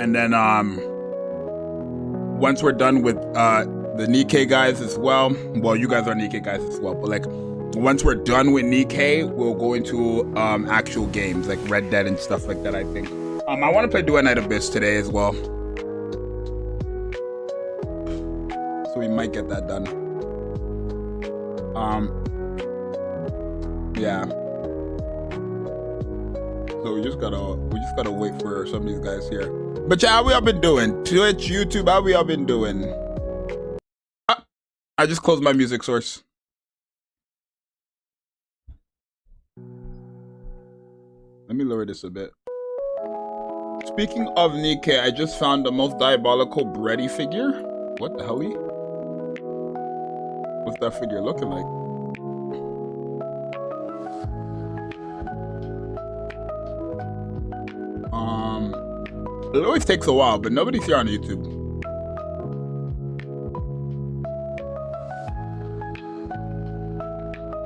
And then once we're done with the Nikke guys as well, you guys are Nikke guys as well, but like once we're done with Nikke, we'll go into actual games like Red Dead and stuff like that, I think. I want to play Do a Night Abyss today as well, so we might get that done. Yeah, so we just gotta wait for some of these guys here. But yeah, how we all been doing? Twitch, YouTube, how we all been doing? I just closed my music source. Let me lower this a bit. Speaking of Nikke, I just found the most diabolical bready figure. What the hell? What's that figure looking like? It always takes a while, but nobody's here on YouTube.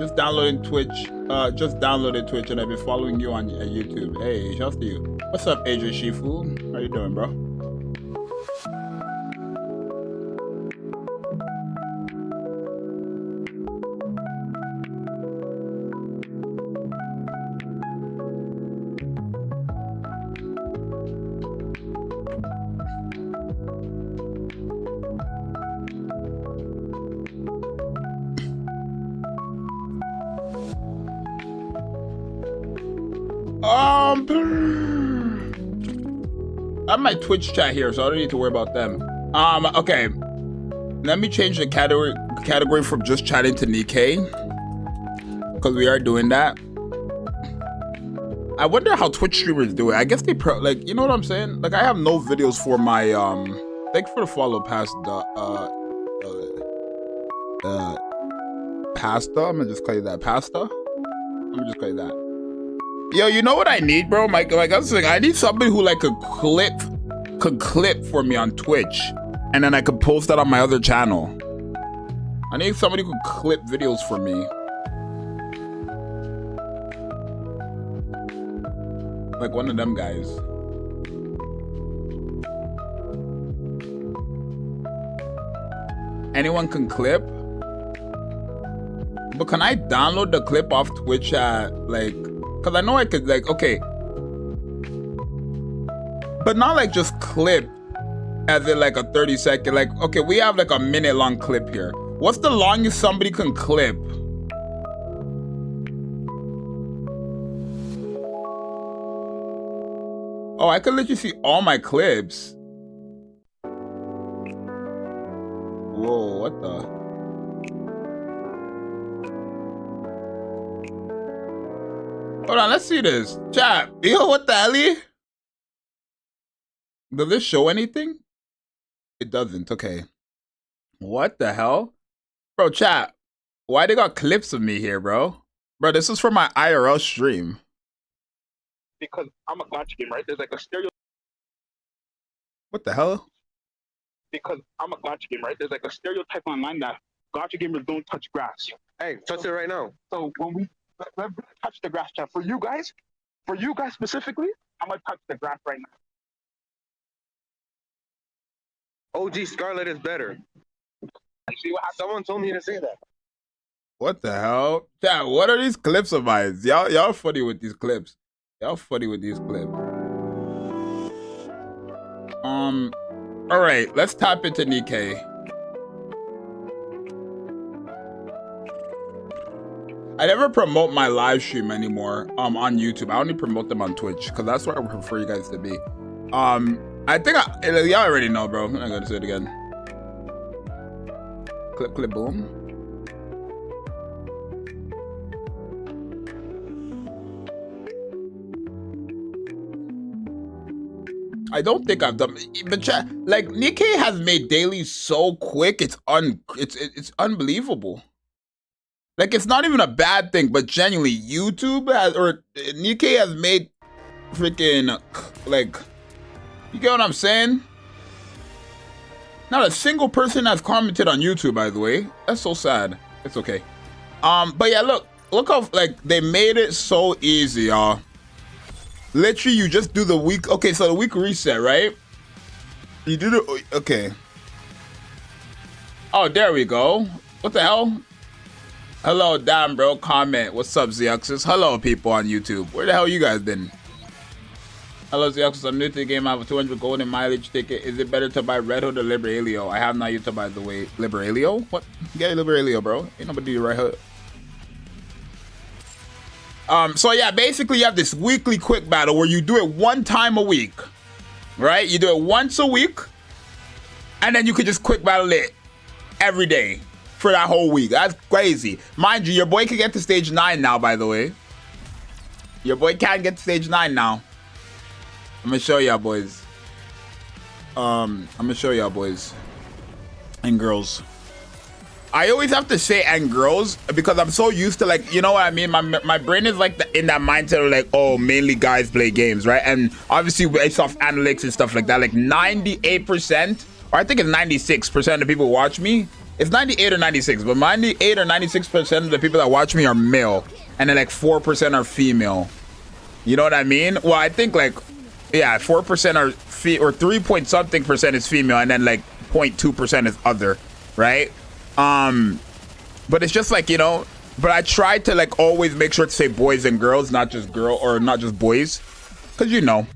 Just downloaded Twitch, and I've been following you on YouTube. Hey, shouts to you. What's up, Adrian Shifu? How you doing, bro? I have my Twitch chat here, so I don't need to worry about them. Okay. Let me change the category from just chatting to Nikke, because we are doing that. I wonder how Twitch streamers do it. I guess they like, you know what I'm saying? Like, I have no videos for my thanks for the follow, pasta. I'm gonna just call you that, pasta. I'm gonna just call you that. Yo, you know what I need, bro? Like I was saying, I need somebody who like could clip for me on Twitch, and then I could post that on my other channel. I need somebody who could clip videos for me. Like one of them guys. Anyone can clip? But can I download the clip off Twitch at like... Because I know I could, like, okay. But not like just clip as in like a 30-second. Like, okay, we have like a minute-long clip here. What's the longest somebody can clip? Oh, I could let you see all my clips. Whoa, what the... Hold on, let's see this. Chat, yo, what the hell? Does this show anything? It doesn't, okay. What the hell? Bro, chat, why they got clips of me here, bro? Bro, this is for my IRL stream. Because I'm a gacha game, right? There's like a stereo. What the hell? Because I'm a gacha game, right? There's like a stereotype online that gacha gamers don't touch grass. Hey, touch it right now. So when we touch the grass, chat, for you guys specifically, I'm gonna touch the grass right now. OG Scarlet is better. See what happened? Someone told me to say that. What the hell? Chat, what are these clips of mine? Y'all funny with these clips. Y'all funny with these clips. Alright, let's tap into Nikke. I never promote my live stream anymore on YouTube. I only promote them on Twitch because that's where I prefer you guys to be. I think y'all already know, bro. I'm not gonna say it again. Clip, clip, boom. I don't think I've done, but like Nikke has made dailies so quick. It's unbelievable. Like, it's not even a bad thing, but genuinely, YouTube has, or Nikke has made freaking, like, you get what I'm saying? Not a single person has commented on YouTube, by the way. That's so sad. It's okay. But yeah, look how, like, they made it so easy, y'all. Literally, you just do the week, okay, so the week reset, right? You did it. Okay. Oh, there we go. What the hell? Hello, damn bro. Comment. What's up, Zxous? Hello, people on YouTube. Where the hell you guys been? Hello, Zxous. I'm new to the game. I have a 200 golden mileage ticket. Is it better to buy Red Hood or Liberalio? I have not yet to buy the way. Liberalio? What? Get Liberalio, bro. Ain't nobody do Red Hood. So yeah, basically you have this weekly quick battle where you do it one time a week, right? You do it once a week, and then you could just quick battle it every day for that whole week. That's crazy. Mind you, your boy can get to stage 9 now, by the way. Your boy can get to stage 9 now. I'm gonna show y'all boys. I'm gonna show y'all boys and girls. I always have to say and girls because I'm so used to, like, you know what I mean? My brain is like in that mindset of like, oh, mainly guys play games, right? And obviously based off analytics and stuff like that, like 98%, or I think it's 96% of people watch me. It's 98 or 96, but 98 or 96% of the people that watch me are male, and then like 4% are female. You know what I mean? Well, I think like, yeah, 4% are or 3 point something percent is female, and then like 0.2% is other, right? But it's just like, you know, but I try to like always make sure to say boys and girls, not just girl or not just boys, because you know,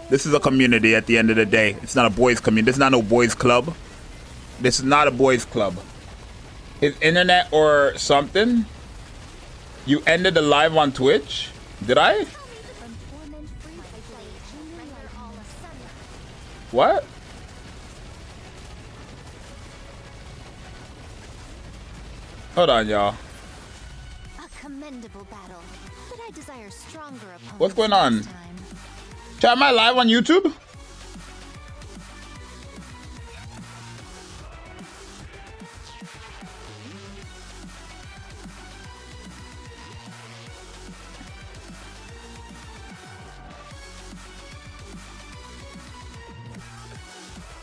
this is a community at the end of the day. It's not a boys community. This is not no boys club. This is not a boys club. Is internet or something? You ended the live on Twitch? Did I? What? Hold on, y'all. A commendable battle, but I desire stronger opponents. What's going on? Chat, am I live on YouTube?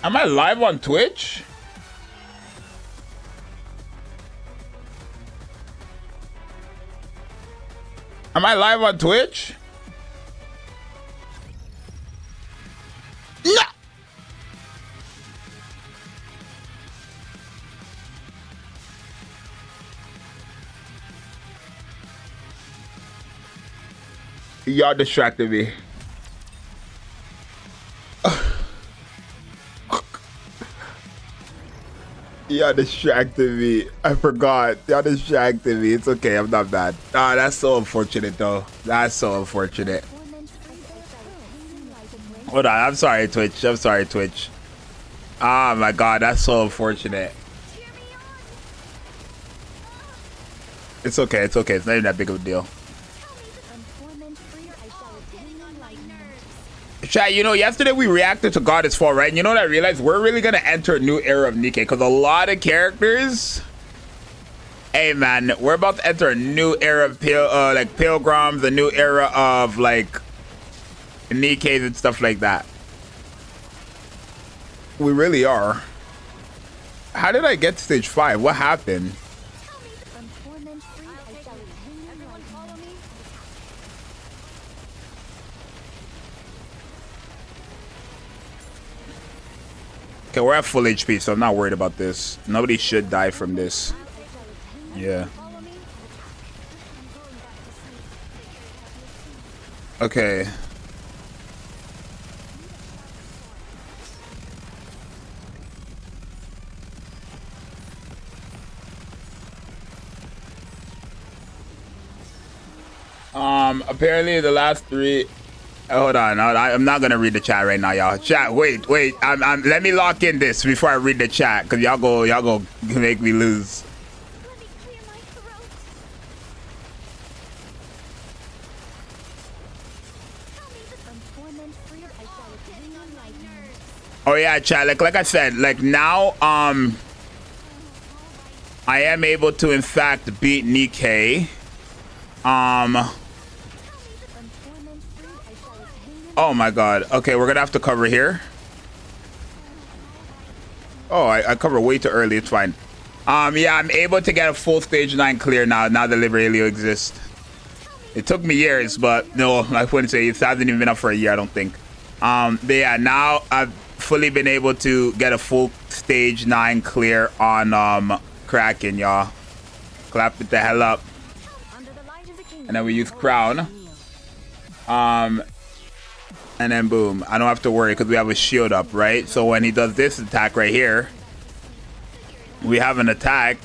Am I live on Twitch? Am I live on Twitch? No. Y'all distracted me. Y'all distracted me. I forgot. Y'all distracted me. It's okay. I'm not bad. Ah, that's so unfortunate, though. That's so unfortunate. Hold on. I'm sorry, Twitch. I'm sorry, Twitch. Ah, my God. That's so unfortunate. It's okay. It's okay. It's not even that big of a deal. Chat, you know, yesterday we reacted to Goddess Fall, right? And you know what I realized? We're really gonna enter a new era of Nikke, because a lot of characters, hey man, we're about to enter a new era of like pilgrims, a new era of like Nikkes and stuff like that. We really are. How did I get to stage 5? What happened? Okay, we're at full HP, so I'm not worried about this. Nobody should die from this. Yeah. Okay. Apparently the last 3. Hold on, I'm not gonna read the chat right now, y'all. Chat, wait. Let me lock in this before I read the chat, cause y'all go make me lose. Oh yeah, chat. Like I said, like now, I am able to in fact beat Nikke. Oh my God. Okay, we're gonna have to cover here. Oh, I cover way too early. It's fine. Yeah, I'm able to get a full stage 9 clear now. Now the Liberalio exists. It took me years, but no, I wouldn't say it hasn't even been up for a year, I don't think. But yeah, now I've fully been able to get a full stage 9 clear on Kraken, y'all. Clap it the hell up. And then we use Crown. And then boom. I don't have to worry because we have a shield up, right? So when he does this attack right here, we have an attack.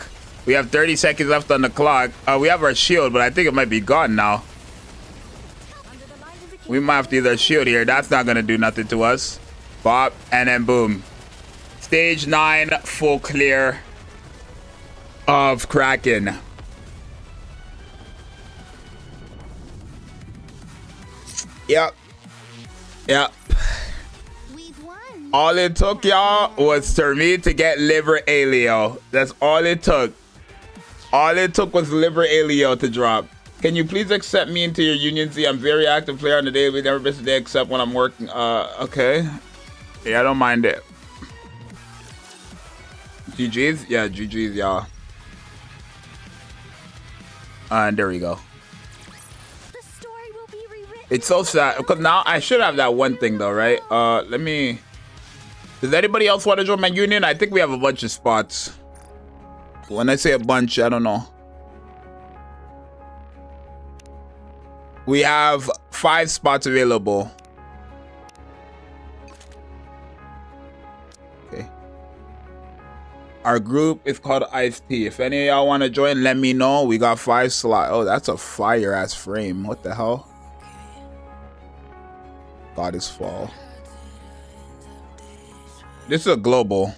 We have 30 seconds left on the clock. We have our shield, but I think it might be gone now. We might have to use our shield here. That's not going to do nothing to us. Bop, and then boom. Stage 9 full clear of Kraken. Yep. All it took, y'all, was for me to get Liber Alio. That's all it took. All it took was Liber Alio to drop. Can you please accept me into your union? See, I'm very active player on the daily. Never miss a day except when I'm working. Okay. Yeah, I don't mind it. GG's? Yeah, GG's, y'all. And there we go. It's so sad because now I should have that one thing though, right? Let me. Does anybody else want to join my union? I think we have a bunch of spots. When I say a bunch, I don't know. We have 5 spots available. Okay. Our group is called Ice Tea. If any of y'all want to join, let me know. We got 5 slots. Oh, that's a fire ass frame. What the hell? Goddess Fall. This is a global.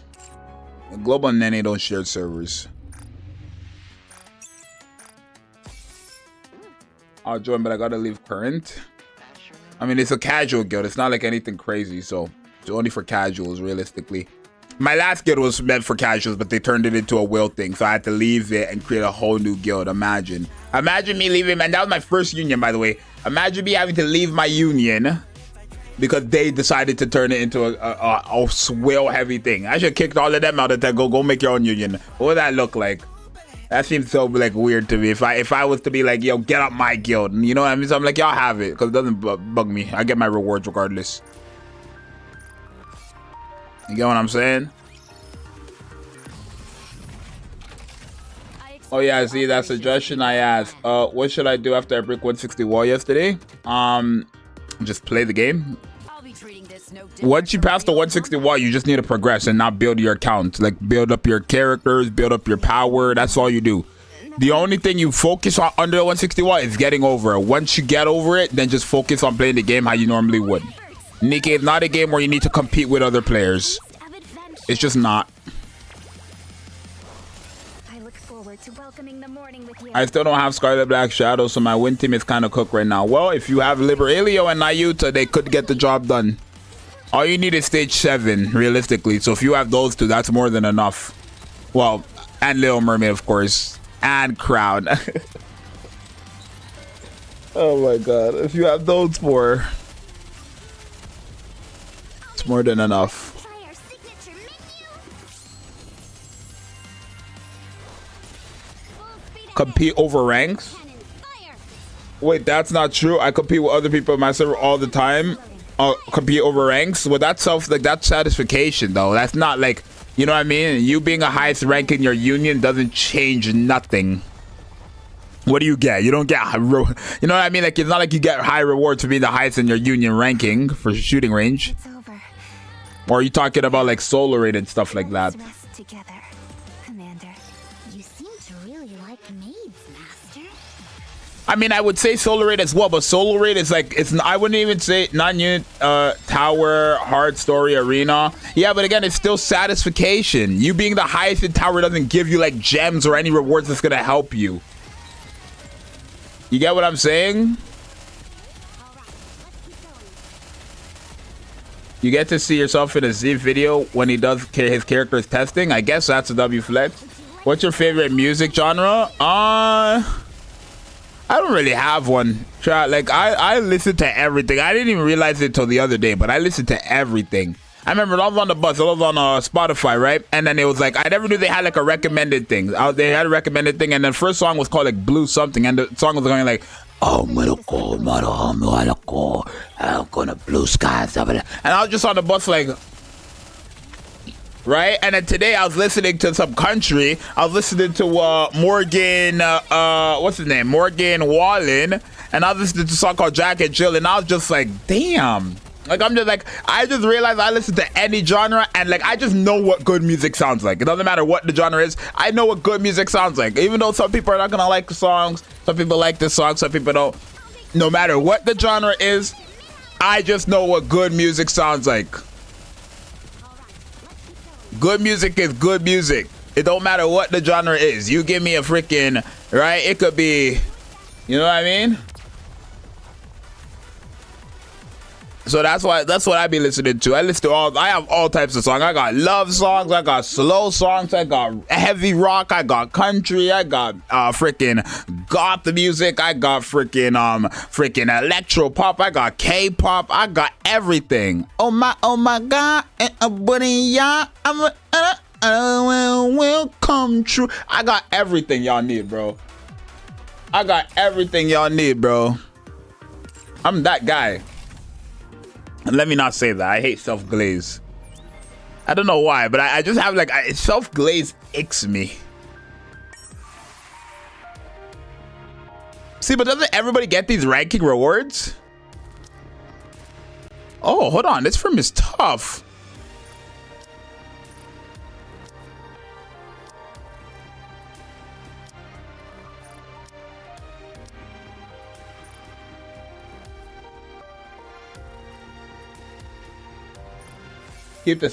A global and Nene don't share servers. I'll join, but I gotta leave current. I mean, it's a casual guild. It's not like anything crazy, so it's only for casuals, realistically. My last guild was meant for casuals, but they turned it into a will thing, so I had to leave it and create a whole new guild. Imagine me leaving, man. That was my first union, by the way. Imagine me having to leave my union because they decided to turn it into a swill heavy thing. I should have kicked all of them out of that. Go make your own union. What would that look like? That seems so like weird to me. If I was to be like, yo, get up my guild, you know what I mean? So I'm like, y'all have it, because it doesn't bug me. I get my rewards regardless. You get what I'm saying? Oh yeah, see that suggestion I asked. What should I do after I break 160 wall yesterday? Just play the game. Once you pass the 160 wall, you just need to progress and not build your account. Like, build up your characters, build up your power. That's all you do. The only thing you focus on under the 160 wall is getting over it. Once you get over it, then just focus on playing the game how you normally would. Nikke is not a game where you need to compete with other players. It's just not. I still don't have Scarlet Black Shadow, so my win team is kind of cooked right now. Well, if you have Liber Alio and Nayuta, they could get the job done. All you need is stage 7, realistically. So if you have those 2, that's more than enough. Well, and Little Mermaid, of course. And Crown. Oh my god. If you have those 4, it's more than enough. Compete over ranks? Wait, that's not true. I compete with other people in my server all the time. Compete over ranks. Well, that's that's satisfaction though. That's not like, you know what I mean? You being a highest rank in your union doesn't change nothing. What do you get? You don't get, you know what I mean? Like, it's not like you get high rewards for being the highest in your union ranking for shooting range. Or are you talking about like solo rated stuff like that? I mean, I would say solo raid as well, but solo raid is like, I wouldn't even say non-unit tower, hard story, arena. Yeah, but again, it's still satisfaction. You being the highest in tower doesn't give you like gems or any rewards that's gonna help you. You get what I'm saying? You get to see yourself in a Z video when he does his character's testing. I guess that's a W flex. What's your favorite music genre? I don't really have one. Like, I listen to everything. I didn't even realize it till the other day, but I listen to everything. I remember I was on the bus. I was on Spotify, right? And then it was like, I never knew they had like a recommended thing. They had a recommended thing, and the first song was called like Blue something, and the song was going like, Oh, I'm gonna blue skies over there. And I was just on the bus like, right? And then today I was listening to some country. I was listening to Morgan, what's his name? Morgan Wallen. And I was listening to a song called Jack and Jill. And I was just like, damn. Like, I'm just like, I just realized I listen to any genre and like, I just know what good music sounds like. It doesn't matter what the genre is. I know what good music sounds like. Even though some people are not gonna like the songs. Some people like the song, some people don't. No matter what the genre is, I just know what good music sounds like. Good music is good music. It don't matter what the genre is. You give me a freaking, right? It could be, you know what I mean? So that's what I be listening to. I have all types of songs. I got love songs, I got slow songs, I got heavy rock, I got country, I got freaking goth music, I got freaking electro pop, I got K-pop, I got everything. Oh my god, will come true. I got everything y'all need, bro. I got everything y'all need, bro. I'm that guy. Let me not say that. I hate self-glaze. I don't know why, but I just have like self-glaze icks me. See, but doesn't everybody get these ranking rewards? Oh, hold on. This firm is tough. Keep the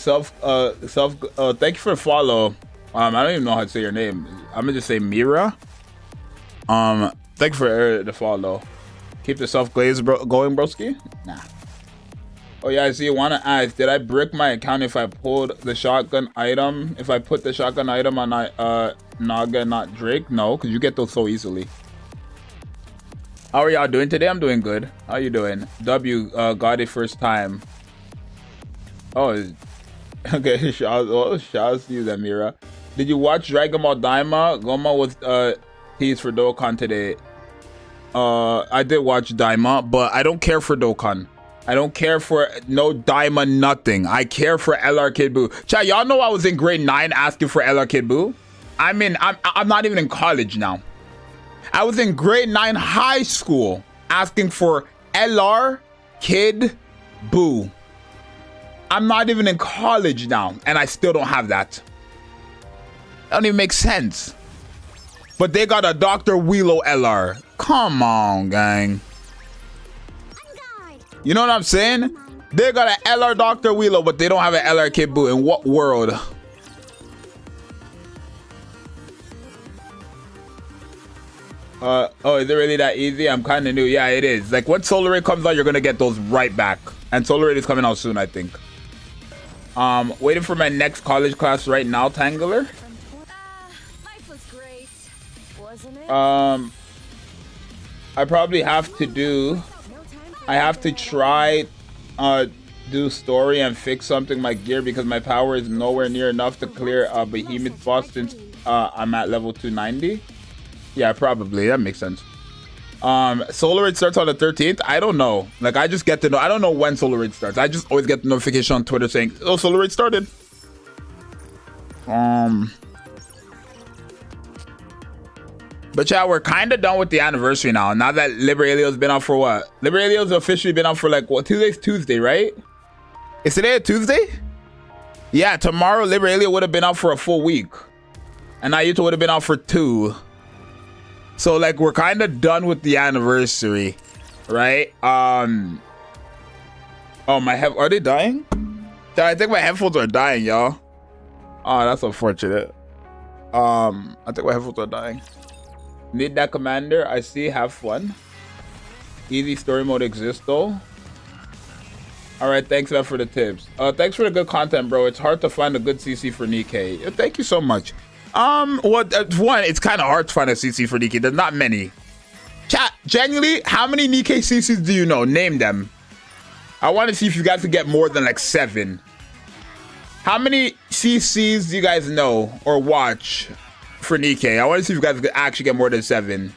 thank you for the follow. I don't even know how to say your name. I'm gonna just say Mira. Thank you for the follow. Keep the self-glaze going, broski. Nah. Oh yeah, I see you wanna ask, did I brick my account if I pulled the shotgun item? If I put the shotgun item on Naga, not Drake? No, because you get those so easily. How are y'all doing today? I'm doing good. How you doing? W got it first time. Oh, okay. Shouts to you, then, Mira. Did you watch Dragon Ball Daima? Goma was teased for Dokkan today. I did watch Daima, but I don't care for Dokkan. I don't care for no Daima nothing. I care for LR Kid Buu. Chat, y'all know I was in grade 9 asking for LR Kid Buu. I'm not even in college now. I was in grade 9 high school asking for LR Kid Buu. I'm not even in college now, and I still don't have that. That don't even make sense. But they got a Dr. Wheelo LR. Come on, gang. You know what I'm saying? They got an LR Dr. Wheelo, but they don't have an LR Kid Buu. In what world? Oh, is it really that easy? I'm kind of new. Yeah, it is. Like, when Solar Ray comes out, you're going to get those right back. And Solar Ray is coming out soon, I think. Waiting for my next college class right now, Tangler. Life was great, wasn't it? I probably have to do... I have to try do story and fix something my gear because my power is nowhere near enough to clear a behemoth boss since I'm at level 290. Yeah, probably. That makes sense. Solar Raid starts on the 13th. I don't know. Like, I just get to know. I don't know when Solar Raid starts. I just always get the notification on Twitter saying, oh, Solar Raid started. But yeah, we're kind of done with the anniversary now. Now that Liberalio's been out for what? Liberalio's officially been out for like, what? Today's Tuesday, right? Is today a Tuesday? Yeah, tomorrow Liberalio would have been out for a full week. And Naruto would have been out for 2. So like we're kind of done with the anniversary, right? Oh, my are they dying? Yeah, I think my headphones are dying, y'all. Oh, that's unfortunate. I think my headphones are dying. Need that, Commander? I see. Have fun. Easy story mode exists though. All right, thanks man for the tips. Thanks for the good content, bro. It's hard to find a good CC for Nikke. Thank you so much. One, it's kind of hard to find a CC for Nikke. There's not many. Chat, genuinely, how many Nikke CCs do you know? Name them. I want to see if you guys could get more than like 7. How many CCs do you guys know or watch for Nikke? I want to see if you guys could actually get more than 7.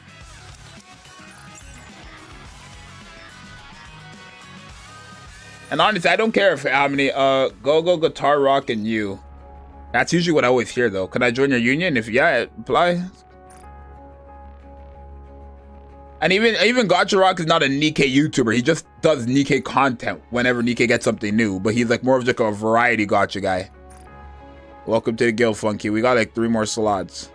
And honestly, I don't care if how many go guitar rock and you. That's usually what I always hear though. Can I join your union? If yeah, apply. And even Gacha Rock is not a Nikke YouTuber. He just does Nikke content whenever Nikke gets something new. But he's like more of like a variety gacha guy. Welcome to the guild, Funky. We got like 3 more slots.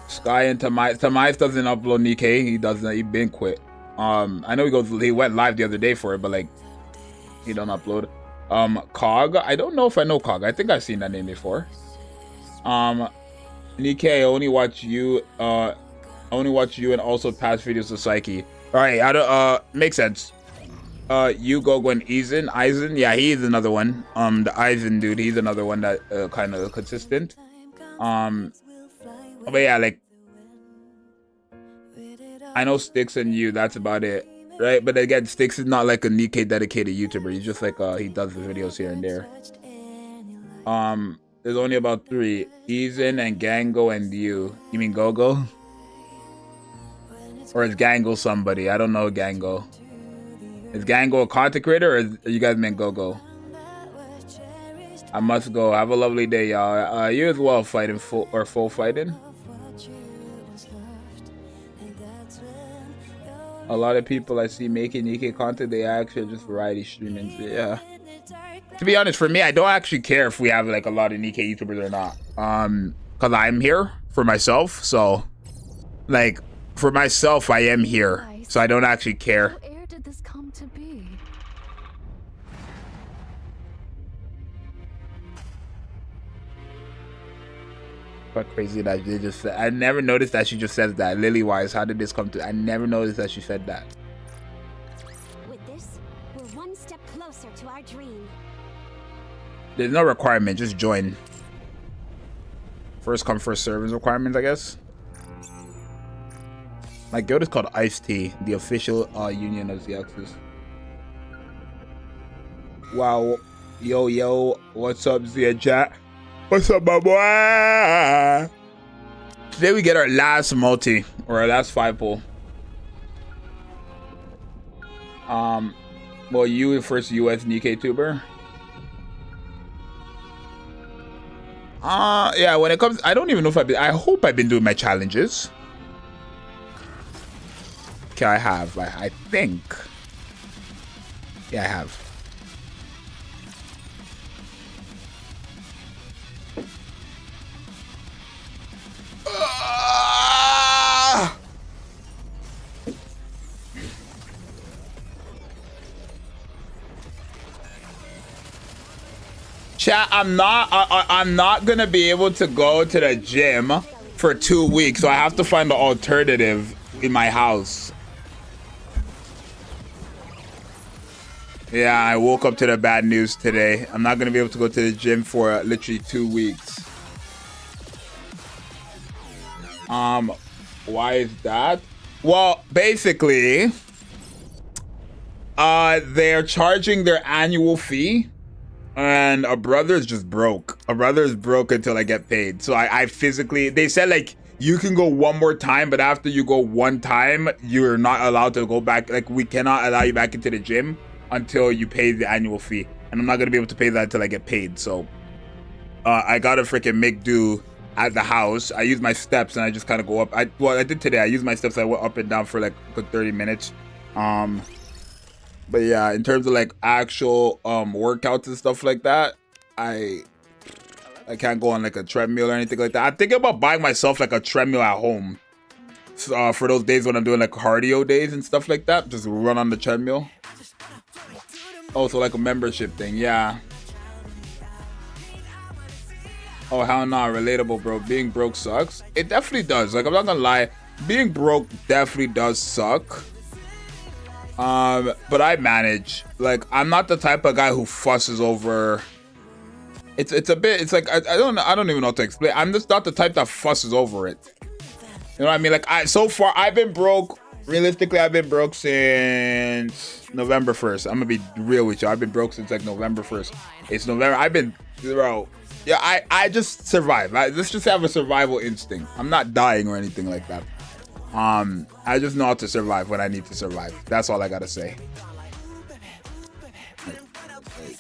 Sky and Tamais doesn't upload Nikke. He doesn't. He been quit. I know he went live the other day for it, but like he don't upload. Cog. I don't know if I know Cog. I think I've seen that name before. Nikke, I only watch you. And also past videos of Psyche. All right, I don't. Makes sense. You Gogo and Eisen. Yeah, he's another one. The Eisen dude, he's another one that kind of consistent. But yeah, like I know Sticks and you. That's about it, right? But again, Sticks is not like a Nikke dedicated YouTuber. He's just like he does the videos here and there. There's only about 3: Eisen and Gango and you. You mean Gogo? Or is Gango somebody? I don't know Gango. Is Gango a content creator, or is, you guys meant Gogo? I must go. Have a lovely day, y'all. You as well, fighting full fighting. A lot of people I see making Nikke content, they actually are just variety streaming. Yeah. To be honest, for me, I don't actually care if we have like a lot of Nikke YouTubers or not. Cause I'm here for myself, so like for myself, I am here, so I don't actually care. How air did this come to be? But crazy that they just said. I never noticed that she just says that. Lily Wise, how did this come to? I never noticed that she said that. With this, we're one step closer to our dream. There's no requirement, just join. First come, first serve requirements, I guess. My guild is called Ice-T, the official union of Zxous. Wow. Yo, what's up, Zia chat? What's up, my boy? Today we get our last multi, or our last 5 pull. Well, you first US Nikke tuber. Yeah, when it comes, I don't even know if I hope I've been doing my challenges. Okay, I have. I think. Yeah, I have. Chat, I'm not gonna be able to go to the gym for 2 weeks, so I have to find an alternative in my house. Yeah, I woke up to the bad news today. I'm not gonna be able to go to the gym for literally 2 weeks. Why is that? Well, basically, they're charging their annual fee, and a brother is just broke. A brother is broke until I get paid. So I physically, they said like, you can go 1 more time, but after you go 1 time, you're not allowed to go back. Like, we cannot allow you back into the gym until you pay the annual fee. And I'm not gonna be able to pay that until I get paid. So I gotta freaking make do at the house. I use my steps and I just kind of go up. I did today. I used my steps. I went up and down for like a good 30 minutes. But yeah, in terms of like actual workouts and stuff like that, I can't go on like a treadmill or anything like that. I'm thinking about buying myself like a treadmill at home. So, for those days when I'm doing like cardio days and stuff like that, just run on the treadmill. Also like a membership thing, yeah. Oh, hell no, relatable, bro. Being broke sucks. It definitely does. Like, I'm not gonna lie, being broke definitely does suck. But I manage. Like, I'm not the type of guy who fusses over. It's a bit. It's like I don't even know how to explain. I'm just not the type that fusses over it. You know what I mean? Like, so far I've been broke. Realistically, I've been broke since November 1st. I'm gonna be real with you. I've been broke since like November 1st. It's November. I've been, bro. Yeah, I just survive. Let's just have a survival instinct. I'm not dying or anything like that. I just know how to survive when I need to survive. That's all I gotta say.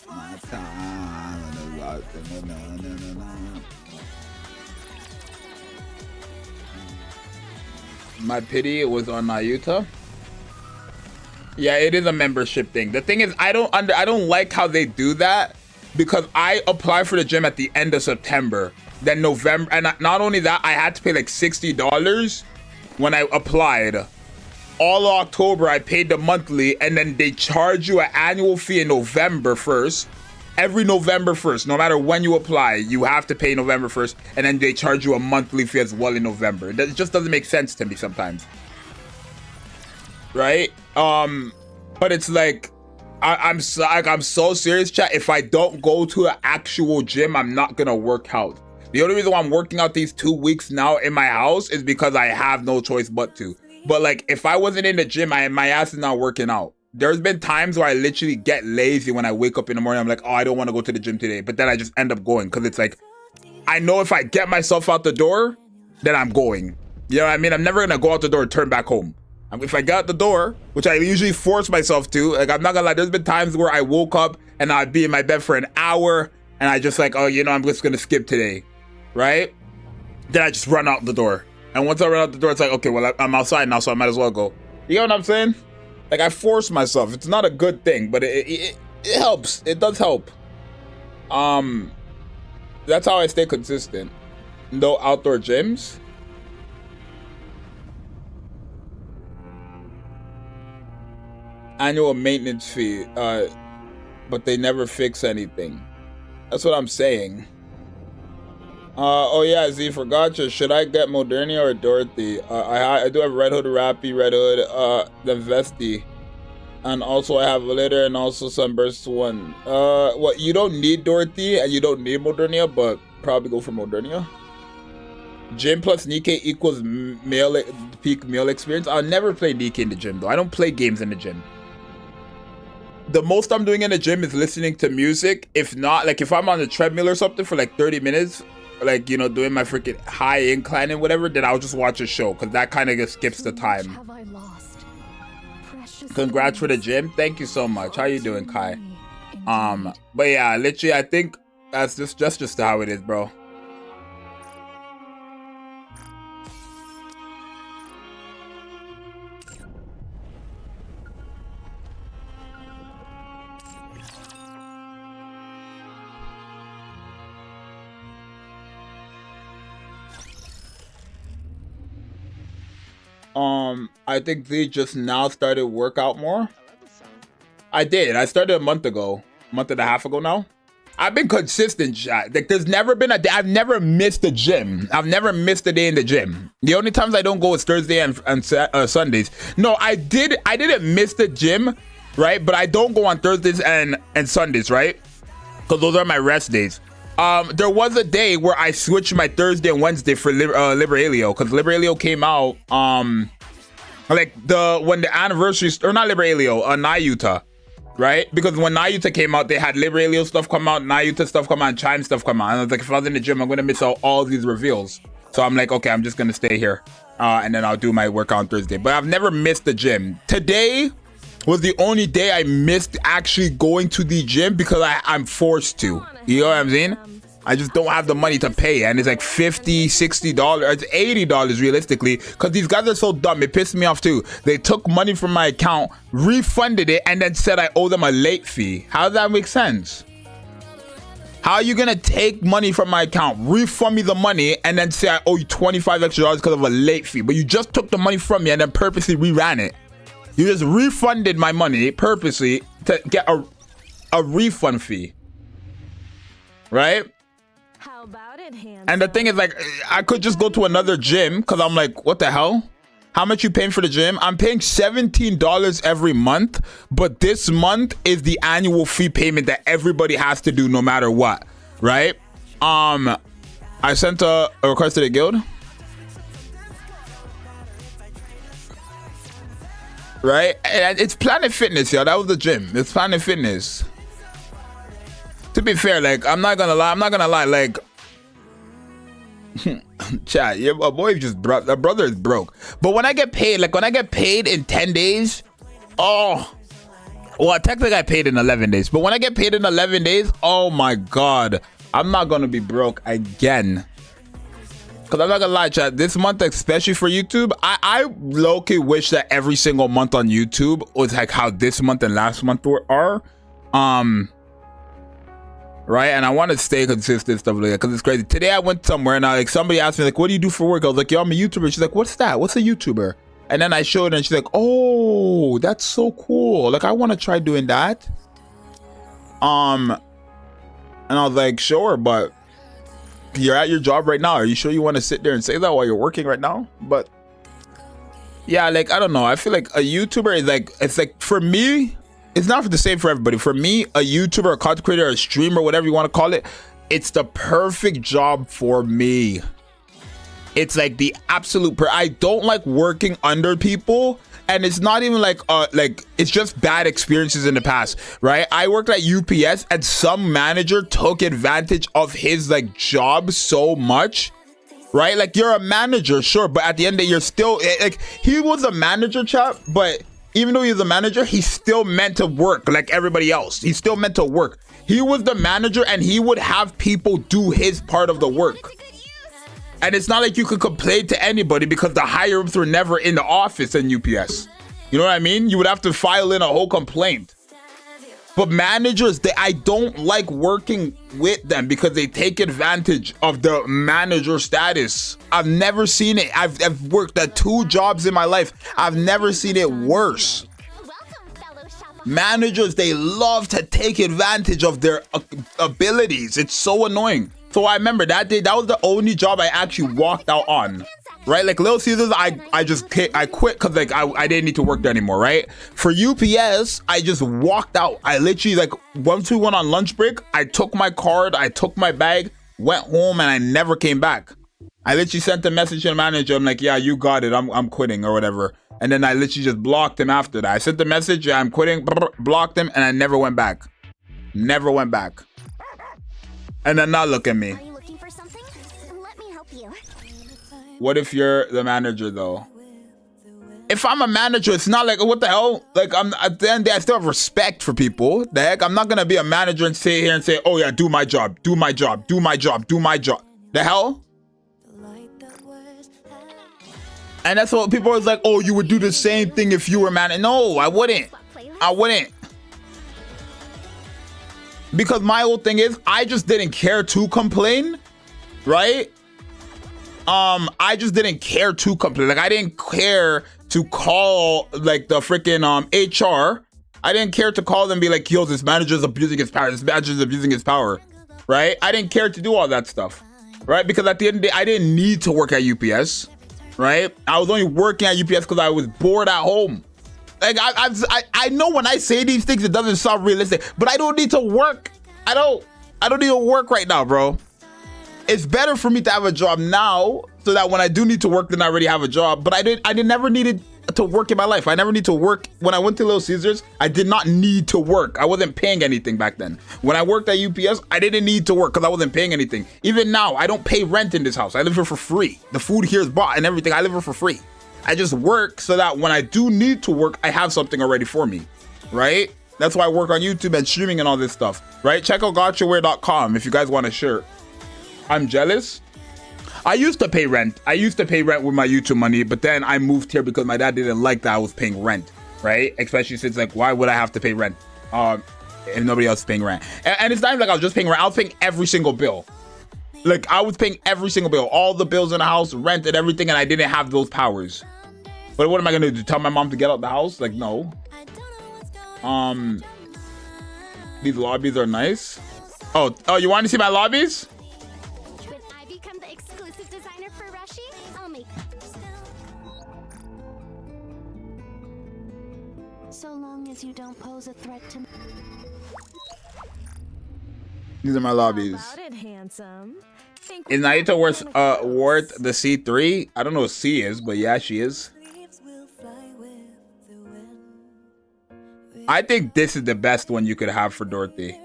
my time. My pity was on Nayuta. Yeah, it is a membership thing. The thing is, I don't like how they do that, because I applied for the gym at the end of September, then November, and not only that, I had to pay like $60 when I applied. All of October I paid the monthly, and then they charge you an annual fee in November 1st. Every November 1st, no matter when you apply, you have to pay November 1st, and then they charge you a monthly fee as well in November. That just doesn't make sense to me sometimes, right? But it's like, I'm so serious, chat. If I don't go to an actual gym, I'm not gonna work out. The only reason why I'm working out these 2 weeks now in my house is because I have no choice but to. But like, if I wasn't in the gym, my ass is not working out. There's been times where I literally get lazy when I wake up in the morning. I'm like, oh, I don't want to go to the gym today. But then I just end up going, because it's like, I know if I get myself out the door, then I'm going. You know what I mean? I'm never going to go out the door and turn back home. If I get out the door, which I usually force myself to, like, I'm not gonna lie, there's been times where I woke up and I'd be in my bed for an hour and I just like, oh, you know, I'm just gonna skip today, right? Then I just run out the door. And once I run out the door, it's like, okay, well, I'm outside now, so I might as well go. You know what I'm saying? Like, I force myself. It's not a good thing, but it helps. It does help. That's how I stay consistent. No outdoor gyms. Annual maintenance fee, but they never fix anything. That's what I'm saying. Oh yeah, Z, for gacha, should I get Modernia or Dorothy? I do have Red Hood, Rappy, Red Hood, then Vesti. And also I have Litter and also Sunburst 1. What, you don't need Dorothy and you don't need Modernia, but probably go for Modernia. Gym plus Nikke equals peak meal experience. I'll never play Nikke in the gym though. I don't play games in the gym. The most I'm doing in the gym is listening to music. If not, like if I'm on the treadmill or something for like 30 minutes, like, you know, doing my freaking high incline and whatever, then I'll just watch a show, because that kind of just skips the time. Congrats for the gym. Thank you so much. How you doing, Kai? But yeah, literally, I think that's just how it is, bro. I think they just now started workout more. I did. I started a month ago, month and a half ago now. I've been consistent, chat. Like, there's never been a day. I've never missed a gym. I've never missed a day in the gym. The only times I don't go is Thursday and Sundays. No, I didn't miss the gym, right? But I don't go on Thursdays and Sundays, right? Because those are my rest days. There was a day where I switched my Thursday and Wednesday for Liberalia, because Liberalia came out like when the anniversary, or not Liberalia, Nayuta, right? Because when Nayuta came out, they had Liberalia stuff come out, Nayuta stuff come out, and Chime stuff come out. And I was like, if I was in the gym, I'm gonna miss out all these reveals. So I'm like, okay, I'm just gonna stay here, and then I'll do my workout on Thursday. But I've never missed the gym. Today was the only day I missed actually going to the gym, because I'm forced to. You know what I'm saying? I just don't have the money to pay, and it's like $50, $60, it's $80 realistically, because these guys are so dumb. It pissed me off too. They took money from my account, refunded it, and then said I owe them a late fee. How does that make sense? How are you gonna take money from my account, refund me the money, and then say I owe you $25 extra because of a late fee? But you just took the money from me and then purposely reran it. You just refunded my money purposely to get a refund fee, right? How about it, handsome? And the thing is, like, I could just go to another gym, because I'm like, what the hell? How much you paying for the gym? I'm paying $17 every month, but this month is the annual fee payment that everybody has to do no matter what, right? I sent a request to the guild. Right? And it's Planet Fitness, yo. That was the gym. It's Planet Fitness. To be fair, like, I'm not gonna lie, like, chat, yeah, a boy just broke. The brother is broke. But when I get paid, like, when I get paid in 10 days, oh, Well, technically I paid in 11 days, but when I get paid in 11 days, oh my God, I'm not gonna be broke again. Cause I'm not gonna lie, chat, this month, especially for YouTube, I low-key wish that every single month on YouTube was like how this month and last month are. Right, and I want to stay consistent, stuff like that, because it's crazy. Today I went somewhere and like somebody asked me like, what do you do for work? I was like, yo, I'm a YouTuber. She's like, what's that? What's a YouTuber? And then I showed her and she's like, oh, that's so cool. Like, I want to try doing that. And I was like, sure, but you're at your job right now. Are you sure you want to sit there and say that while you're working right now? But yeah, like, I don't know. I feel like a YouTuber is like, it's like, for me, it's not the same for everybody. For me, a YouTuber, a content creator, a streamer, whatever you want to call it, it's the perfect job for me. It's like the absolute I don't like working under people, and it's not even like it's just bad experiences in the past, right? I worked at UPS and some manager took advantage of his like job so much, right? Like, you're a manager, sure, but at the end of the day, you're still like, he was a manager, chap, but even though he's a manager, he's still meant to work like everybody else. He's still meant to work. He was the manager and he would have people do his part of the work. And it's not like you could complain to anybody because the higher ups were never in the office in UPS. You know what I mean? You would have to file in a whole complaint. But managers, I don't like working with them because they take advantage of the manager status. I've never seen it. I've worked at 2 jobs in my life. I've never seen it worse. Managers, they love to take advantage of their abilities. It's so annoying. So I remember that day, that was the only job I actually walked out on. Right, like Little Caesars, I quit because like I didn't need to work there anymore, right? For UPS, I just walked out. I literally, like, once we went on lunch break, I took my card, I took my bag, went home, and I never came back. I literally sent a message to the manager. I'm like, yeah, you got it. I'm quitting or whatever. And then I literally just blocked him after that. I sent the message, yeah, I'm quitting, blocked him, and I never went back. Never went back. And then now look at me. Are you looking for something? Let me help you. What if you're the manager though? If I'm a manager, it's not like, what the hell? Like, I'm at the end of the day, I still have respect for people. The heck? I'm not gonna be a manager and sit here and say, oh yeah, do my job, do my job, do my job, do my job. The hell? And that's what people are like, oh, you would do the same thing if you were manager. No, I wouldn't. I wouldn't. Because my whole thing is, I just didn't care to complain, right? I just didn't care to complain. Like, I didn't care to call like the freaking HR. I didn't care to call them and be like, yo, this manager's abusing his power. This manager's abusing his power, right? I didn't care to do all that stuff, right? Because at the end of the day, I didn't need to work at UPS, right? I was only working at UPS because I was bored at home. Like, I know when I say these things, it doesn't sound realistic, but I don't need to work. I don't need to work right now, bro. It's better for me to have a job now so that when I do need to work, then I already have a job. But I never needed to work in my life. I never need to work. When I went to Little Caesars, I did not need to work. I wasn't paying anything back then. When I worked at UPS, I didn't need to work because I wasn't paying anything. Even now, I don't pay rent in this house. I live here for free. The food here is bought and everything. I live here for free. I just work so that when I do need to work, I have something already for me, right? That's why I work on YouTube and streaming and all this stuff, right? Check out gotchawear.com if you guys want a shirt. I'm jealous. I used to pay rent. I used to pay rent with my YouTube money, but then I moved here because my dad didn't like that I was paying rent, right? Especially since, like, why would I have to pay rent if nobody else is paying rent? And it's not even like I was just paying rent. I was paying every single bill. Like, I was paying every single bill, all the bills in the house, rent and everything, and I didn't have those powers. But what am I gonna do? Tell my mom to get out the house? Like, no. These lobbies are nice. Oh, you want to see my lobbies? When I become the exclusive designer for Rashi, I'll make so long as you don't pose a threat to me. These are my lobbies. How about it, handsome? Think Is Naito worth the C3? I don't know what C is, but yeah, she is. I think this is the best one you could have for Dorothy.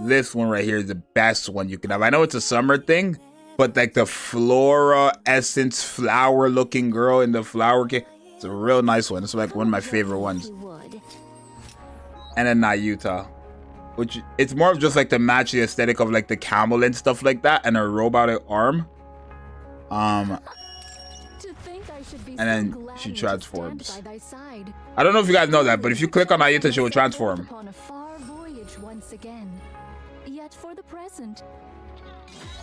This one right here is the best one you could have. I know it's a summer thing, but like the flora essence flower looking girl in the flower cake, it's a real nice one. It's like one of my favorite ones. and then Nayuta, which it's more of just like to match the aesthetic of like the camel and stuff like that, and her robotic arm. And then she transforms. I don't know if you guys know that, but if you click on Nayuta, she will transform.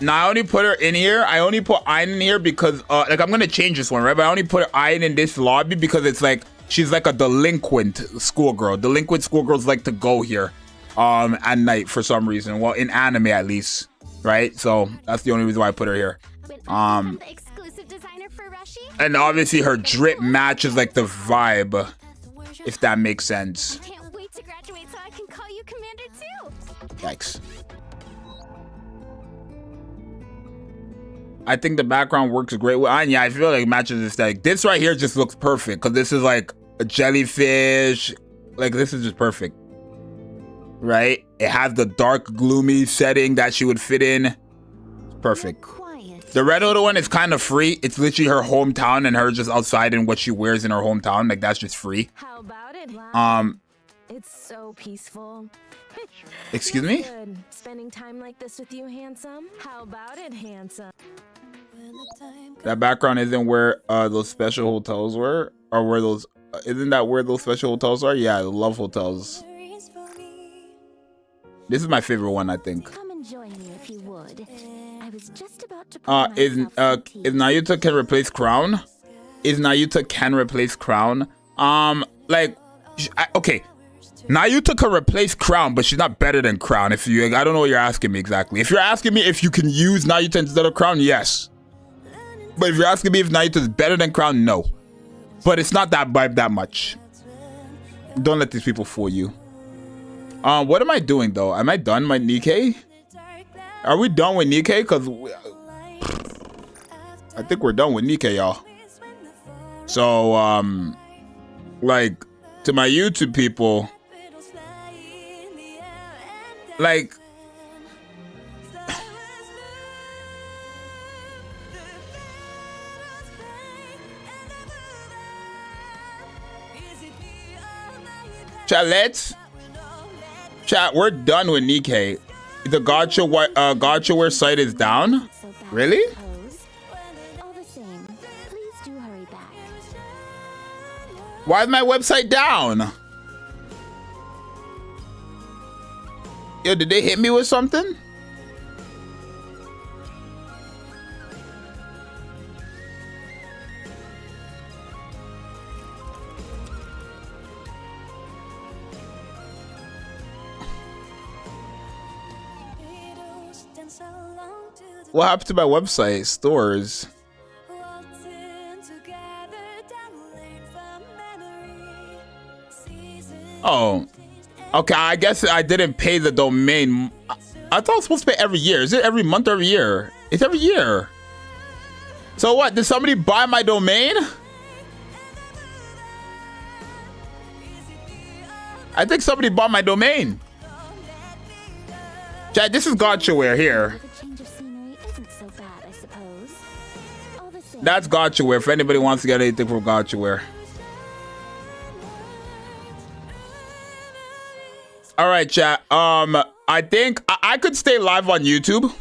Now I only put her in here. I only put Ayn in here because like I'm gonna change this one, right? But I only put Ayn in this lobby because it's like she's like a delinquent schoolgirl. Delinquent schoolgirls like to go here at night for some reason. Well, in anime at least, right? So that's the only reason why I put her here. And obviously her drip matches like the vibe, if that makes sense. Can't wait to graduate so I can call you Commander too. Yikes. I think the background works great with Anya. I feel like it matches aesthetic. This right here just looks perfect because this is like a jellyfish. Like this is just perfect, right? It has the dark, gloomy setting that she would fit in. It's perfect. The red hooded one is kind of free. It's literally her hometown and her just outside in what she wears in her hometown. Like that's just free. How about it? It's so peaceful. Excuse me? Good. Spending time like this with you, handsome. How about it, handsome? That background isn't where those special hotels were, or where those isn't that where those special hotels are? Yeah, the love hotels. This is my favorite one, I think. Come and join me if you would. I was just about to is Nayuta can replace Crown? Is Nayuta can replace Crown? Okay. Nayuta can replace Crown, but she's not better than Crown. I don't know what you're asking me exactly. If you're asking me if you can use Nayuta instead of Crown, yes. But if you're asking me if Nayuta is better than Crown, no. But it's not that vibe that much. Don't let these people fool you. What am I doing though? Am I done with Nikke? Are we done with Nikke? Cause I think we're done with Nikke, y'all. So like to my YouTube people, like chat, we're done with Nikke. The gacha site is down. Really? All the same, please do hurry back. Why is my website down? Yo, did they hit me with something? What happened to my website? Stores. Oh. Okay, I guess I didn't pay the domain. I thought I was supposed to pay every year. Is it every month or every year? It's every year. So what? Did somebody buy my domain? I think somebody bought my domain. Chat, this is gachaware here. That's gachaware if anybody wants to get anything from gachaware. All right, chat. I think I could stay live on YouTube.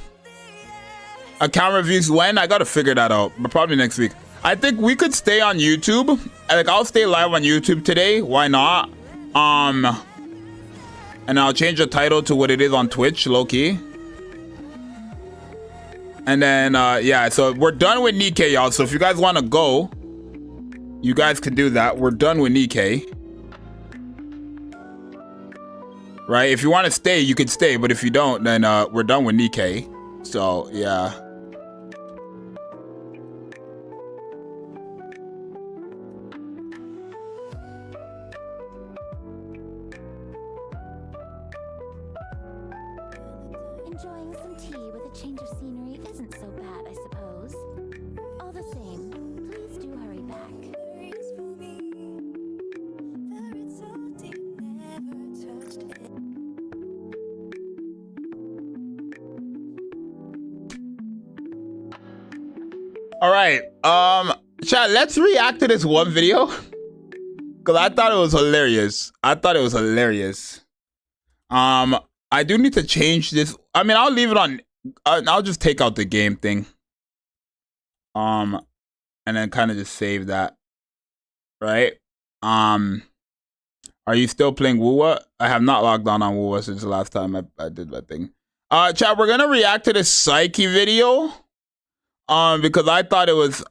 Account reviews when? I gotta figure that out, but probably next week. I think we could stay on YouTube. Like I'll stay live on YouTube today. Why not? And I'll change the title to what it is on Twitch, low key. And then yeah, so we're done with Nikke, y'all. So if you guys want to go, you guys can do that. We're done with Nikke. Right? If you want to stay, you could stay, but if you don't, then we're done with Nikke. So, yeah. Enjoying some tea with a change of scenery isn't so bad, I suppose. All the same, please do hurry back. All right, chat, let's react to this one video because I thought it was hilarious. I do need to change this. I mean, I'll leave it on. I'll just take out the game thing. And then kind of just save that. Right? Are you still playing Woowa? I have not logged on Woowa since the last time I did that thing. Chat, we're gonna react to this Psyche video. Because I thought it was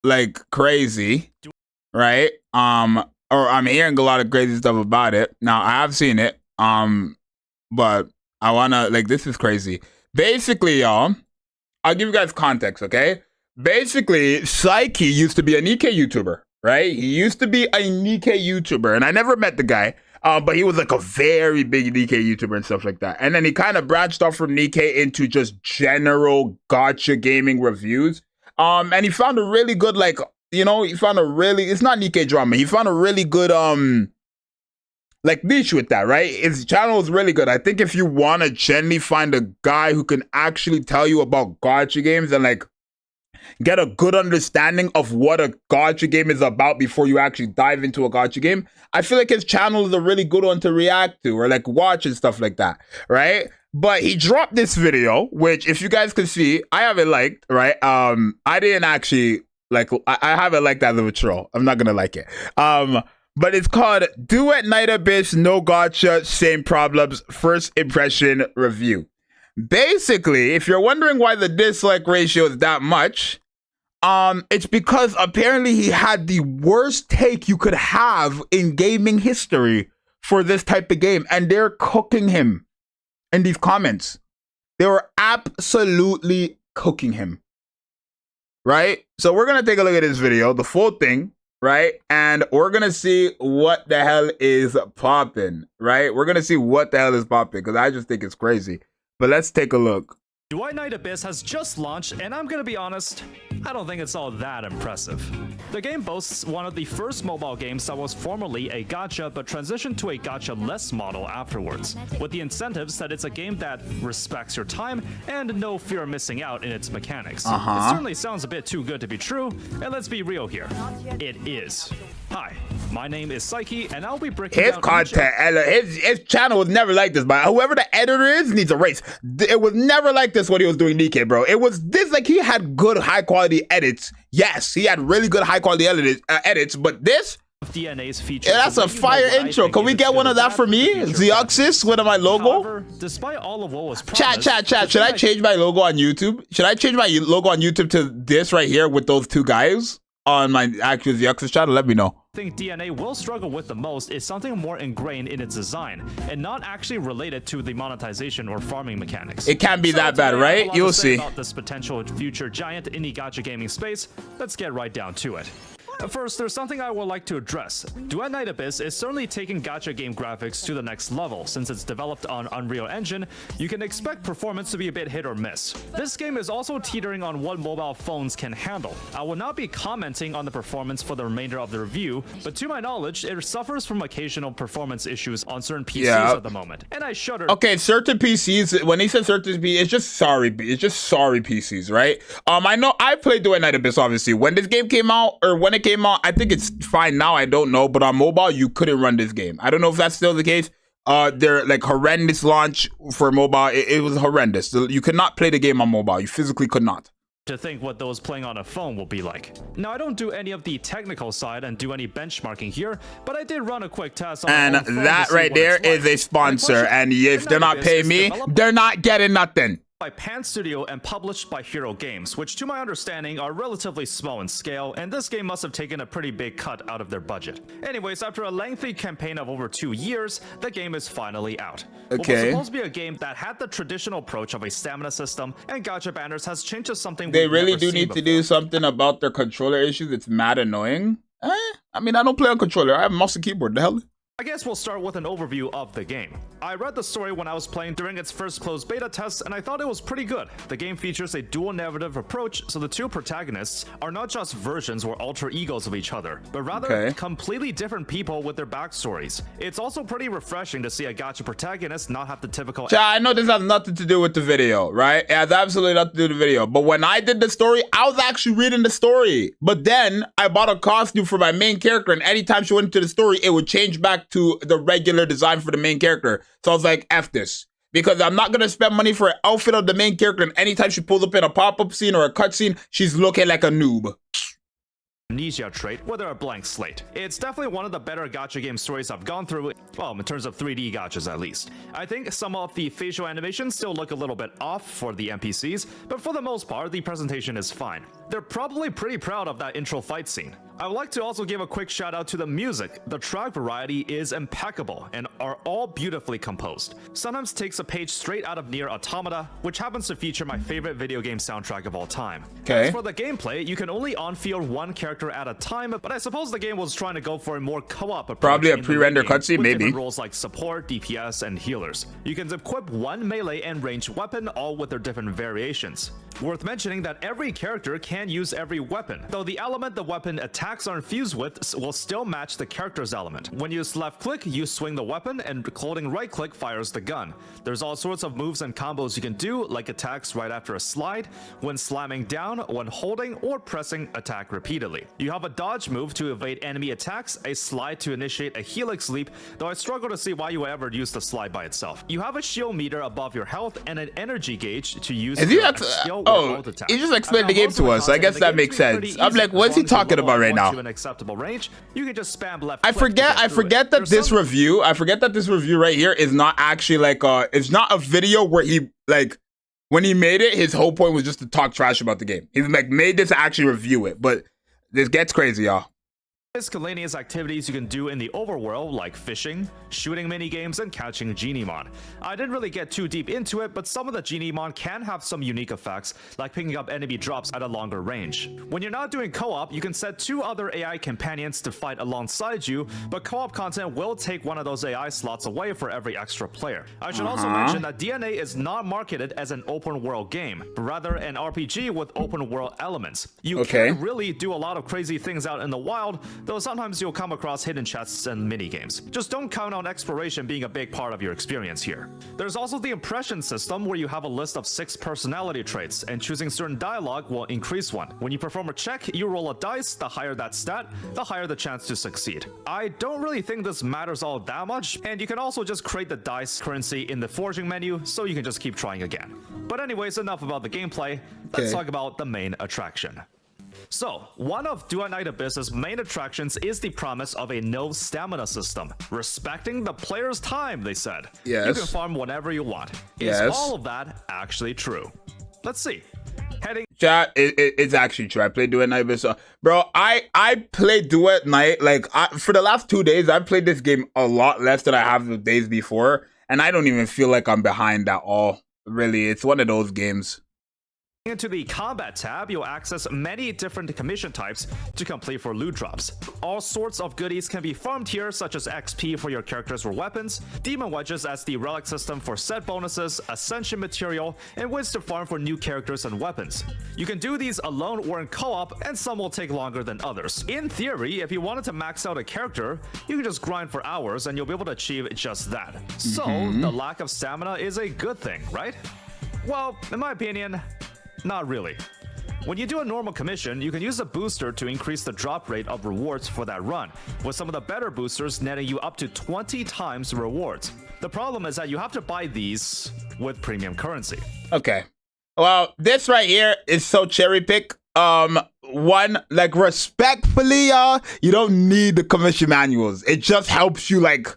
like crazy, right? Or I'm hearing a lot of crazy stuff about it. Now I have seen it. But I wanna this is crazy. Basically, y'all, I'll give you guys context, okay? Basically, Psyche used to be a Nikke YouTuber, right? He used to be a Nikke YouTuber, and I never met the guy. But he was like a very big Nikke YouTuber and stuff like that. And then he kind of branched off from Nikke into just general gacha gaming reviews. And he found a really good, it's not Nikke drama. He found a really good, niche with that, right? His channel is really good. I think if you want to genuinely find a guy who can actually tell you about gacha games and get a good understanding of what a gacha game is about before you actually dive into a gacha game, I feel like his channel is a really good one to react to or watch and stuff like that, right? But he dropped this video, which if you guys can see, I haven't liked, right? I didn't actually I haven't liked that little troll. I'm not gonna like it. But it's called Do at Night Abyss, No Gacha, Same Problems, First Impression Review. Basically, if you're wondering why the dislike ratio is that much, it's because apparently he had the worst take you could have in gaming history for this type of game, and they're cooking him in these comments. They were absolutely cooking him, right? So we're gonna take a look at this video, the full thing, right? And we're gonna see what the hell is popping, right? We're gonna see what the hell is popping because I just think it's crazy. But let's take a look. Do at Night Abyss has just launched, and I'm gonna be honest, I don't think it's all that impressive. The game boasts one of the first mobile games that was formerly a gacha but transitioned to a gacha-less model afterwards, with the incentives that it's a game that respects your time and no fear of missing out in its mechanics. It certainly sounds a bit too good to be true, and let's be real here, it is. Hi, my name is Psyche, and I'll be breaking his down content, his channel was never like this, but whoever the editor is needs a raise. It was never like this when he was doing Nikke, bro. It was this, he had good high quality edits. Yes, he had really good high quality edits, but this DNA's features. Yeah, that's a fire intro. Can we get one of that for me? Zxous with my logo? However, despite all of what was promised, chat. Should I change my logo on YouTube? Should I change my logo on YouTube to this right here with those two guys on my actual Zxous channel? Let me know. I think DNA will struggle with the most is something more ingrained in its design and not actually related to the monetization or farming mechanics. It can't be that bad, right? You'll see. About this potential future giant indie gacha gaming space, let's get right down to it. First, there's something I would like to address. Do at Night Abyss is certainly taking gacha game graphics to the next level. Since it's developed on Unreal Engine, you can expect performance to be a bit hit or miss. This game is also teetering on what mobile phones can handle. I will not be commenting on the performance for the remainder of the review, but to my knowledge, it suffers from occasional performance issues on certain PCs at the moment. And I shudder. Okay, certain PCs, when he says certain PCs, it's just sorry PCs, right? I know I played Do at Night Abyss, obviously. When this game came out, or when it came out, I think it's fine now, I don't know, but on mobile you couldn't run this game. I don't know if that's still the case. They're horrendous launch for mobile. It was horrendous. You could not play the game on mobile. You physically could not. To think what those playing on a phone will be like. Now, I don't do any of the technical side and do any benchmarking here, but I did run a quick test on and that right there is a sponsor, and if they're not paying me, they're not getting nothing. By Pan Studio and published by Hero Games, which to my understanding are relatively small in scale, and this game must have taken a pretty big cut out of their budget. Anyways, after a lengthy campaign of over 2 years, the game is finally out. Okay. What was supposed to be a game that had the traditional approach of a stamina system and gacha banners has changed to something they really do need to do something about their controller issues. It's mad annoying. I mean, I don't play on controller. I have a mouse and keyboard. The hell? I guess we'll start with an overview of the game. I read the story when I was playing during its first closed beta test, and I thought it was pretty good. The game features a dual narrative approach, so the two protagonists are not just versions or alter egos of each other, but rather completely different people with their backstories. It's also pretty refreshing to see a gacha protagonist not have the typical... I know this has nothing to do with the video, right? It has absolutely nothing to do with the video. But when I did the story, I was actually reading the story. But then I bought a costume for my main character, and anytime she went into the story, it would change back back to the regular design for the main character. So I was like, F this. Because I'm not going to spend money for an outfit of the main character, and anytime she pulls up in a pop-up scene or a cutscene, she's looking like a noob. Amnesia trait with a blank slate. It's definitely one of the better gacha game stories I've gone through, well, in terms of 3D gachas at least. I think some of the facial animations still look a little bit off for the NPCs, but for the most part, the presentation is fine. They're probably pretty proud of that intro fight scene. I would like to also give a quick shout out to the music. The track variety is impeccable and are all beautifully composed. Sometimes takes a page straight out of Nier Automata, which happens to feature my favorite video game soundtrack of all time. Okay. As for the gameplay, you can only on-field one character at a time, but I suppose the game was trying to go for a more co-op approach. Probably a in the pre-render late game, cutscene, with maybe. different roles like support, DPS, and healers. You can equip one melee and ranged weapon, all with their different variations. Worth mentioning that every character can use every weapon, though the element the weapon attacks are infused with will still match the character's element. When you use left click, you swing the weapon, and holding right click fires the gun. There's all sorts of moves and combos you can do, like attacks right after a slide, when slamming down, when holding or pressing attack repeatedly. You have a dodge move to evade enemy attacks, a slide to initiate a helix leap, though I struggle to see why you would ever use the slide by itself. You have a shield meter above your health and an energy gauge to use skill or ult attack. He just explained the game to us. I guess that makes sense. I'm like, what's he talking about right now? To an acceptable range, you can just spam left. I forget that this review right here is not actually like it's not a video where he like when he made it, his whole point was just to talk trash about the game. He like made this to actually review it, but this gets crazy, y'all. Miscellaneous activities you can do in the overworld, like fishing, shooting minigames, and catching Genimon. I didn't really get too deep into it, but some of the Genimon can have some unique effects, like picking up enemy drops at a longer range. When you're not doing co-op, you can set 2 other AI companions to fight alongside you, but co-op content will take one of those AI slots away for every extra player. I should also mention that DNA is not marketed as an open world game, but rather an RPG with open world elements. You can really do a lot of crazy things out in the wild, though sometimes you'll come across hidden chests and minigames. Just don't count on exploration being a big part of your experience here. There's also the impression system, where you have a list of 6 personality traits, and choosing certain dialogue will increase one. When you perform a check, you roll a dice. The higher that stat, the higher the chance to succeed. I don't really think this matters all that much, and you can also just create the dice currency in the forging menu, so you can just keep trying again. But anyways, enough about the gameplay. Let's talk about the main attraction. So, one of Dual Knight Abyss's main attractions is the promise of a no stamina system, respecting the player's time, they said. Yes. You can farm whenever you want. Is all of that actually true? Let's see. Chat, it's actually true. I played Dual Knight Abyss. Bro, I played Dual Knight, like, for the last 2 days, I've played this game a lot less than I have the days before, and I don't even feel like I'm behind at all. Really, it's one of those games. Into the combat tab, you'll access many different commission types to complete for loot drops. All sorts of goodies can be farmed here, such as XP for your characters or weapons, demon wedges as the relic system for set bonuses, ascension material, and wins to farm for new characters and weapons. You can do these alone or in co-op, and some will take longer than others. In theory, if you wanted to max out a character, you can just grind for hours and you'll be able to achieve just that. So, the lack of stamina is a good thing, right? Well, in my opinion, not really. When you do a normal commission, you can use a booster to increase the drop rate of rewards for that run, with some of the better boosters netting you up to 20 times the rewards. The problem is that you have to buy these with premium currency. Okay. Well, this right here is so cherry pick. One, like, respectfully, y'all, you don't need the commission manuals. It just helps you, like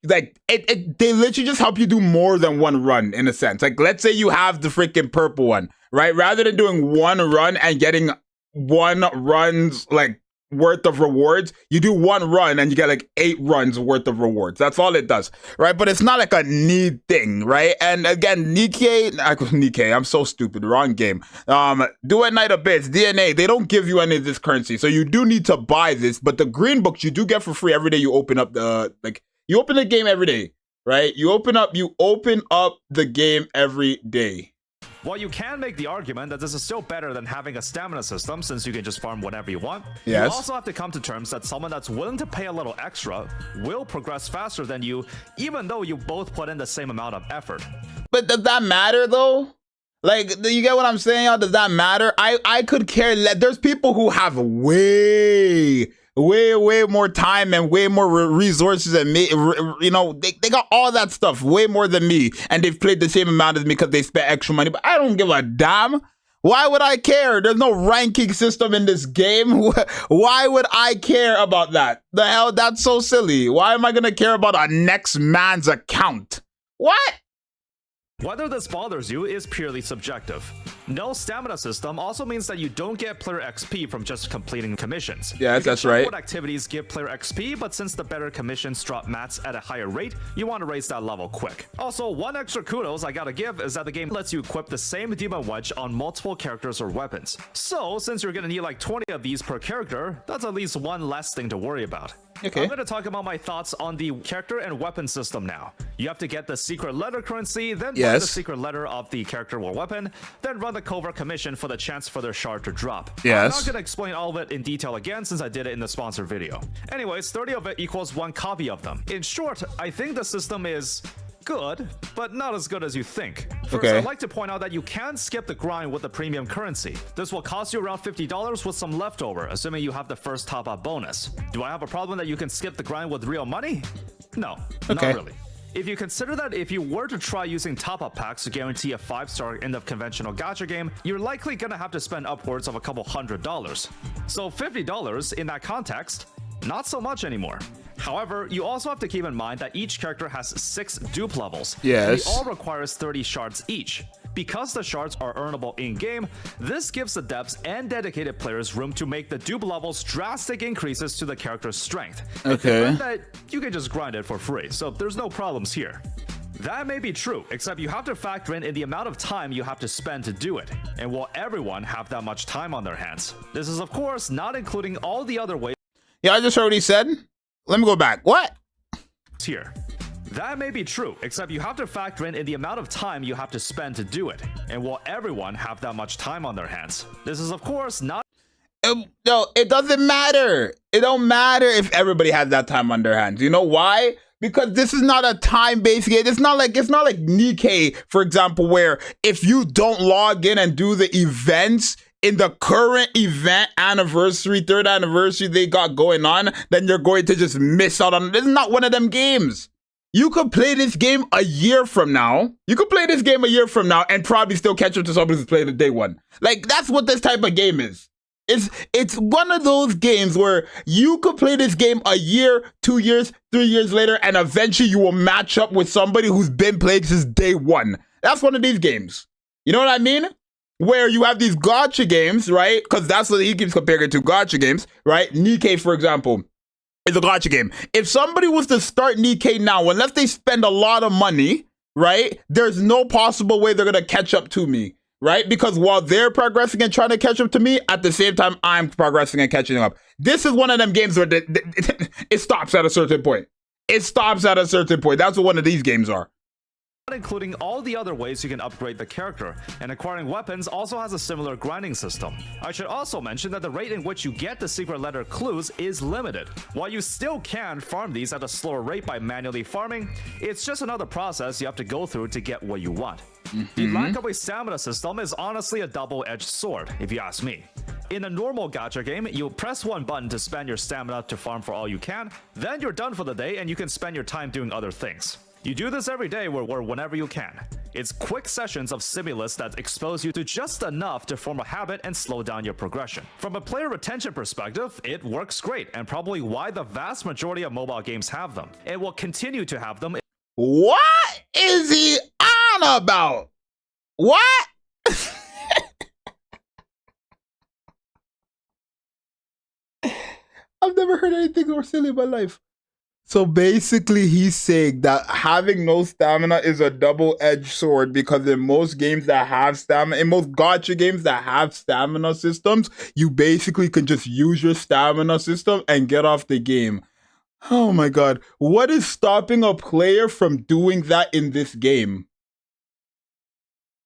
they literally just help you do more than one run, in a sense. Like, let's say you have the freaking purple one, right? Rather than doing one run and getting one run's like worth of rewards, you do one run and you get like 8 runs worth of rewards. That's all it does, right? But it's not like a need thing, right? And again, Nikke, I'm so stupid, wrong game. Dual Knight Abyss, DNA, they don't give you any of this currency, so you do need to buy this. But the green books you do get for free every day you open up the you open the game every day, right? You open up the game every day. While you can make the argument that this is still better than having a stamina system, since you can just farm whenever you want, you also have to come to terms that someone that's willing to pay a little extra will progress faster than you, even though you both put in the same amount of effort. But does that matter, though? Like, you get what I'm saying, y'all? Does that matter? I could care less. There's people who have way way more time and way more resources and you know, they got all that stuff way more than me, and they've played the same amount as me because they spent extra money. But I don't give a damn. Why would I care? There's no ranking system in this game. Why would I care about that? The hell, that's so silly. Why am I gonna care about a next man's account? What? Whether this bothers you is purely subjective. No stamina system also means that you don't get player XP from just completing commissions. Yeah, that's right. What activities give player XP, but since the better commissions drop mats at a higher rate, you want to raise that level quick. Also, one extra kudos I gotta give is that the game lets you equip the same demon wedge on multiple characters or weapons. So, since you're gonna need like 20 of these per character, that's at least one less thing to worry about. Okay. I'm going to talk about my thoughts on the character and weapon system now. You have to get the secret letter currency, then buy the secret letter of the character or weapon, then run the covert commission for the chance for their shard to drop. Yes. I'm not going to explain all of it in detail again since I did it in the sponsored video. Anyways, 30 of it equals 1 copy of them. In short, I think the system is good, but not as good as you think. First, I'd like to point out that you can skip the grind with the premium currency. This will cost you around $50 with some leftover, assuming you have the first top-up bonus. Do I have a problem that you can skip the grind with real money? No, not really. If you consider that if you were to try using top-up packs to guarantee a 5-star in the conventional gacha game, you're likely gonna have to spend upwards of a couple $100. So $50 in that context, not so much anymore. However, you also have to keep in mind that each character has 6 dupe levels. Yes. They all requires 30 shards each. Because the shards are earnable in-game, this gives the devs and dedicated players room to make the dupe levels drastic increases to the character's strength. Okay. And that you can just grind it for free, so there's no problems here. That may be true, except you have to factor in the amount of time you have to spend to do it. And will everyone have that much time on their hands? This is of course not including all the other ways. Yeah, I just heard what he said. Let me go back. What? Here. That may be true, except you have to factor in the amount of time you have to spend to do it. And will everyone have that much time on their hands? This is of course not. No, it doesn't matter. It don't matter if everybody has that time on their hands. You know why? Because this is not a time-based game. It's not like Nikke, for example, where if you don't log in and do the events in the current event anniversary, 3rd anniversary they got going on, then you're going to just miss out on it. This is not one of them games. You could play this game a year from now. And probably still catch up to somebody who's played it day one. Like, that's what this type of game is. It's one of those games where you could play this game a year, 2 years, 3 years later, and eventually you will match up with somebody who's been playing since day one. That's one of these games. You know what I mean? Where you have these gacha games, right? Because that's what he keeps comparing it to, gacha games, right? Nikke, for example, is a gacha game. If somebody was to start Nikke now, unless they spend a lot of money, right? There's no possible way they're going to catch up to me, right? Because while they're progressing and trying to catch up to me, at the same time, I'm progressing and catching up. This is one of them games where it stops at a certain point. That's what one of these games are. Not including all the other ways you can upgrade the character, and acquiring weapons also has a similar grinding system. I should also mention that the rate in which you get the secret letter clues is limited. While you still can farm these at a slower rate by manually farming, it's just another process you have to go through to get what you want. The lack of a stamina system is honestly a double-edged sword, if you ask me. In a normal gacha game, you press one button to spend your stamina to farm for all you can, then you're done for the day and you can spend your time doing other things. You do this every day or whenever you can. It's quick sessions of stimulus that expose you to just enough to form a habit and slow down your progression. From a player retention perspective, it works great and probably why the vast majority of mobile games have them. It will continue to have them. What is he on about? What? I've never heard anything more silly in my life. So basically, he's saying that having no stamina is a double-edged sword because in most games that have stamina, in most gacha games that have stamina systems, you basically can just use your stamina system and get off the game. Oh my god. What is stopping a player from doing that in this game?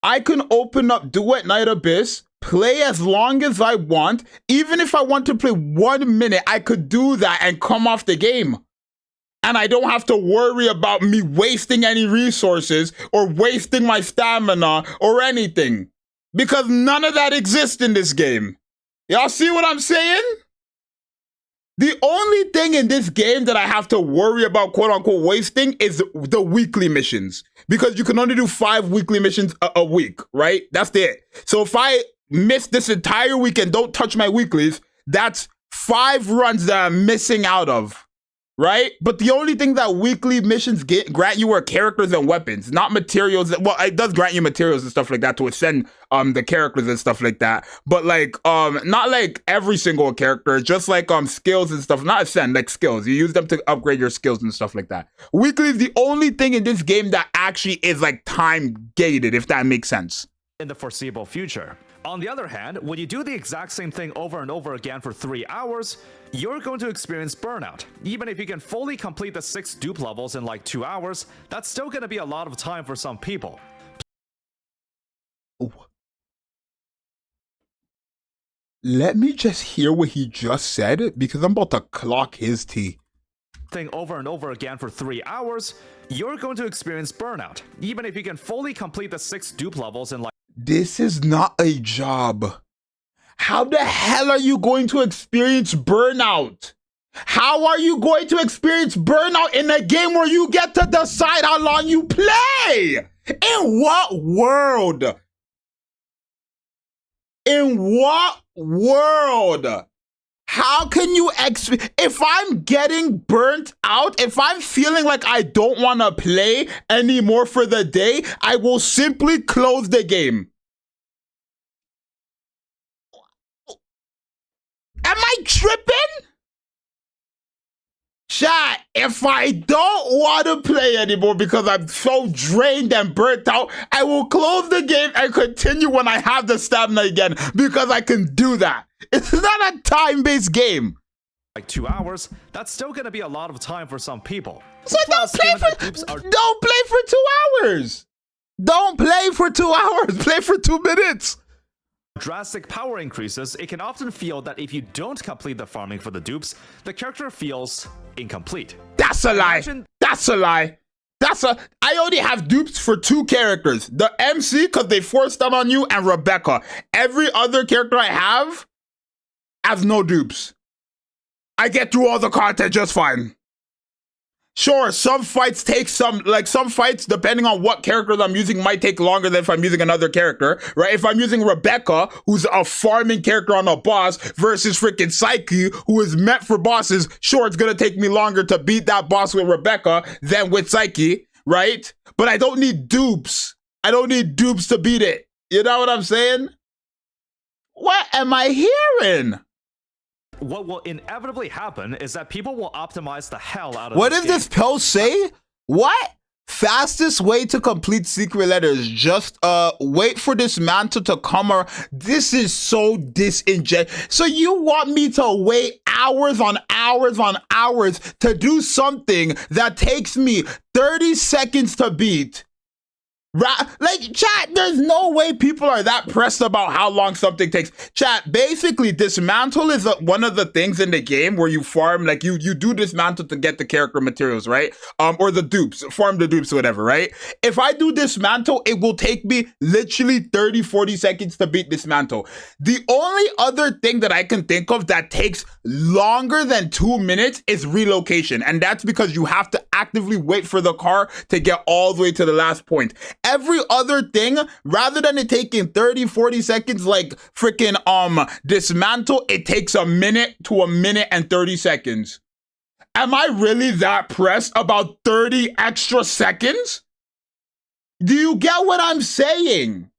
I can open up Duet Night Abyss, play as long as I want. Even if I want to play 1 minute, I could do that and come off the game. And I don't have to worry about me wasting any resources or wasting my stamina or anything. Because none of that exists in this game. Y'all see what I'm saying? The only thing in this game that I have to worry about, quote unquote, wasting is the weekly missions. Because you can only do 5 weekly missions a week, right? That's it. So if I miss this entire week and don't touch my weeklies, that's 5 runs that I'm missing out of, right? But the only thing that weekly missions grant you are characters and weapons, not materials. Well, it does grant you materials and stuff like that to ascend the characters and stuff like that. But like not like every single character, just like skills and stuff. Not ascend, like skills. You use them to upgrade your skills and stuff like that. Weekly is the only thing in this game that actually is like time gated, if that makes sense. In the foreseeable future. On the other hand, when you do the exact same thing over and over again for 3 hours, you're going to experience burnout. Even if you can fully complete the 6 dupe levels in like 2 hours, that's still going to be a lot of time for some people. Ooh. Let me just hear what he just said, because I'm about to clock his tea. Thing over and over again for 3 hours, you're going to experience burnout. Even if you can fully complete the 6 dupe levels in like This is not a job. How the hell are you going to experience burnout? How are you going to experience burnout in a game where you get to decide how long you play? In what world? In what world? How can you if I'm getting burnt out, if I'm feeling like I don't want to play anymore for the day, I will simply close the game. Am I tripping? Chat, if I don't want to play anymore because I'm so drained and burnt out, I will close the game and continue when I have the stamina again, because I can do that. It's not a time-based game. like 2 hours, that's still going to be a lot of time for some people. So Plus, don't play for 2 hours. Don't play for 2 hours. Play for 2 minutes. Drastic power increases, it can often feel that if you don't complete the farming for the dupes, the character feels incomplete. That's a lie. That's a lie. I only have dupes for 2 characters. The MC, because they forced them on you, and Rebecca. Every other character I have has no dupes. I get through all the content just fine. Sure, some fights take some fights, depending on what characters I'm using, might take longer than if I'm using another character, right? If I'm using Rebecca, who's a farming character on a boss, versus freaking Psyche, who is meant for bosses, sure, it's gonna take me longer to beat that boss with Rebecca than with Psyche, right? But I don't need dupes. I don't need dupes to beat it. You know what I'm saying? What am I hearing? What will inevitably happen is that people will optimize the hell out of What this does game. this post say? What? Fastest way to complete secret letters. Just wait for this mantle to come. This is so disingenuous. So you want me to wait hours on hours on hours to do something that takes me 30 seconds to beat? Like, chat, there's no way people are that pressed about how long something takes. Chat, basically, dismantle is one of the things in the game where you farm, like, you do dismantle to get the character materials, right? Or the dupes, farm the dupes, whatever, right? If I do dismantle, it will take me literally 30, 40 seconds to beat dismantle. The only other thing that I can think of that takes longer than 2 minutes is relocation. And that's because you have to actively wait for the car to get all the way to the last point. Every other thing, rather than it taking 30, 40 seconds like freaking dismantle, it takes a minute to a minute and 30 seconds. Am I really that pressed about 30 extra seconds? Do you get what I'm saying?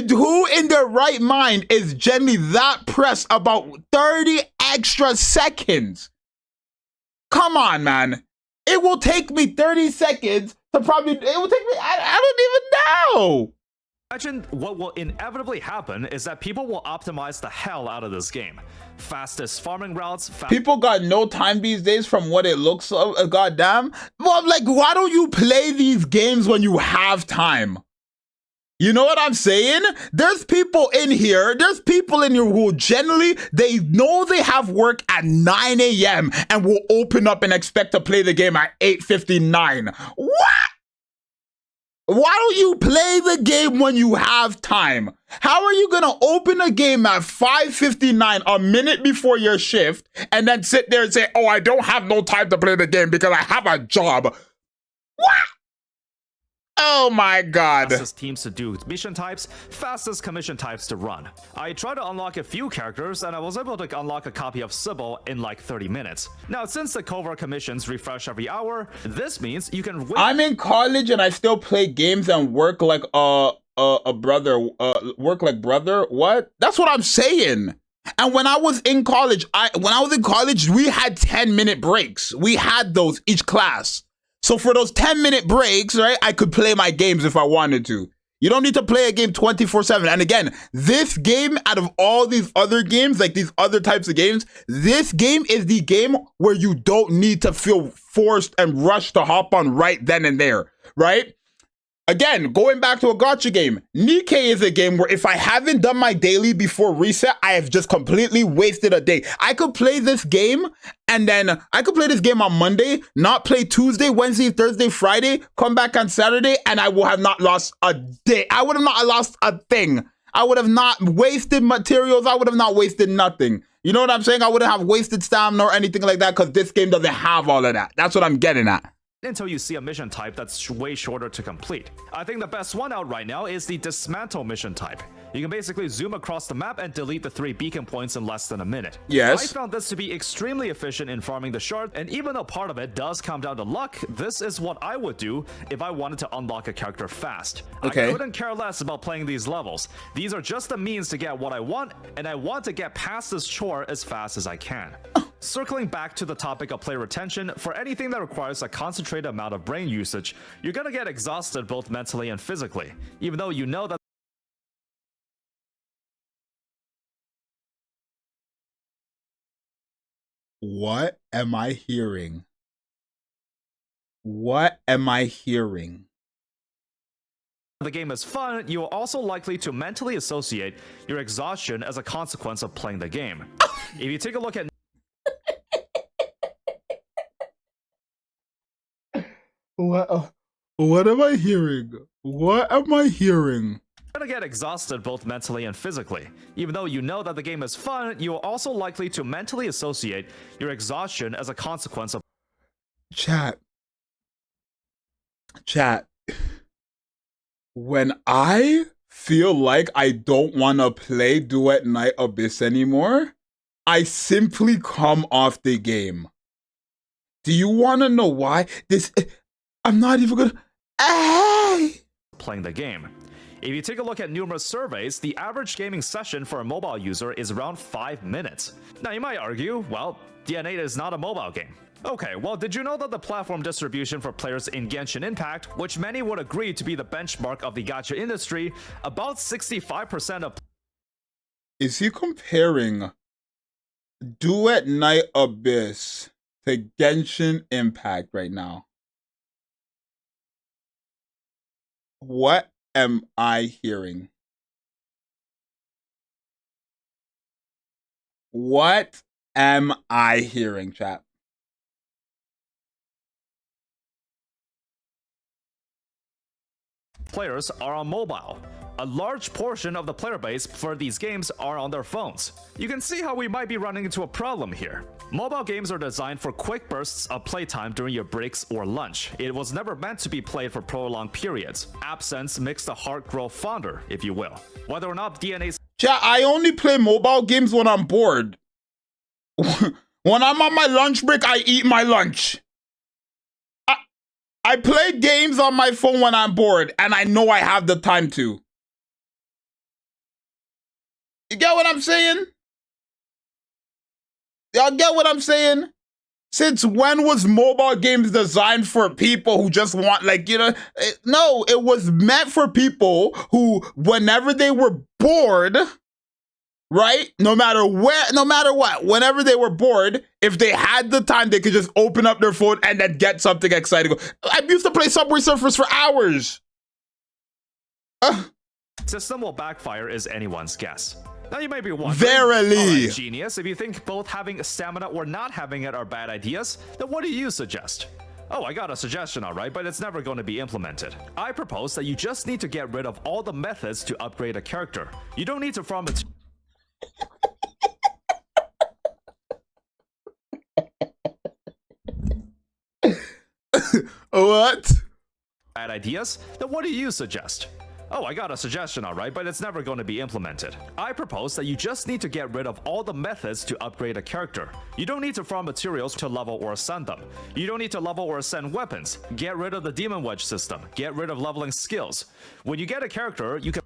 Who in their right mind is generally that pressed about 30 extra seconds? Come on, man. It will take me 30 seconds to it will take me, I don't even know. Imagine what will inevitably happen is that people will optimize the hell out of this game. Fastest farming routes. People got no time these days from what it looks like, goddamn. Well, I'm like, why don't you play these games when you have time? You know what I'm saying? There's people in here who generally, they know they have work at 9 a.m. and will open up and expect to play the game at 8:59. What? Why don't you play the game when you have time? How are you gonna open a game at 5:59, a minute before your shift, and then sit there and say, oh, I don't have no time to play the game because I have a job? What? Oh my god. Fastest teams to do mission types, fastest commission types to run. I tried to unlock a few characters and I was able to unlock a copy of Sybil in like 30 minutes. Now, since the covert commissions refresh every hour, this means you can wait. I'm in college and I still play games and work like a brother. Work like brother? What? That's what I'm saying. And when I was in college, we had 10-minute breaks. We had those each class. So for those 10-minute breaks, right, I could play my games if I wanted to. You don't need to play a game 24/7. And again, this game, out of all these other games, like these other types of games, this game is the game where you don't need to feel forced and rushed to hop on right then and there, right? Again, going back to a gacha game, Nikke is a game where if I haven't done my daily before reset, I have just completely wasted a day. I could play this game and then I could play this game on Monday, not play Tuesday, Wednesday, Thursday, Friday, come back on Saturday, and I will have not lost a day. I would have not lost a thing. I would have not wasted materials. I would have not wasted nothing. You know what I'm saying? I wouldn't have wasted stamina or anything like that because this game doesn't have all of that. That's what I'm getting at. Until you see a mission type that's way shorter to complete. I think the best one out right now is the dismantle mission type. You can basically zoom across the map and delete the 3 beacon points in less than a minute. Yes. I found this to be extremely efficient in farming the shard, and even though part of it does come down to luck, this is what I would do if I wanted to unlock a character fast. Okay. I couldn't care less about playing these levels. These are just the means to get what I want, and I want to get past this chore as fast as I can. Circling back to the topic of player retention, for anything that requires a concentrated amount of brain usage, you're gonna get exhausted both mentally and physically, even though you know that. What am I hearing? What am I hearing? The game is fun, you are also likely to mentally associate your exhaustion as a consequence of playing the game. If you take a look at What am I hearing? What am I hearing? You're gonna get exhausted both mentally and physically. Even though you know that the game is fun, you are also likely to mentally associate your exhaustion as a consequence of. Chat. When I feel like I don't want to play Duet Night Abyss anymore, I simply come off the game. Do you want to know why? I'm not even gonna. Playing the game. If you take a look at numerous surveys, the average gaming session for a mobile user is around 5 minutes. Now you might argue, well, DNA is not a mobile game. Okay, well, did you know that the platform distribution for players in Genshin Impact, which many would agree to be the benchmark of the gacha industry, about 65% of. Is he comparing Duet Night Abyss to Genshin Impact right now? What am I hearing? What am I hearing, chat? Players are on mobile. A large portion of the player base for these games are on their phones. You can see how we might be running into a problem here. Mobile games are designed for quick bursts of playtime during your breaks or lunch. It was never meant to be played for prolonged periods. Absence makes the heart grow fonder, if you will. Whether or not DNA's. Chat, I only play mobile games when I'm bored. When I'm on my lunch break, I eat my lunch. I play games on my phone when I'm bored, and I know I have the time to. You get what I'm saying? Y'all get what I'm saying? Since when was mobile games designed for people who just want, like, you know, no, it was meant for people who, whenever they were bored, right? No matter where, no matter what, whenever they were bored, if they had the time, they could just open up their phone and then get something exciting. I used to play Subway Surfers for hours. System will backfire is anyone's guess. Now you might be wondering, verily, right, genius, if you think both having stamina or not having it are bad ideas, then what do you suggest? Oh, I got a suggestion, alright, but it's never going to be implemented. I propose that you just need to get rid of all the methods to upgrade a character. You don't need to farm it. What? Bad ideas? Then what do you suggest? Oh, I got a suggestion, alright, but it's never going to be implemented. I propose that you just need to get rid of all the methods to upgrade a character. You don't need to farm materials to level or ascend them. You don't need to level or ascend weapons. Get rid of the demon wedge system. Get rid of leveling skills. When you get a character, you can...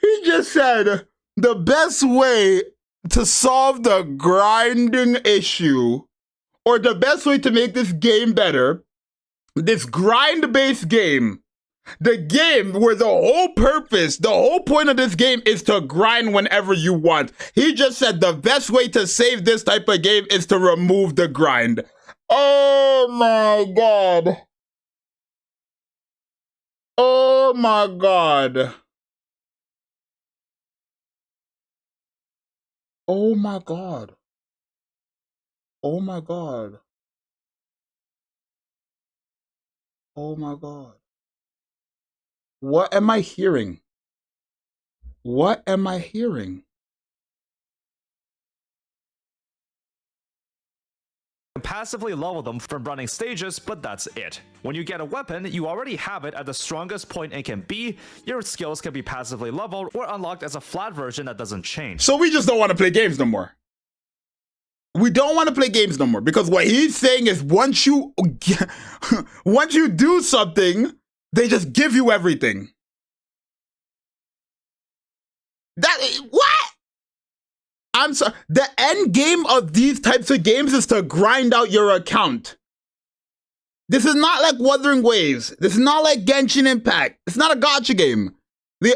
He just said the best way to solve the grinding issue, or the best way to make this game better, this grind-based game, the game where the whole purpose, the whole point of this game is to grind whenever you want. He just said the best way to save this type of game is to remove the grind. Oh my god. Oh my god. Oh my god. Oh my god. Oh my god. What am I hearing? What am I hearing? passively level them from running stages, but that's it. When you get a weapon, you already have it at the strongest point it can be. Your skills can be passively leveled or unlocked as a flat version that doesn't change. So we just don't want to play games no more. We don't want to play games no more because what he's saying is once you do something, they just give you everything. What? I'm sorry. The end game of these types of games is to grind out your account. This is not like Wuthering Waves. This is not like Genshin Impact. It's not a gacha game. The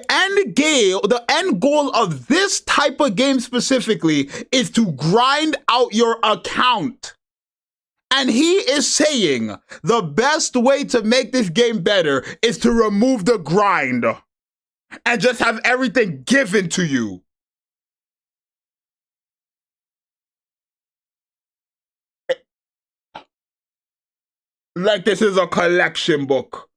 end goal of this type of game specifically is to grind out your account. And he is saying the best way to make this game better is to remove the grind and just have everything given to you. Like this is a collection book.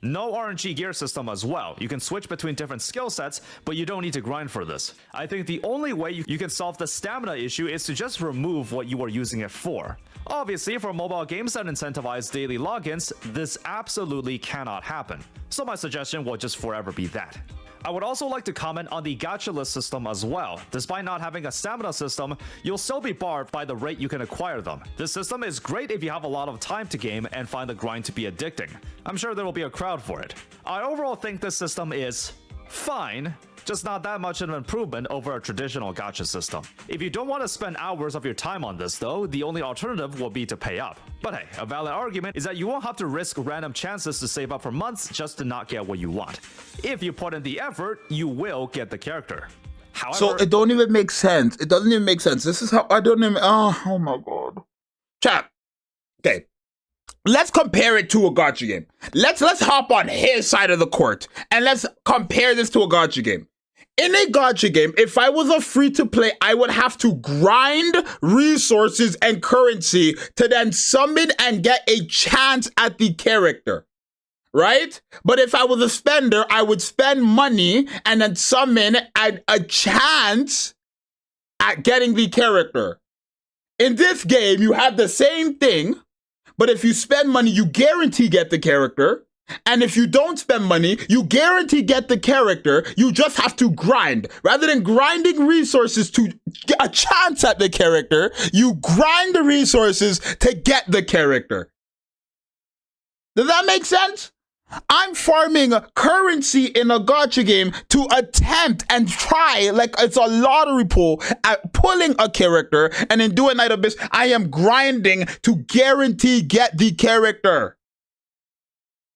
No RNG gear system as well. You can switch between different skill sets, but you don't need to grind for this. I think the only way you can solve the stamina issue is to just remove what you are using it for. Obviously, for mobile games that incentivize daily logins, this absolutely cannot happen. So my suggestion will just forever be that. I would also like to comment on the gacha list system as well. Despite not having a stamina system, you'll still be barred by the rate you can acquire them. This system is great if you have a lot of time to game and find the grind to be addicting. I'm sure there will be a crowd for it. I overall think this system is fine, just not that much of an improvement over a traditional gacha system. If you don't want to spend hours of your time on this though, the only alternative will be to pay up. But hey, a valid argument is that you won't have to risk random chances to save up for months just to not get what you want. If you put in the effort, you will get the character. However, so it don't even make sense. It doesn't even make sense. This is how I don't even, oh my god. Chat. Okay. Let's compare it to a gacha game. Let's hop on his side of the court and let's compare this to a gacha game. In a gacha game, if I was a free-to-play, I would have to grind resources and currency to then summon and get a chance at the character, right? But if I was a spender, I would spend money and then summon at a chance at getting the character. In this game, you have the same thing, but if you spend money, you guarantee get the character. And if you don't spend money, you guarantee get the character. You just have to grind. Rather than grinding resources to get a chance at the character, you grind the resources to get the character. Does that make sense? I'm farming currency in a gacha game to attempt and try, like it's a lottery pool, at pulling a character. And in doing Night Abyss, I am grinding to guarantee get the character.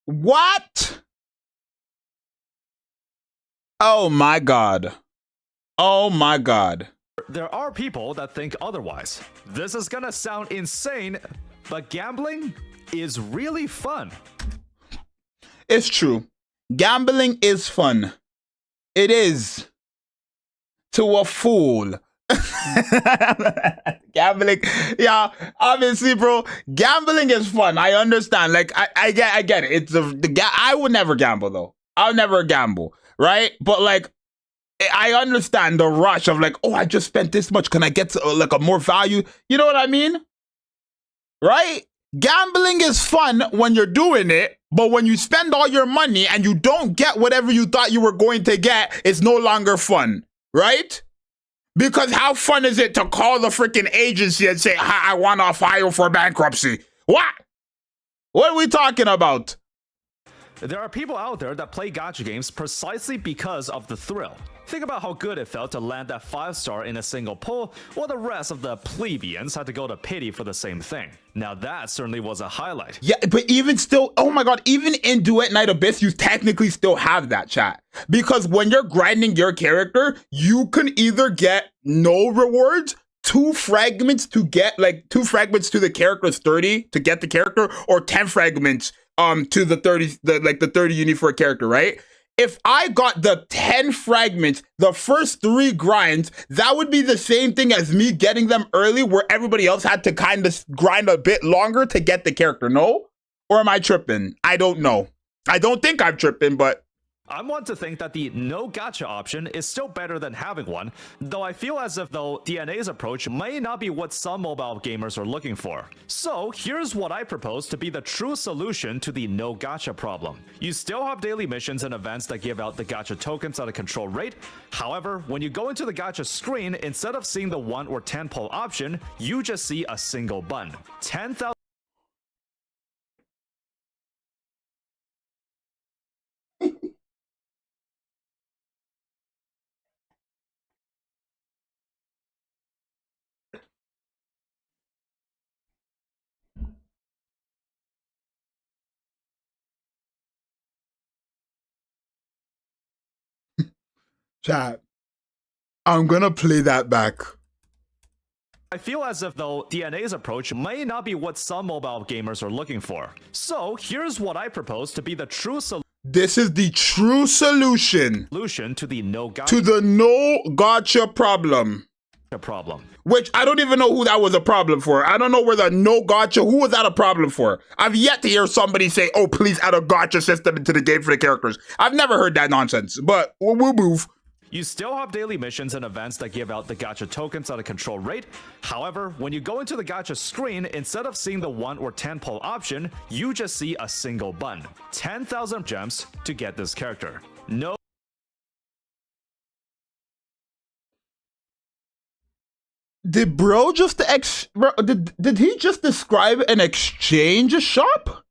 What? Oh my god. Oh my god. there are people that think otherwise. This is gonna sound insane, but gambling is really fun. It's true. Gambling is fun. it is to a fool. Gambling, yeah, obviously, bro. Gambling is fun. I understand. Like, I get it. It's I would never gamble though. I'll never gamble, right? But like, I understand the rush of like, oh, I just spent this much. Can I get to, like a more value? You know what I mean? Right? Gambling is fun when you're doing it, but when you spend all your money and you don't get whatever you thought you were going to get, it's no longer fun, right? Because how fun is it to call the freaking agency and say, I want to file for bankruptcy? What? What are we talking about? There are people out there that play gacha games precisely because of the thrill. Think about how good it felt to land that 5-star in a single pull, while the rest of the plebeians had to go to pity for the same thing. Now that certainly was a highlight. Yeah, but even still, oh my god, even in Duet Night Abyss, you technically still have that, chat. Because when you're grinding your character, you can either get no rewards, 2 fragments to get, like 2 fragments to the character's 30 to get the character, or 10 fragments to the 30, the 30 you need for a character, right? If I got the 10 fragments, the first 3 grinds, that would be the same thing as me getting them early where everybody else had to kind of grind a bit longer to get the character, no? Or am I tripping? I don't know. I don't think I'm tripping, but I'm one to think that the no gacha option is still better than having one, though I feel as if though DNA's approach may not be what some mobile gamers are looking for. So here's what I propose to be the true solution to the no gacha problem. You still have daily missions and events that give out the gacha tokens at a controlled rate. However, when you go into the gacha screen, instead of seeing the 1 or 10 pull option, you just see a single button. 10,000 chat, I'm gonna play that back. I feel as if though DNA's approach may not be what some mobile gamers are looking for. So here's what I propose to be the true This is the true solution solution to the no gacha problem. Which I don't even know who that was a problem for. I don't know where the no gacha, who was that a problem for? I've yet to hear somebody say, oh, please add a gacha system into the game for the characters. I've never heard that nonsense, but we'll move. You still have daily missions and events that give out the gacha tokens at a controlled rate. However, when you go into the gacha screen, instead of seeing the 1 or 10 pull option, you just see a single button. 10,000 gems to get this character. No. Did bro just did he just describe an exchange shop?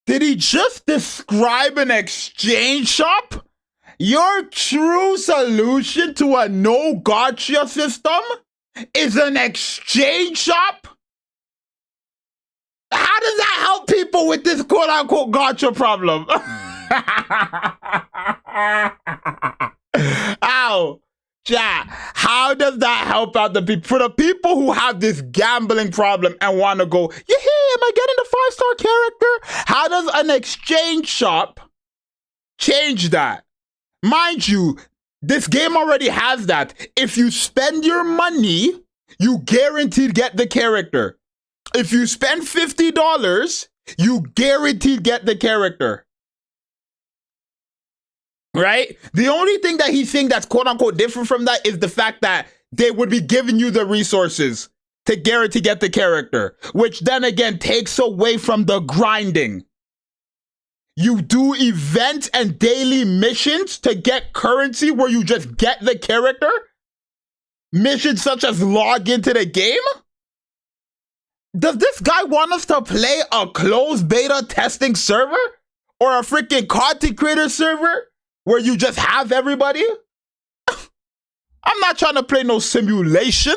Did he just describe an exchange shop? Your true solution to a no gacha system is an exchange shop? How does that help people with this quote-unquote gacha problem? Ow. Chat, how does that help out the people? For the people who have this gambling problem and want to go, yeah, am I getting the 5-star character? How does an exchange shop change that? Mind you, this game already has that. If you spend your money, you guaranteed get the character. If you spend $50, you guaranteed get the character. Right? The only thing that he's saying that's quote unquote different from that is the fact that they would be giving you the resources to guarantee get the character, which then again takes away from the grinding. You do events and daily missions to get currency where you just get the character? Missions such as log into the game? Does this guy want us to play a closed beta testing server? Or a freaking content creator server? Where you just have everybody? I'm not trying to play no simulation.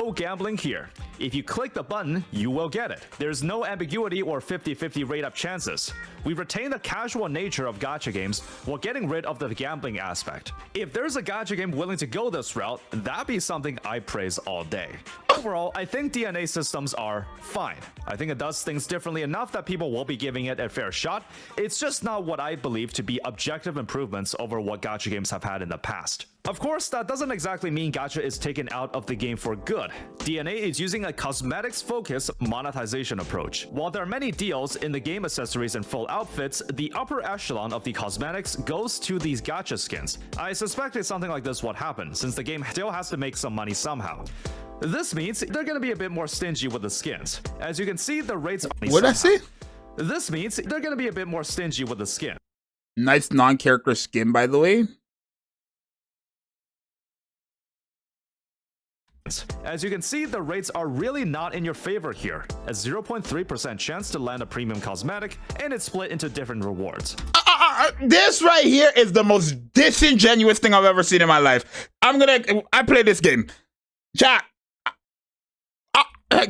No gambling here. If you click the button, you will get it. There's no ambiguity or 50-50 rate up chances. We retain the casual nature of gacha games while getting rid of the gambling aspect. If there's a gacha game willing to go this route, that'd be something I praise all day. Overall, I think DNA systems are fine. I think it does things differently enough that people will be giving it a fair shot. It's just not what I believe to be objective improvements over what gacha games have had in the past. Of course, that doesn't exactly mean gacha is taken out of the game for good. DNA is using a cosmetics-focused monetization approach. While there are many deals in the game accessories and full outfits, the upper echelon of the cosmetics goes to these gacha skins. I suspected something like this would happen, since the game still has to make some money somehow. This means they're gonna be a bit more stingy with the skins. As you can see, the rates are What'd I say? This means they're gonna be a bit more stingy with the skin. Nice non-character skin, by the way. As you can see, the rates are really not in your favor here. A 0.3% chance to land a premium cosmetic, and it's split into different rewards. This right here is the most disingenuous thing I've ever seen in my life. I play this game. Chat.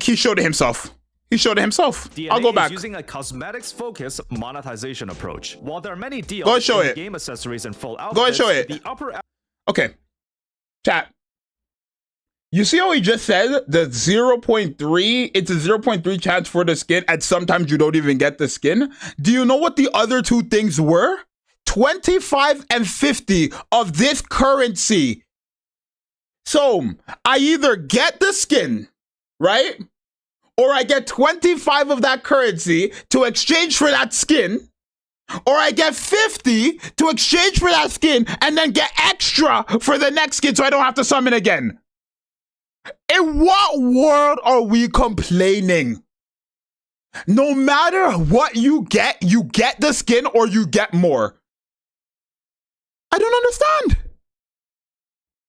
He showed it himself. He showed it himself. DNA I'll go back. is using a cosmetics-focused monetization approach. While there are many deals Go and show in it. game accessories and full outfits, Go and show it. The upper Okay. Chat. You see how he just said the 0.3, it's a 0.3 chance for the skin, and sometimes you don't even get the skin? Do you know what the other two things were? 25 and 50 of this currency. So I either get the skin, right? Or I get 25 of that currency to exchange for that skin. Or I get 50 to exchange for that skin and then get extra for the next skin so I don't have to summon again. In what world are we complaining? No matter what you get the skin or you get more. I don't understand.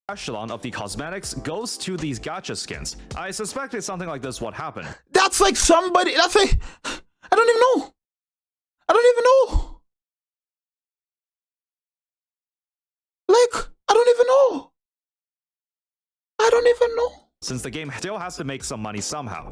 echelon of the cosmetics goes to these gacha skins. I suspected something like this would happen. That's like somebody, that's like, I don't even know. I don't even know. Like, I don't even know. I don't even know. Since the game still has to make some money somehow.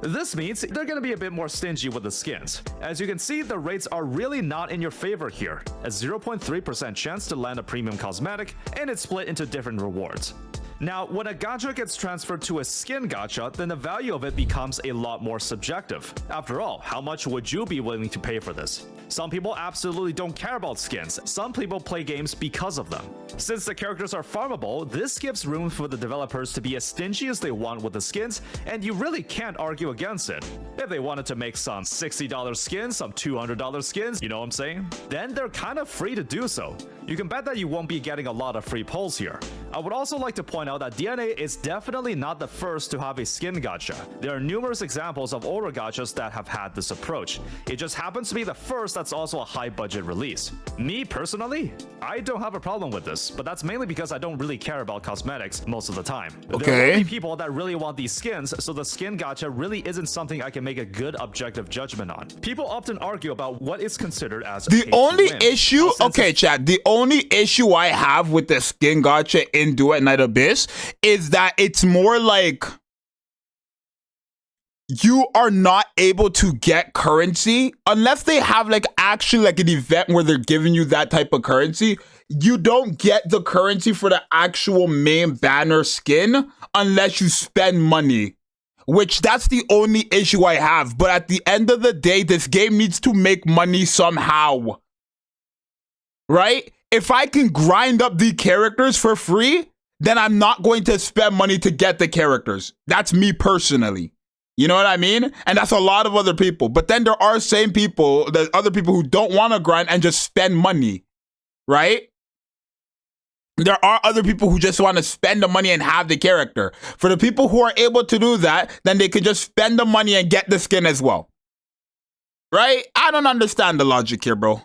This means they're gonna be a bit more stingy with the skins. As you can see, the rates are really not in your favor here. A 0.3% chance to land a premium cosmetic, and it's split into different rewards. Now, when a gacha gets transferred to a skin gacha, then the value of it becomes a lot more subjective. After all, how much would you be willing to pay for this? Some people absolutely don't care about skins. Some people play games because of them. Since the characters are farmable, this gives room for the developers to be as stingy as they want with the skins, and you really can't argue against it. If they wanted to make some $60 skins, some $200 skins, you know what I'm saying? Then they're kind of free to do so. You can bet that you won't be getting a lot of free pulls here. I would also like to point out that DNA is definitely not the first to have a skin gacha. There are numerous examples of older gachas that have had this approach. It just happens to be the first that's also a high budget release. Me personally, I don't have a problem with this, but that's mainly because I don't really care about cosmetics most of the time. There are many people that really want these skins, so the skin gacha really isn't something I can make a good objective judgment on. People often argue about what is considered as the only issue, okay chat, the only issue I have with the skin gacha in Duet Night Abyss is that it's more like you are not able to get currency unless they have like actually like an event where they're giving you that type of currency. You don't get the currency for the actual main banner skin unless you spend money, which that's the only issue I have. But at the end of the day, this game needs to make money somehow, right? If I can grind up the characters for free, then I'm not going to spend money to get the characters. That's me personally. You know what I mean? And that's a lot of other people. But then there are same people, there's other people who don't want to grind and just spend money, right? There are other people who just want to spend the money and have the character. For the people who are able to do that, then they could just spend the money and get the skin as well. Right? I don't understand the logic here, bro.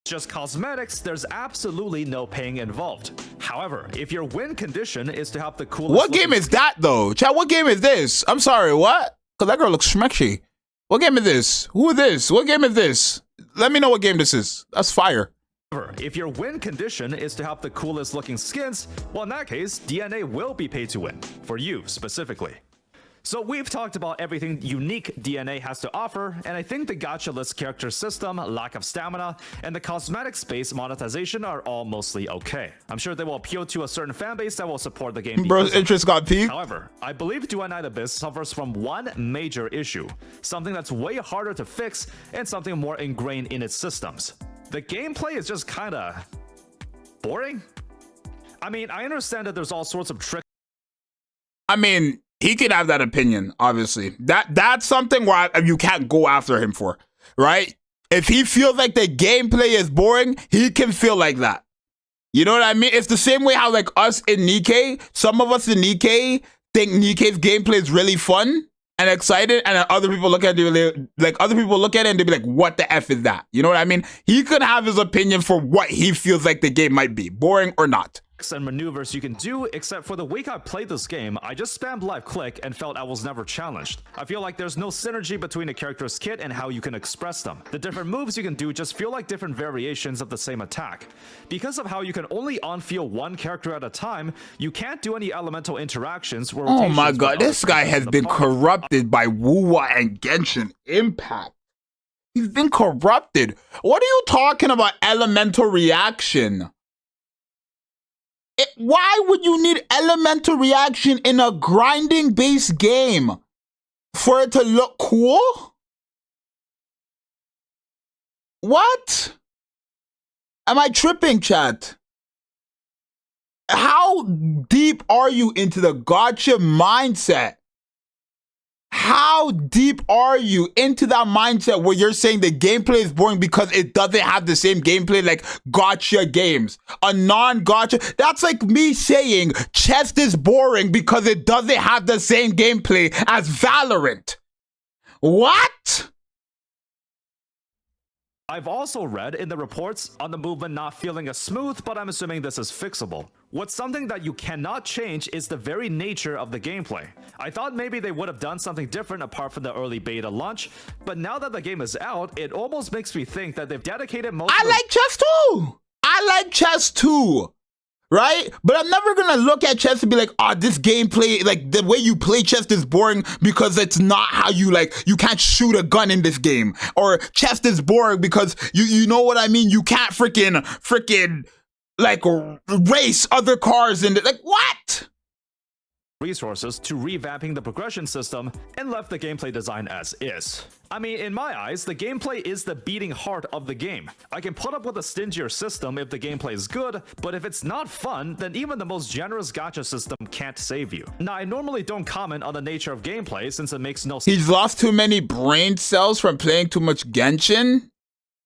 Just cosmetics, there's absolutely no paying involved. However, if your win condition is to have the coolest... What game is that, though? Chat, what game is this? I'm sorry, what? Because that girl looks schmecky. What game is this? Who is this? What game is this? Let me know what game this is. That's fire. If your win condition is to have the coolest looking skins, well, in that case, DNA will be paid to win, for you specifically. So we've talked about everything unique DNA has to offer, and I think the gacha-less character system, lack of stamina, and the cosmetic-based monetization are all mostly okay. I'm sure they will appeal to a certain fanbase that will support the game. Bro's interest got peaked. However, I believe Do I Night Abyss suffers from one major issue, something that's way harder to fix and something more ingrained in its systems. The gameplay is just kinda boring. I mean, I understand that there's all sorts of tricks. I mean, he can have that opinion, obviously. That's something where you can't go after him for, right? If he feels like the gameplay is boring, he can feel like that. You know what I mean? It's the same way how like us in Nikke, some of us in Nikke think Nikke's gameplay is really fun and excited, and then other people look at it like other people look at it and they be like, "What the f is that?" You know what I mean? He could have his opinion for what he feels like the game might be, boring or not. And maneuvers you can do, except for the week I played this game, I just spammed left click and felt I was never challenged. I feel like there's no synergy between a character's kit and how you can express them. The different moves you can do just feel like different variations of the same attack. Because of how you can only on-feel one character at a time, you can't do any elemental interactions where oh my god, this guy has been corrupted by Wuwa and Genshin Impact. He's been corrupted. What are you talking about, elemental reaction? Why would you need elemental reaction in a grinding based game? For it to look cool? What? Am I tripping, chat? How deep are you into the gacha mindset? How deep are you into that mindset where you're saying the gameplay is boring because it doesn't have the same gameplay like gacha games? A non-gacha, that's like me saying chess is boring because it doesn't have the same gameplay as Valorant. What? I've also read in the reports on the movement not feeling as smooth, but I'm assuming this is fixable. What's something that you cannot change is the very nature of the gameplay. I thought maybe they would have done something different apart from the early beta launch, but now that the game is out, it almost makes me think that they've dedicated most I like chess too! I like chess too! Right? But I'm never gonna look at chess and be like, oh, this gameplay, like the way you play chess is boring because it's not how you like, you can't shoot a gun in this game. Or chess is boring because you know what I mean? You can't freaking like race other cars and like, what? Resources to revamping the progression system and left the gameplay design as is. I mean, in my eyes, the gameplay is the beating heart of the game. I can put up with a stingier system if the gameplay is good, but if it's not fun, then even the most generous gacha system can't save you. Now, I normally don't comment on the nature of gameplay since it makes no sense. He's lost too many brain cells from playing too much Genshin?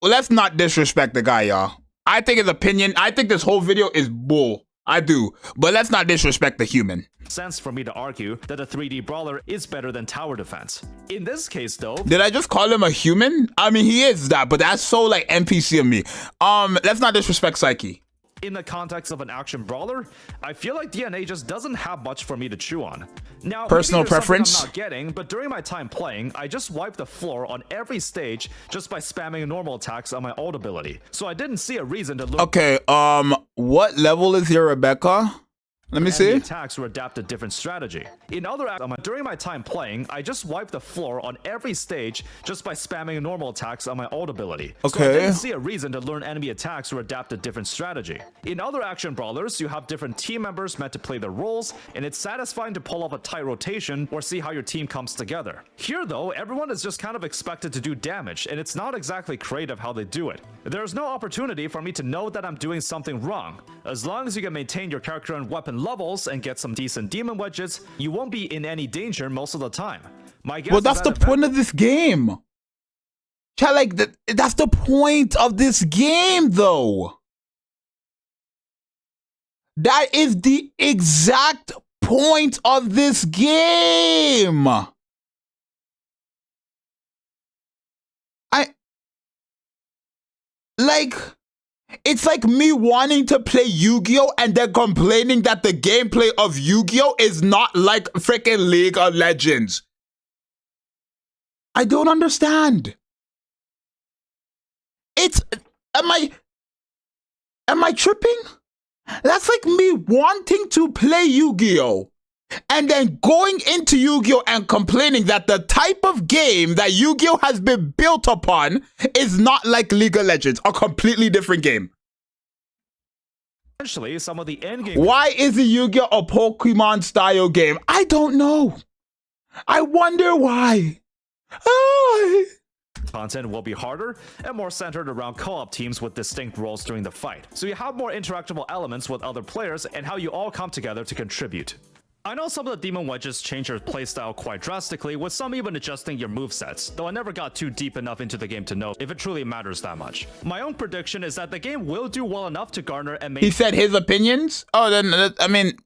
Well, let's not disrespect the guy, y'all. I think his opinion, I think this whole video is bull. I do, but let's not disrespect the human. Sense for me to argue that a 3D brawler is better than tower defense. In this case though, did I just call him a human? I mean, he is that, but that's so like NPC of me. Let's not disrespect Psyche. In the context of an action brawler, I feel like DNA just doesn't have much for me to chew on. Now, personal preference. I'm not getting, but during my time playing, I just wiped the floor on every stage just by spamming normal attacks on my ult ability. So I didn't see a reason to look. Okay, what level is your Rebecca? Let me see. Attacks were adapted different strategy. In other during my time playing, I just wiped the floor on every stage just by spamming normal attacks on my ult ability. Okay. So I didn't see a reason to learn enemy attacks or adapt a different strategy. In other action brawlers, you have different team members meant to play their roles, and it's satisfying to pull off a tight rotation or see how your team comes together. Here though, everyone is just kind of expected to do damage, and it's not exactly creative how they do it. There's no opportunity for me to know that I'm doing something wrong. As long as you can maintain your character and weapon levels and get some decent demon wedges, you won't be in any danger most of the time. My guess well, that's the point of this game. Chat, like, that's the point of this game, though. That is the exact point of this game. It's like me wanting to play Yu-Gi-Oh! And then complaining that the gameplay of Yu-Gi-Oh! Is not like freaking League of Legends. I don't understand. Am I tripping? That's like me wanting to play Yu-Gi-Oh! and then going into Yu-Gi-Oh! And complaining that the type of game that Yu-Gi-Oh! Has been built upon is not like League of Legends, a completely different game. Eventually, some of the endgame Why is Yu-Gi-Oh! A Pokemon style game? I don't know. I wonder why. content will be harder and more centered around co-op teams with distinct roles during the fight. So you have more interactable elements with other players and how you all come together to contribute. I know some of the Demon Wedges change your playstyle quite drastically, with some even adjusting your movesets, though I never got too deep enough into the game to know if it truly matters that much. My own prediction is that the game will do well enough to garner and make— He said his opinions? Oh, then, I mean,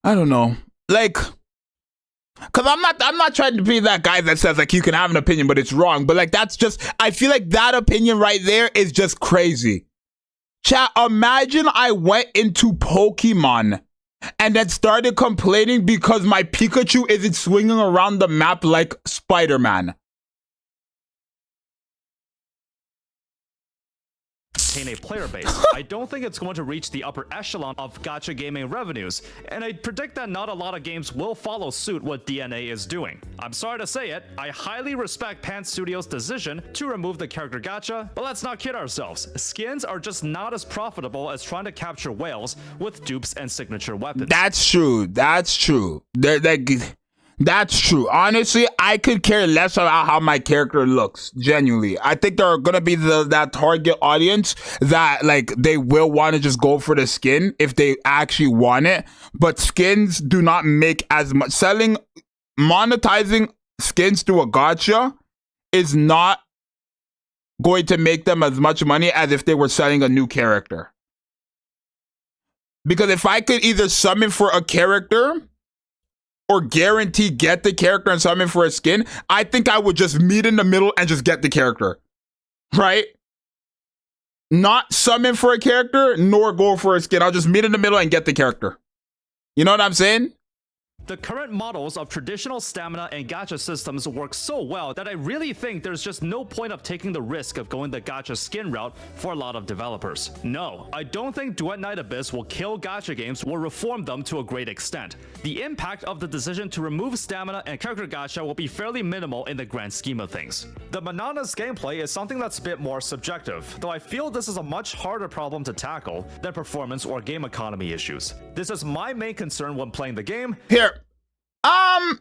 I don't know. Like, cause I'm not trying to be that guy that says like you can have an opinion, but it's wrong. But like, that's just, I feel like that opinion right there is just crazy. Chat, imagine I went into Pokemon and then started complaining because my Pikachu isn't swinging around the map like Spider-Man. A player base. I don't think it's going to reach the upper echelon of gacha gaming revenues, and I predict that not a lot of games will follow suit what DNA is doing. I'm sorry to say it, I highly respect Pan Studios' decision to remove the character gacha, but let's not kid ourselves. Skins are just not as profitable as trying to capture whales with dupes and signature weapons. That's true. That's true. That's true. Honestly, I could care less about how my character looks. Genuinely, I think there are gonna be that target audience that like they will want to just go for the skin if they actually want it. But skins do not make as much. Monetizing skins through a gacha is not going to make them as much money as if they were selling a new character. Because if I could either summon for a character or guarantee get the character and summon for a skin, I think I would just meet in the middle and just get the character, right? Not summon for a character, nor go for a skin. I'll just meet in the middle and get the character. You know what I'm saying? The current models of traditional stamina and gacha systems work so well that I really think there's just no point of taking the risk of going the gacha skin route for a lot of developers. No, I don't think Duet Night Abyss will kill gacha games or reform them to a great extent. The impact of the decision to remove stamina and character gacha will be fairly minimal in the grand scheme of things. The monotonous gameplay is something that's a bit more subjective, though I feel this is a much harder problem to tackle than performance or game economy issues. This is my main concern when playing the game. Here. I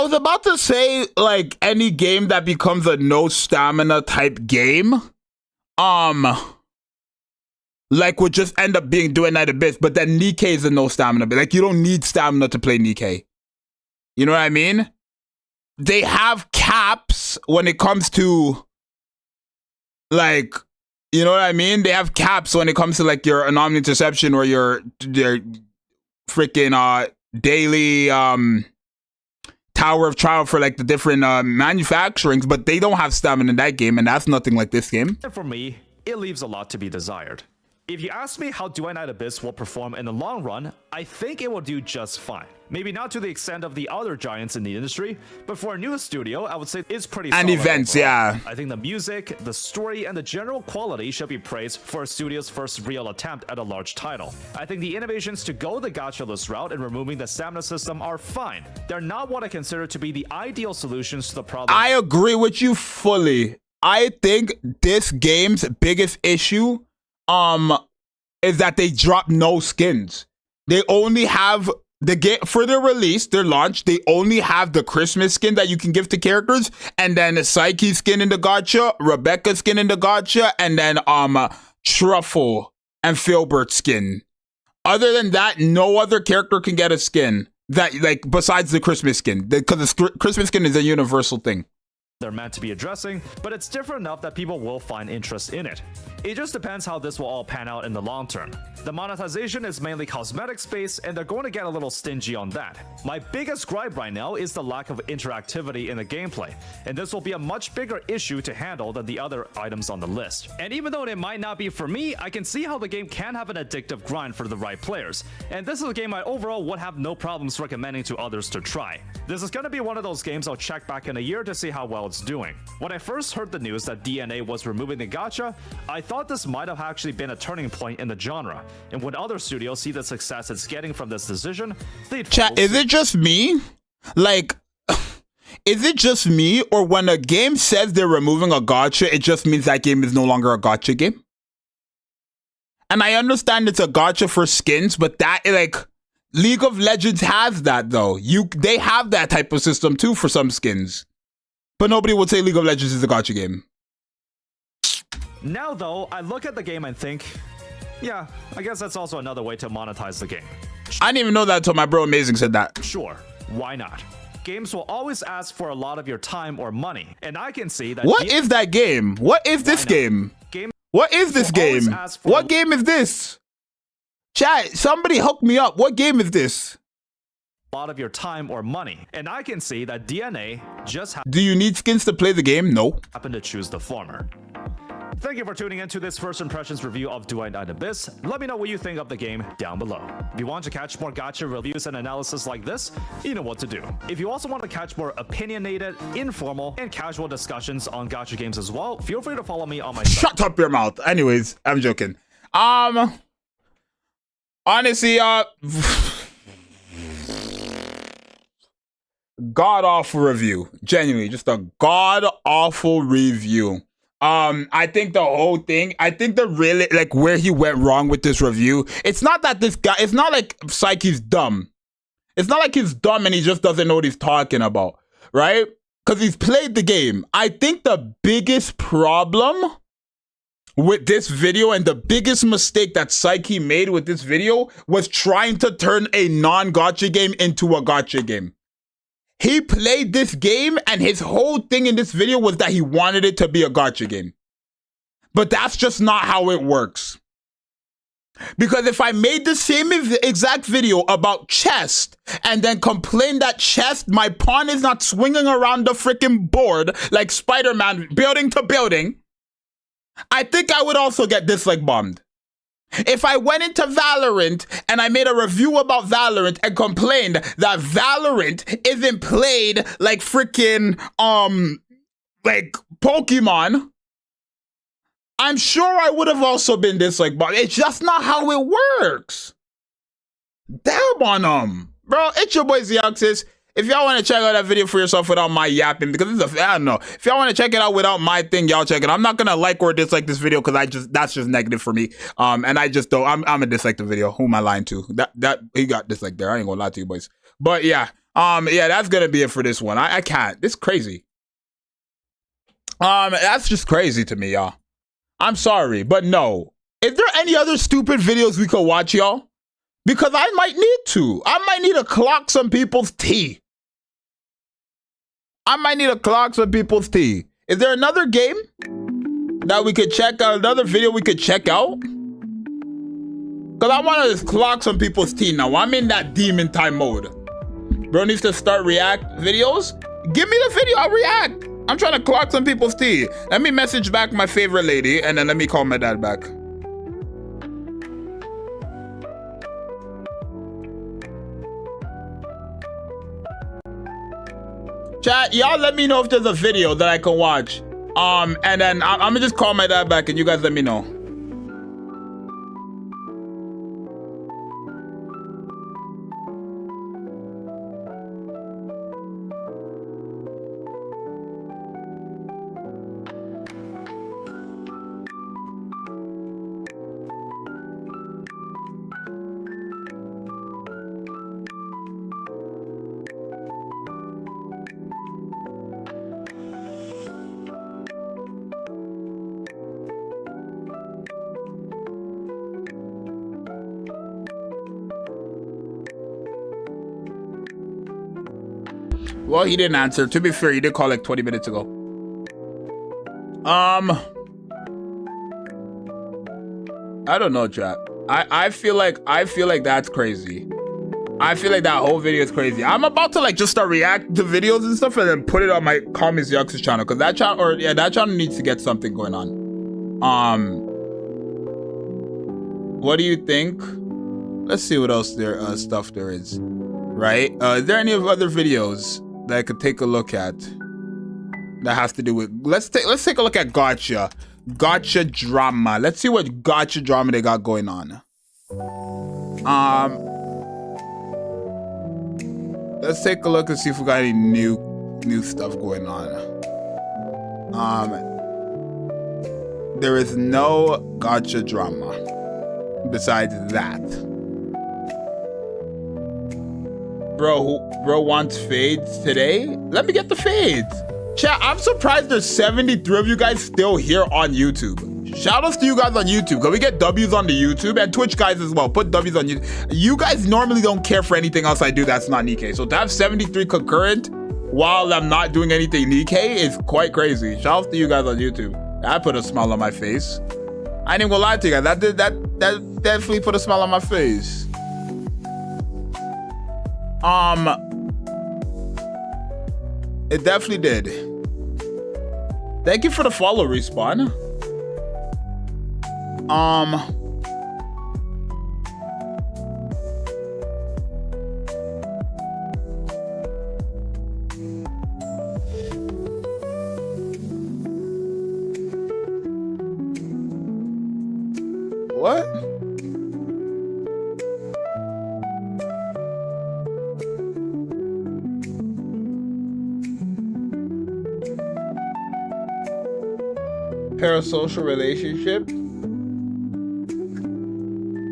was about to say like any game that becomes a no stamina type game, like would just end up being Duet Night Abyss, but then Nikke is a no stamina, but like you don't need stamina to play Nikke. You know what I mean? They have caps when it comes to like, you know what I mean? They have caps when it comes to like your anomaly interception or your freaking daily Tower of Trial for like the different manufacturings, but they don't have stamina in that game, and that's nothing like this game. And for me, it leaves a lot to be desired. If you ask me how Duet Night Abyss will perform in the long run, I think it will do just fine. Maybe not to the extent of the other giants in the industry, but for a new studio, I would say it's pretty solid. And events, overall. yeah. I think the music, the story, and the general quality should be praised for a studio's first real attempt at a large title. I think the innovations to go the gacha-less route and removing the stamina system are fine. They're not what I consider to be the ideal solutions to the problem. I agree with you fully. I think this game's biggest issue is that they drop no skins. They only have the game for their release, their launch. They only have the Christmas skin that you can give to characters, and then the Psyche skin in the gacha, Rebecca skin in the gacha, and then Truffle and Filbert skin. Other than that, no other character can get a skin that like besides the Christmas skin, because the Christmas skin is a universal thing they're meant to be addressing, but it's different enough that people will find interest in it. It just depends how this will all pan out in the long term. The monetization is mainly cosmetics based, and they're going to get a little stingy on that. My biggest gripe right now is the lack of interactivity in the gameplay, and this will be a much bigger issue to handle than the other items on the list. And even though it might not be for me, I can see how the game can have an addictive grind for the right players, and this is a game I overall would have no problems recommending to others to try. This is going to be one of those games I'll check back in a year to see how well it's it's doing. When I first heard the news that DNA was removing the gacha, I thought this might have actually been a turning point in the genre, and when other studios see the success it's getting from this decision, they'd Chat, is it just me? Like, is it just me, or when a game says they're removing a gacha, it just means that game is no longer a gacha game? And I understand it's a gacha for skins, but that, like, League of Legends has that though. They have that type of system too for some skins. But nobody would say League of Legends is a gacha game. Now though, I look at the game and think, yeah, I guess that's also another way to monetize the game. I didn't even know that until my bro Amazing said that. Sure, why not? Games will always ask for a lot of your time or money, and I can see that. What is that game? What is this game? What is this game? What game is this? Chat, somebody hook me up. What game is this? A lot of your time or money, and I can see that DNA just Do you need skins to play the game? No. happened to choose the former. Thank you for tuning in to this first impressions review of Do I Knight Abyss. Let me know what you think of the game down below. If you want to catch more gacha reviews and analysis like this, you know what to do. If you also want to catch more opinionated, informal, and casual discussions on gacha games as well, feel free to follow me on my Shut up your mouth. Anyways, I'm joking. Honestly, god-awful review. Genuinely, just a god-awful review. I think the whole thing, I think the really, like, where he went wrong with this review, it's not that this guy, it's not like Psyche's dumb. It's not like he's dumb and he just doesn't know what he's talking about, right? Because he's played the game. I think the biggest problem with this video and the biggest mistake that Psyche made with this video was trying to turn a non-gacha game into a gacha game. He played this game and his whole thing in this video was that he wanted it to be a gacha game. But that's just not how it works. Because if I made the same exact video about chess and then complain that chess, my pawn is not swinging around the freaking board like Spider-Man building to building, I think I would also get dislike bombed. If I went into Valorant and I made a review about Valorant and complained that Valorant isn't played like freaking, like Pokemon, I'm sure I would have also been dislike bombed. It's just not how it works. Damn on them. Bro, it's your boy Zxous. If y'all want to check out that video for yourself without my yapping, because it's I don't know. If y'all want to check it out without my thing, y'all check it. I'm not gonna like or dislike this video because that's just negative for me. And I just don't. I'm gonna dislike the video. Who am I lying to? That he got disliked there. I ain't gonna lie to you boys. But yeah, yeah, that's gonna be it for this one. I can't. This is crazy. That's just crazy to me, y'all. I'm sorry, but no. Is there any other stupid videos we could watch, y'all? Because I might need to. I might need to clock some people's tea. I might need to clock some people's tea. Is there another game that we could check out? Another video we could check out? Because I want to just clock some people's tea now. I'm in that demon time mode. Bro needs to start react videos. Give me the video. I'll react. I'm trying to clock some people's tea. Let me message back my favorite lady and then let me call my dad back. Chat, y'all let me know if there's a video that I can watch. And then I'm gonna just call my dad back and you guys let me know. Well, he didn't answer. To be fair, he did call like 20 minutes ago. I don't know, chat. I feel like that's crazy. I feel like that whole video is crazy. I'm about to like just start react to videos and stuff and then put it on my Call Me Zxous channel because that channel, or yeah, that channel needs to get something going on. What do you think? Let's see what else stuff there is. Right? Is there any other videos that I could take a look at? that has to do with, let's take a look at gacha. Gacha drama. Let's see what gacha drama they got going on. Let's take a look and see if we got any new stuff going on. There is no gacha drama besides that. Bro wants fades today? Let me get the fades. Chat, I'm surprised there's 73 of you guys still here on YouTube. Shout outs to you guys on YouTube, because we get W's on the YouTube, and Twitch guys as well. Put W's on YouTube. You guys normally don't care for anything else I do that's not Nikke. So to have 73 concurrent while I'm not doing anything Nikke is quite crazy. Shout outs to you guys on YouTube. That put a smile on my face. I ain't even gonna lie to you guys. That definitely put a smile on my face. It definitely did. Thank you for the follow, Respawn. What? Parasocial relationship.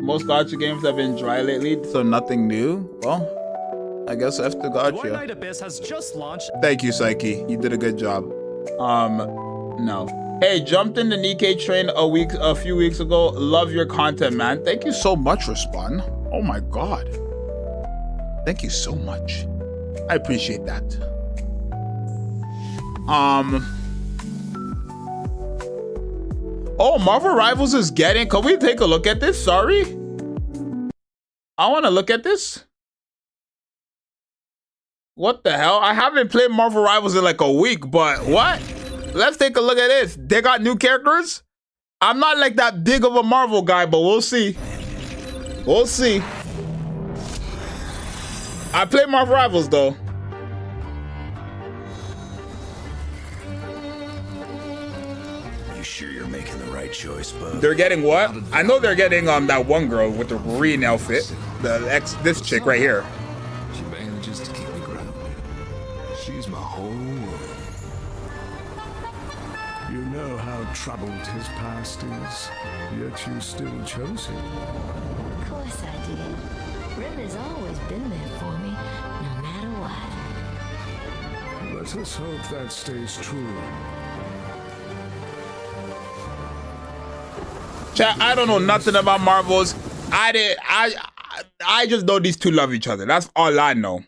Most gacha games have been dry lately, so nothing new. Well, I guess after gacha. Night Abyss has just launched. Thank you, Psyche. You did a good job. No. Hey, jumped in the Nikke train a few weeks ago. Love your content, man. Thank you so much, Respawn. Oh my god. Thank you so much. I appreciate that. Oh, Marvel Rivals is getting... Can we take a look at this? Sorry. I want to look at this. What the hell? I haven't played Marvel Rivals in like a week, but what? Let's take a look at this. They got new characters? I'm not like that big of a Marvel guy, but we'll see. We'll see. I play Marvel Rivals, though. Sure you're making the right choice, bud. They're getting what? I know they're getting that one girl with the green outfit. This chick right here. She manages to keep me grounded. She's my whole world. You know how troubled his past is, yet you still chose him. Of course I did. Rim has always been there for me, no matter what. Let us hope that stays true. Chat, I don't know nothing about Marvels. I just know these two love each other. That's all I know.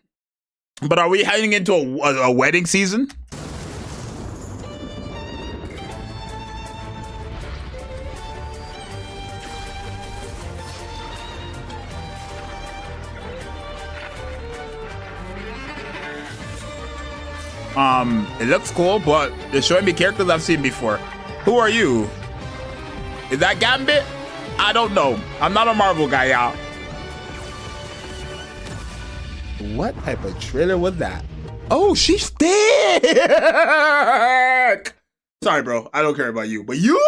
But are we heading into a wedding season? It looks cool, but they're showing me characters I've seen before. Who are you? Is that Gambit? I don't know. I'm not a Marvel guy, y'all. What type of trailer was that? Oh, she's thick! Sorry, bro. I don't care about you. But you!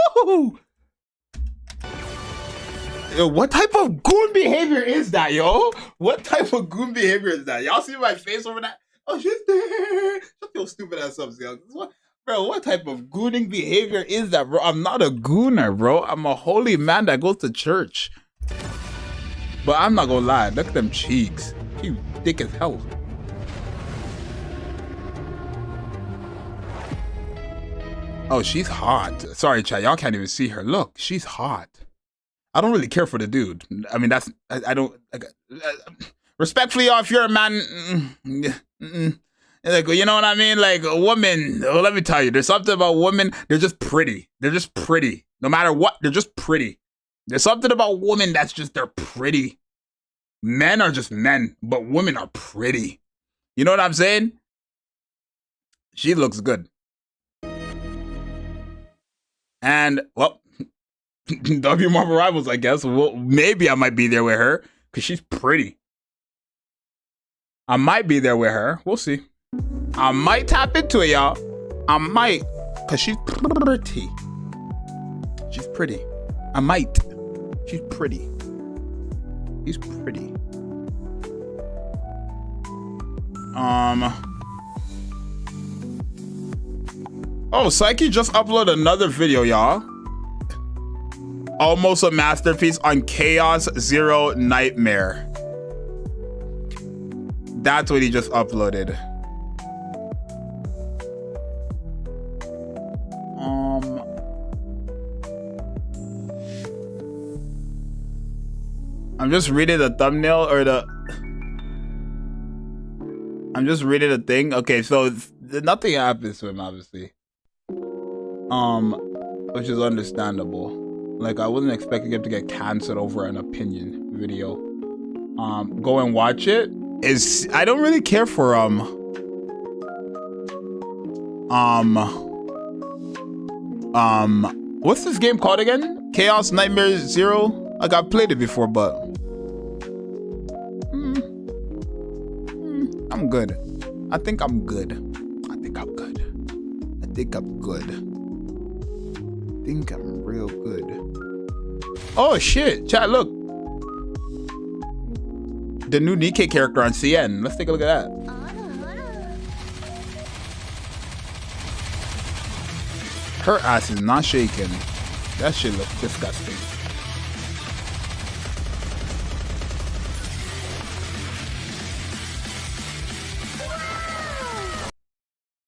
Yo, what type of goon behavior is that, yo? What type of goon behavior is that? Y'all see my face over that? Oh, she's thick! Shut your stupid ass up, yo. Bro, what type of gooning behavior is that, bro? I'm not a gooner, bro. I'm a holy man that goes to church. But I'm not gonna lie. Look at them cheeks. She thick as hell. Oh, she's hot. Sorry, chat. Y'all can't even see her. Look, she's hot. I don't really care for the dude. I mean, that's... I don't... respectfully, y'all, if you're a man... like, you know what I mean? Like, a woman, well, let me tell you, there's something about women, they're just pretty. They're just pretty. No matter what, they're just pretty. There's something about women that's just, they're pretty. Men are just men, but women are pretty. You know what I'm saying? She looks good. And, well, W Marvel Rivals, I guess. Well, maybe I might be there with her, because she's pretty. I might be there with her. We'll see. I might tap into it, y'all. I might, cause she's pretty. She's pretty. I might. She's pretty. She's pretty. Oh, Psyche just uploaded another video, y'all. Almost a masterpiece on Chaos Zero Nightmare. That's what he just uploaded. I'm just reading the thumbnail or I'm just reading the thing. Okay, so nothing happens to him, obviously. Which is understandable. Like, I wasn't expecting him to get canceled over an opinion video. Go and watch it. I don't really care for what's this game called again? Chaos Nightmare Zero? Like, I've played it before, but I'm good. I think I'm good. I think I'm good. I think I'm good. I think I'm real good. Oh shit, chat, look. The new Nikke character on CN. Let's take a look at that. Her ass is not shaking. That shit looks disgusting.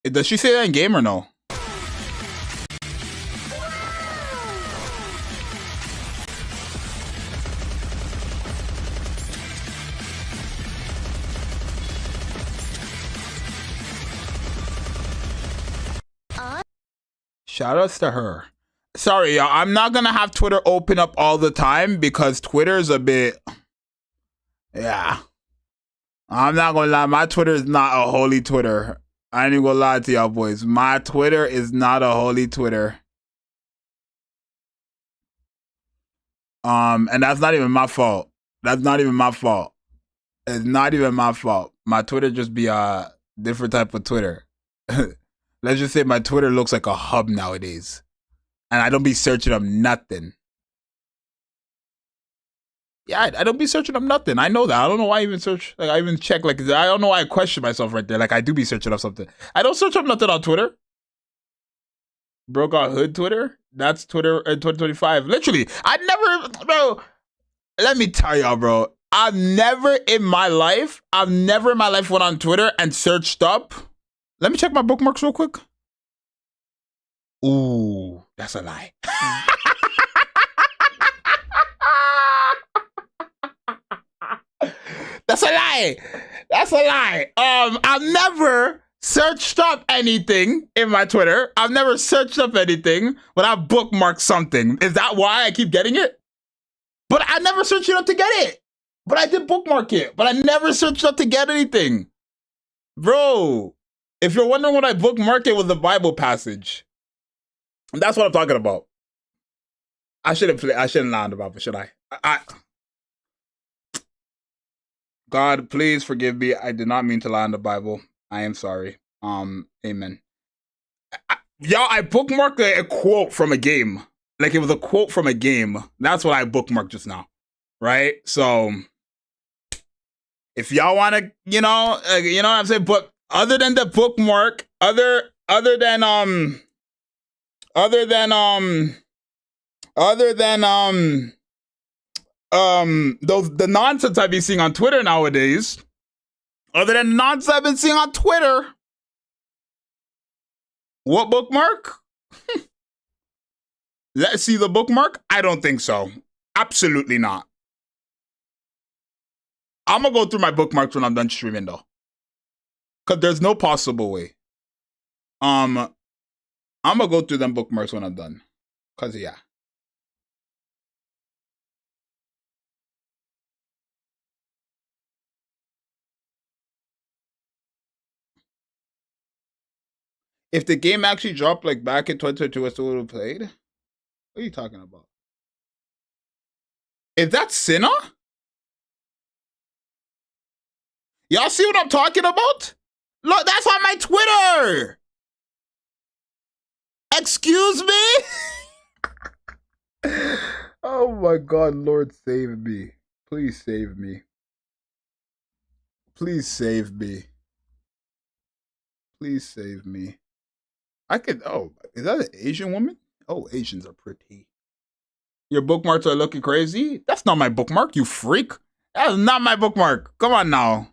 Does she say that in game or no? Shoutouts to her. Sorry, y'all. I'm not gonna have Twitter open up all the time because Twitter's a bit. Yeah. I'm not gonna lie. My Twitter is not a holy Twitter. I ain't even gonna lie to y'all boys. My Twitter is not a holy Twitter. And that's not even my fault. That's not even my fault. It's not even my fault. My Twitter just be a different type of Twitter. Let's just say my Twitter looks like a hub nowadays. And I don't be searching up nothing. Yeah, I don't be searching up nothing. I know that. I don't know why I even search. Like, I even check. Like, I don't know why I question myself right there. Like, I do be searching up something. I don't search up nothing on Twitter. Broke out hood Twitter. That's Twitter in 2025. Literally, I never, bro. Let me tell y'all, bro. I've never in my life went on Twitter and searched up. Let me check my bookmarks real quick. Ooh, that's a lie. That's a lie. That's a lie. I've never searched up anything in my Twitter. I've never searched up anything, but I've bookmarked something. Is that why I keep getting it? But I never searched it up to get it. But I did bookmark it. But I never searched up to get anything. Bro, if you're wondering what I bookmarked, it was the Bible passage. That's what I'm talking about. I shouldn't lie on the Bible, should I? God, please forgive me. I did not mean to lie on the Bible. I am sorry. Amen. Y'all, I bookmarked a quote from a game. Like, it was a quote from a game. That's what I bookmarked just now. Right? So, if y'all want to, you know what I'm saying? But other than the bookmark, other than the nonsense I be seeing on Twitter nowadays, other than nonsense I've been seeing on Twitter, what bookmark? Let's see the bookmark. I don't think so. Absolutely not. I'm gonna go through my bookmarks when I'm done streaming though, because there's no possible way. I'm gonna go through them bookmarks when I'm done, because yeah. If the game actually dropped like back in 2022, I still would have played. What are you talking about? Is that Sinner? Y'all see what I'm talking about? Look, that's on my Twitter. Excuse me? Oh my God, Lord, save me. Please save me. Please save me. Please save me. I could, oh, is that an Asian woman? Oh, Asians are pretty. Your bookmarks are looking crazy? That's not my bookmark, you freak. That is not my bookmark. Come on now.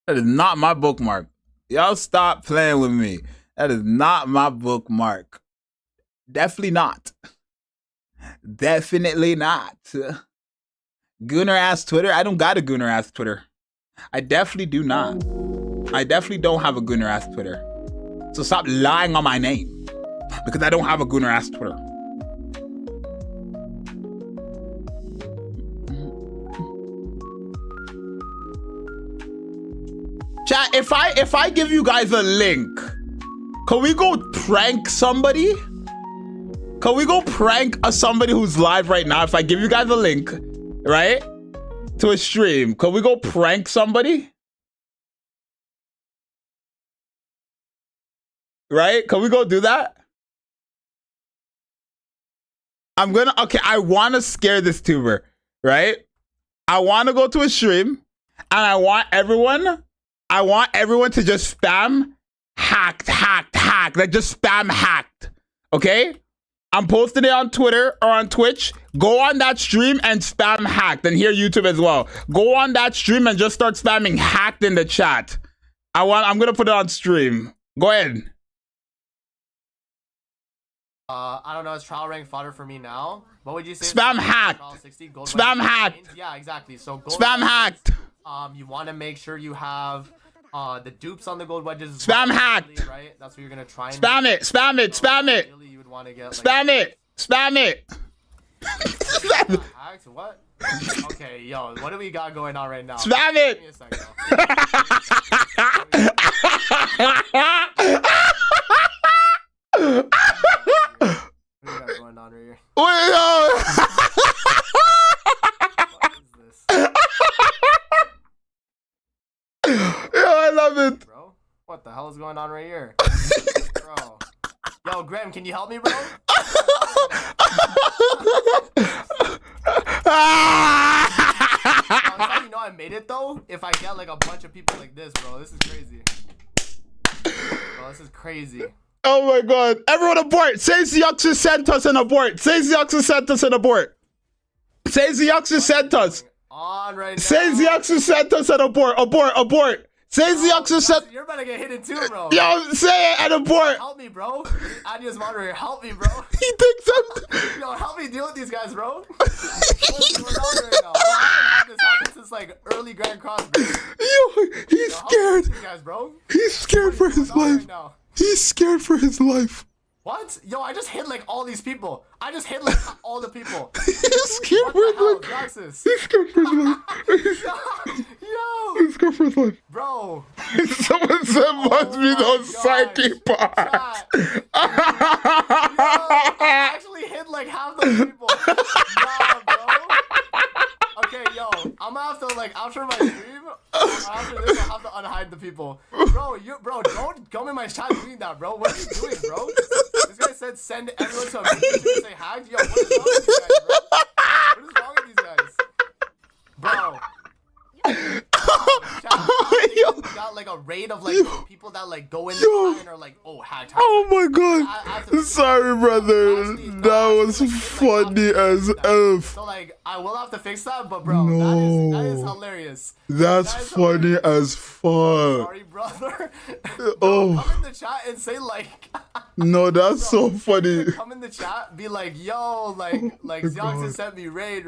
That is not my bookmark. Y'all stop playing with me. That is not my bookmark. Definitely not. Definitely not. Gooner ass Twitter? I don't got a gooner ass Twitter. I definitely do not. I definitely don't have a gooner ass Twitter. So stop lying on my name. Because I don't have a gooner ass Twitter. Chat, if I give you guys a link, can we go prank somebody? Can we go prank somebody who's live right now? If I give you guys a link, right, to a stream, can we go prank somebody? Right? Can we go do that? Okay, I want to scare this tuber, right? I want to go to a stream and I want everyone to just spam hacked, like just spam hacked, okay? I'm posting it on Twitter or on Twitch. Go on that stream and spam hacked, and here YouTube as well. Go on that stream and just start spamming hacked in the chat. I'm gonna put it on stream. Go ahead. I don't know, it's trial rank fodder for me now. What would you say? Spam hacked. Spam hacked. Yeah, exactly. So gold spam hacked. You want to make sure you have the dupes on the gold wedges. Spam hacked. Right? That's what you're gonna try and spam it. Spam it. Spam it. Really, you would want to get, spam it. Spam it. Hacked? What? Okay, yo, what do we got going on right now? Spam it. Give me a second. What do you got going on right here? Wait, What is this? Yo, I love it. Bro, what the hell is going on right here? Bro. Yo, Graham, can you help me, bro? That's how you know I made it, though? If I get, like, a bunch of people like this, bro. This is crazy. Bro, this is crazy. Oh my God. Everyone abort. Say Zxous sent us and abort. Say Zxous sent us and abort. Say Zxous sent us. On right now. Say Zxous sent us and abort. Abort. Say Zxous sent. You're about to get hit too, bro. Yo, say it and abort. Help me, bro. Adios, moderator. Help me, bro. He thinks I'm. Yo, help me deal with these guys, bro. What's going on right now? I haven't had this happen since, like, early Grand Cross, bro. Yo, he's scared. These guys, bro. He's scared for his life. Right, he's scared for his life. What? Yo, I just hit like all these people. I just hit like all the people. He's scared for his life. Zxous? He's scared for his life. Yo. He's scared for his life. Bro. Someone said must be those Psyche parts. I actually hit like half those people. Nah, bro. Okay, yo, I'm gonna have to, like, after my stream, after this, I'll have to unhide the people. Bro, don't come in my chat doing that, bro. What are you doing, bro? This guy said send everyone to a meeting to say hacked. Yo, what is wrong with these guys, bro? What is wrong with these guys? Bro. Yo, got like a raid of like people that like go in the and are like, oh, hacked. Oh my God. Sorry, brother. That was funny as F. So like, I will have to fix that, but bro, that is hilarious. That's funny as fuck. Sorry, brother. Oh. Come in the chat and say like. No, that's so funny. Come in the chat, be like, yo, like Zxous sent me raid.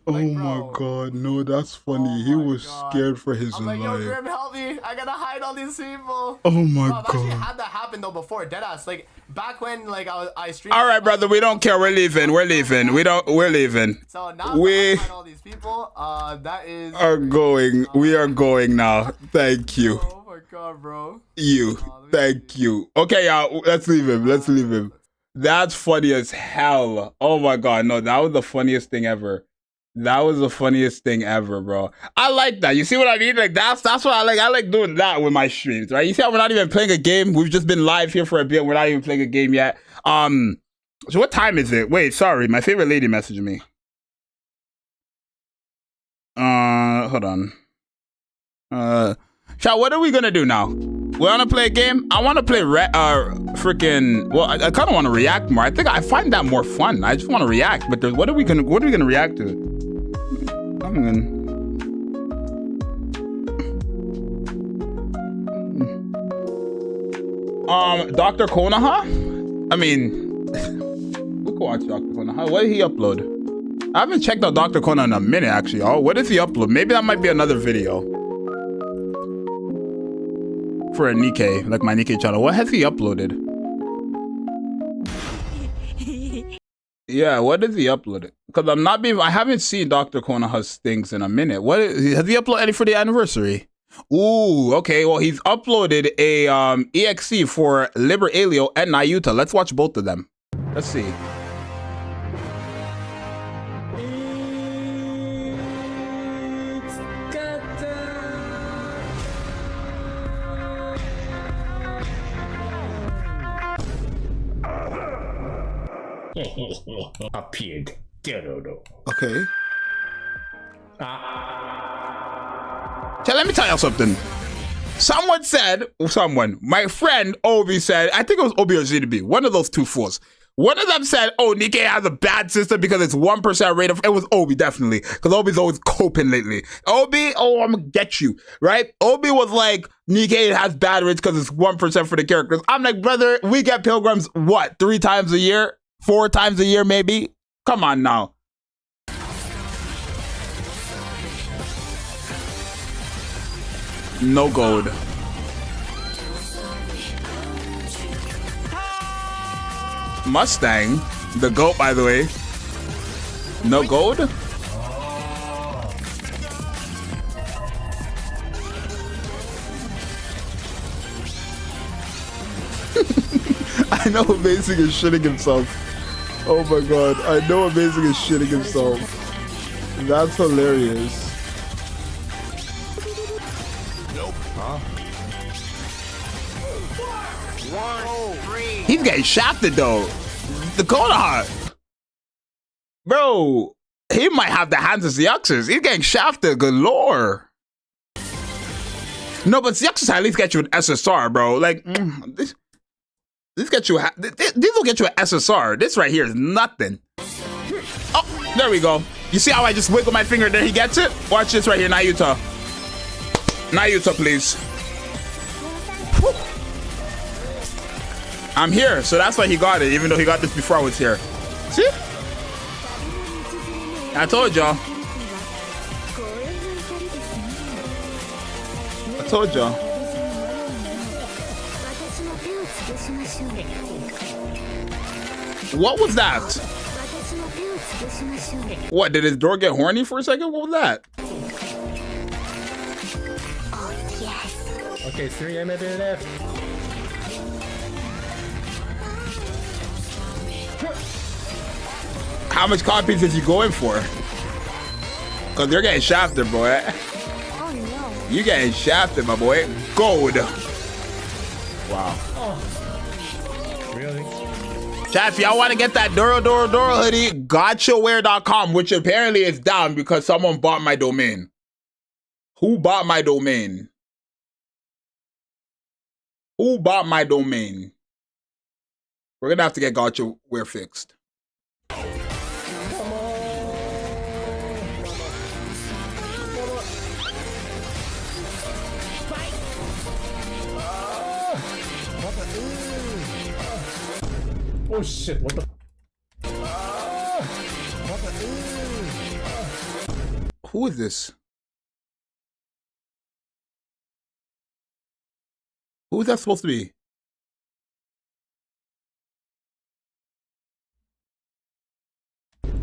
Oh Like, my God, no, that's funny. He was scared for his I'm like, yo, life. Grim, help me. I gotta hide all these people. Oh my Bro, I've actually God. had that happen though before, deadass. Like back when like I streamed. All right, brother, we don't care. We're leaving. We're leaving. We're leaving. So now we hide all these people. That is. Are going. We are going now. Thank you. Oh my God, bro. Thank you. Okay, y'all. Let's leave him. That's funny as hell. Oh my God, no, that was the funniest thing ever. That was the funniest thing ever, bro. I like that. You see what I mean? Like that's what I like. I like doing that with my streams, right? You see how we're not even playing a game? We've just been live here for a bit. We're not even playing a game yet. So what time is it? Wait, sorry. My favorite lady messaged me. Hold on. Chat, what are we gonna do now? We wanna play a game? I wanna play freaking. Well, I kind of want to react more. I think I find that more fun. I just want to react. But what are we gonna react to? I'm gonna. Dr. Konoha? I mean, we can watch Dr. Konoha. What did he upload? I haven't checked out Dr. Konoha in a minute, actually. Oh, what did he upload? Maybe that might be another video for a Nikke, like my Nikke channel. What has he uploaded? Yeah, what has he uploaded? Because I haven't seen Dr. Konoha's things in a minute. Has he uploaded any for the anniversary? Ooh, okay. Well, he's uploaded a EXE for Liber Alio and Nayuta. Let's watch both of them. Let's see. Appeared. Okay. So let me tell you something. My friend Obi said, I think it was Obi or ZDB, one of those two fools. One of them said, oh, Nikke has a bad system because it's 1% rate of, it was Obi, definitely, because Obi's always coping lately. Obi, oh, I'm gonna get you, right? Obi was like, Nikke has bad rates because it's 1% for the characters. I'm like, brother, we get pilgrims, what, 3 times a year? 4 times a year, maybe? Come on now. No gold. Mustang, the GOAT, by the way. No gold? I know Amazing is shitting himself. Oh my god, I know Amazing is shitting himself. That's hilarious. He's getting shafted though. The Konoha. Bro, he might have the hands of Zxous. He's getting shafted galore. No, but Zxous at least get you an SSR, bro. Like, this get you, these will get you an SSR. This right here is nothing. Oh, there we go. You see how I just wiggle my finger there? He gets it? Watch this right here, Nayuta. Nayuta, please. Whew. I'm here, so that's why he got it, even though he got this before I was here. See? I told y'all. I told y'all. What was that? What, did his door get horny for a second? What was that? Oh, yes. Okay, 3 MB left. How much copies is he going for? Because they're getting shafted, boy. Oh no. You getting shafted, my boy. Gold. Wow. Oh. Really? Chat, if y'all want to get that Doro hoodie, gachaware.com, which apparently is down because someone bought my domain. Who bought my domain? Who bought my domain? We're going to have to get gachaware fixed. Oh shit, what the? Who is this? Who is that supposed to be?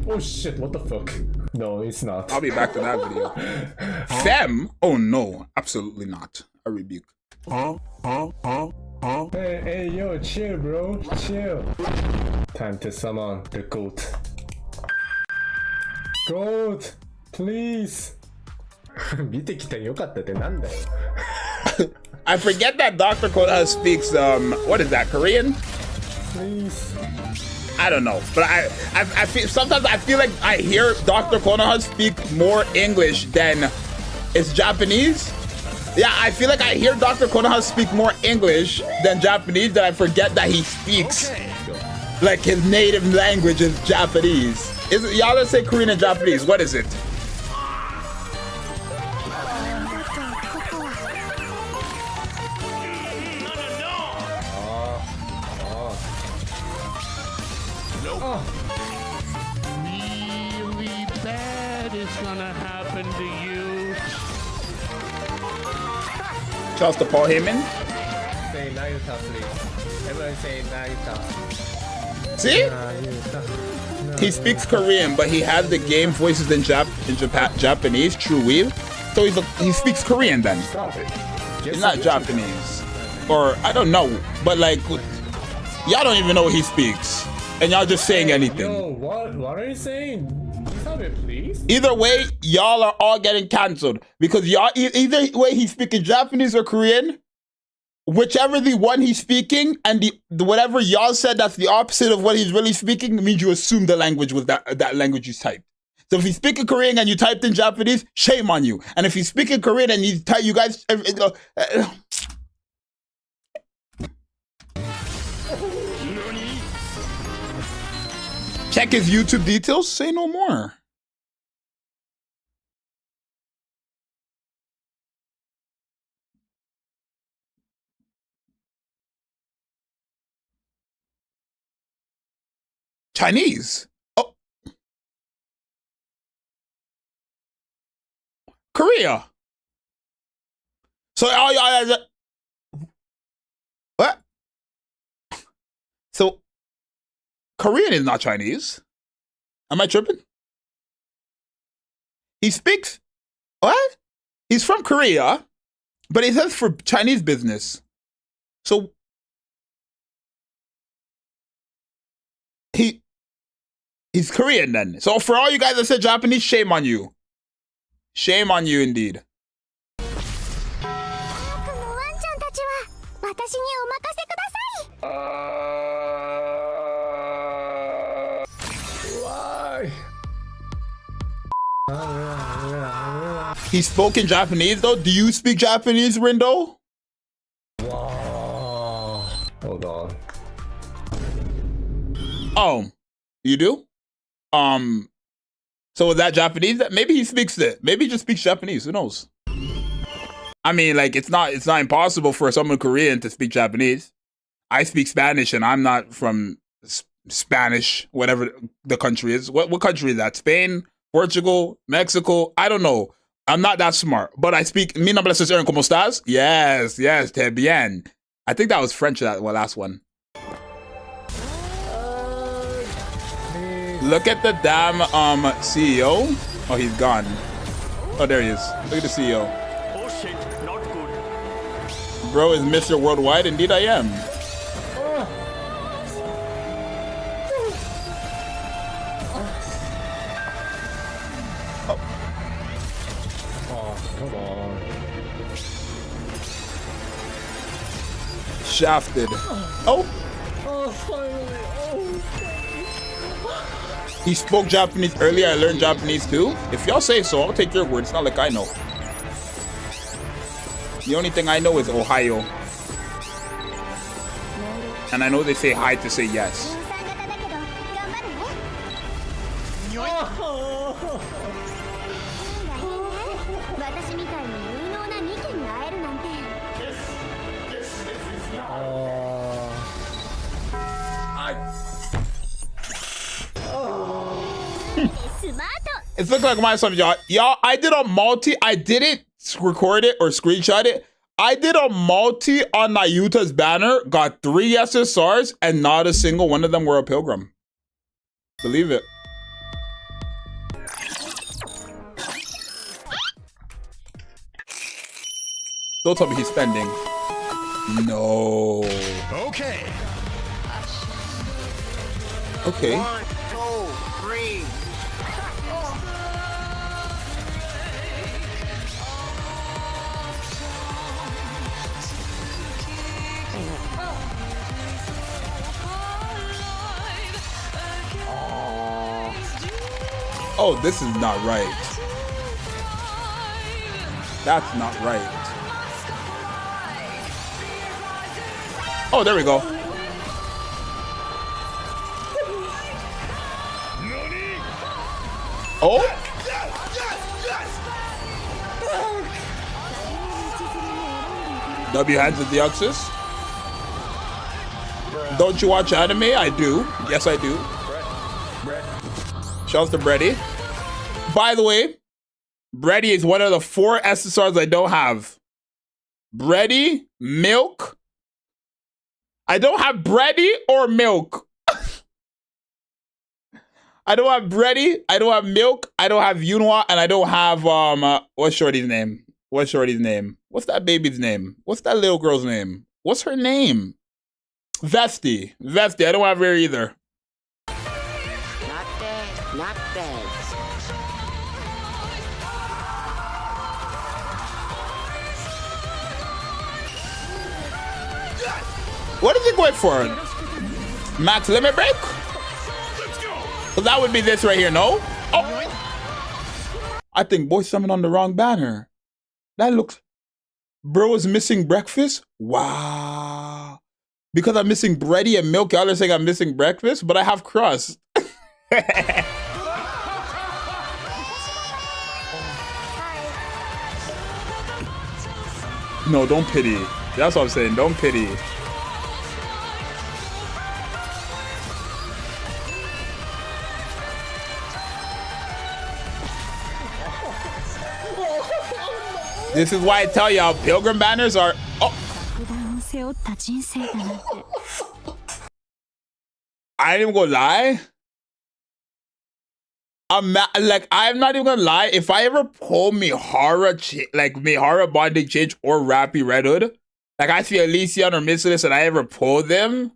Oh shit, what the fuck? No, it's not. I'll be back to that video. Fem? Oh no, absolutely not. A rebuke. Hey, yo, chill, bro. Chill. Time to summon the GOAT. Goat, please. 見てきたよかったってなんだよ。I forget that Dr. Konoha speaks what is that, Korean? Please. I don't know, but I feel sometimes I feel like I hear Dr. Konoha speak more English than it's Japanese. Yeah, I feel like I hear Dr. Konoha speak more English than Japanese, that I forget that he speaks like his native language is Japanese. Is it, y'all let's say Korean and Japanese, what is it? Really bad is gonna happen to you. Shouts to Paul Heyman. Say Naruto, please. Everyone say Naruto. See? Naruto. He speaks Korean, but he has the game voices in Japanese, true weave. So he speaks Korean then. He's not Japanese. Or, I don't know. But like, y'all don't even know what he speaks. And y'all just saying anything. Yo, what are you saying? Stop it, please. Either way, y'all are all getting cancelled. Because y'all, either way he's speaking Japanese or Korean, whichever the one he's speaking, and the whatever y'all said that's the opposite of what he's really speaking, means you assume the language was that language you typed. So if he's speaking Korean and you typed in Japanese, shame on you. And if he's speaking Korean and you guys check his YouTube details, say no more. Chinese. Oh. Korea. So all y'all what? So Korean is not Chinese. Am I tripping? He speaks what? He's from Korea, but he says for Chinese business. So he's Korean then. So for all you guys that said Japanese, shame on you. Shame on you indeed. Why? He spoke in Japanese though. Do you speak Japanese, Rindo? Wow. Hold on. Oh, you do? So is that Japanese? Maybe he speaks it. Maybe he just speaks Japanese. Who knows? I mean, like it's not impossible for someone Korean to speak Japanese. I speak Spanish, and I'm not from Spanish, whatever the country is. What country is that? Spain, Portugal, Mexico? I don't know. I'm not that smart, but I speak. Mi nombre es Aaron. ¿Cómo estás? Yes, te bien. I think that was French. That last one. Look at the damn CEO. Oh, he's gone. Oh, there he is. Look at the CEO. Oh shit, not good. Bro is Mr. Worldwide. Indeed, I am. Come on. Shafted. Oh. Oh, finally. Oh. He spoke Japanese earlier. I learned Japanese too. If y'all say so, I'll take your word. It's not like I know. The only thing I know is Ohio. And I know they say hi to say yes. It's looking like my son, y'all. Y'all, I didn't record it or screenshot it. I did a multi on Nayuta's banner, got 3 SSRs, and not a single one of them were a pilgrim. Believe it. Don't tell me he's spending. No. Okay. Okay. 1, 2, 3. Oh, this is not right. That's not right. Oh, there we go. Oh. W hands at the Zxous. Don't you watch anime? I do. Yes, I do. Shouts to Brady. By the way, Brady is one of the 4 SSRs I don't have. Brady, milk. I don't have Brady or milk. I don't have Brady. I don't have milk. I don't have Yunwa, and I don't have what's Shorty's name? What's Shorty's name? What's that baby's name? What's that little girl's name? What's her name? Vesti. Vesti. I don't have her either. Not bad. Not bad. What is he going for? Max limit break? So that would be this right here, no? Oh. I think boy summoned on the wrong banner. That looks... Bro is missing breakfast? Wow. Because I'm missing bready and milk, y'all are saying I'm missing breakfast, but I have crust. No, don't pity. That's what I'm saying. Don't pity. This is why I tell y'all, pilgrim banners are... Oh. I ain't even gonna lie. I'm not even gonna lie. If I ever pull Mihara bonding change or Rappy Red Hood, like I see Elysian or Missilus and I ever pull them,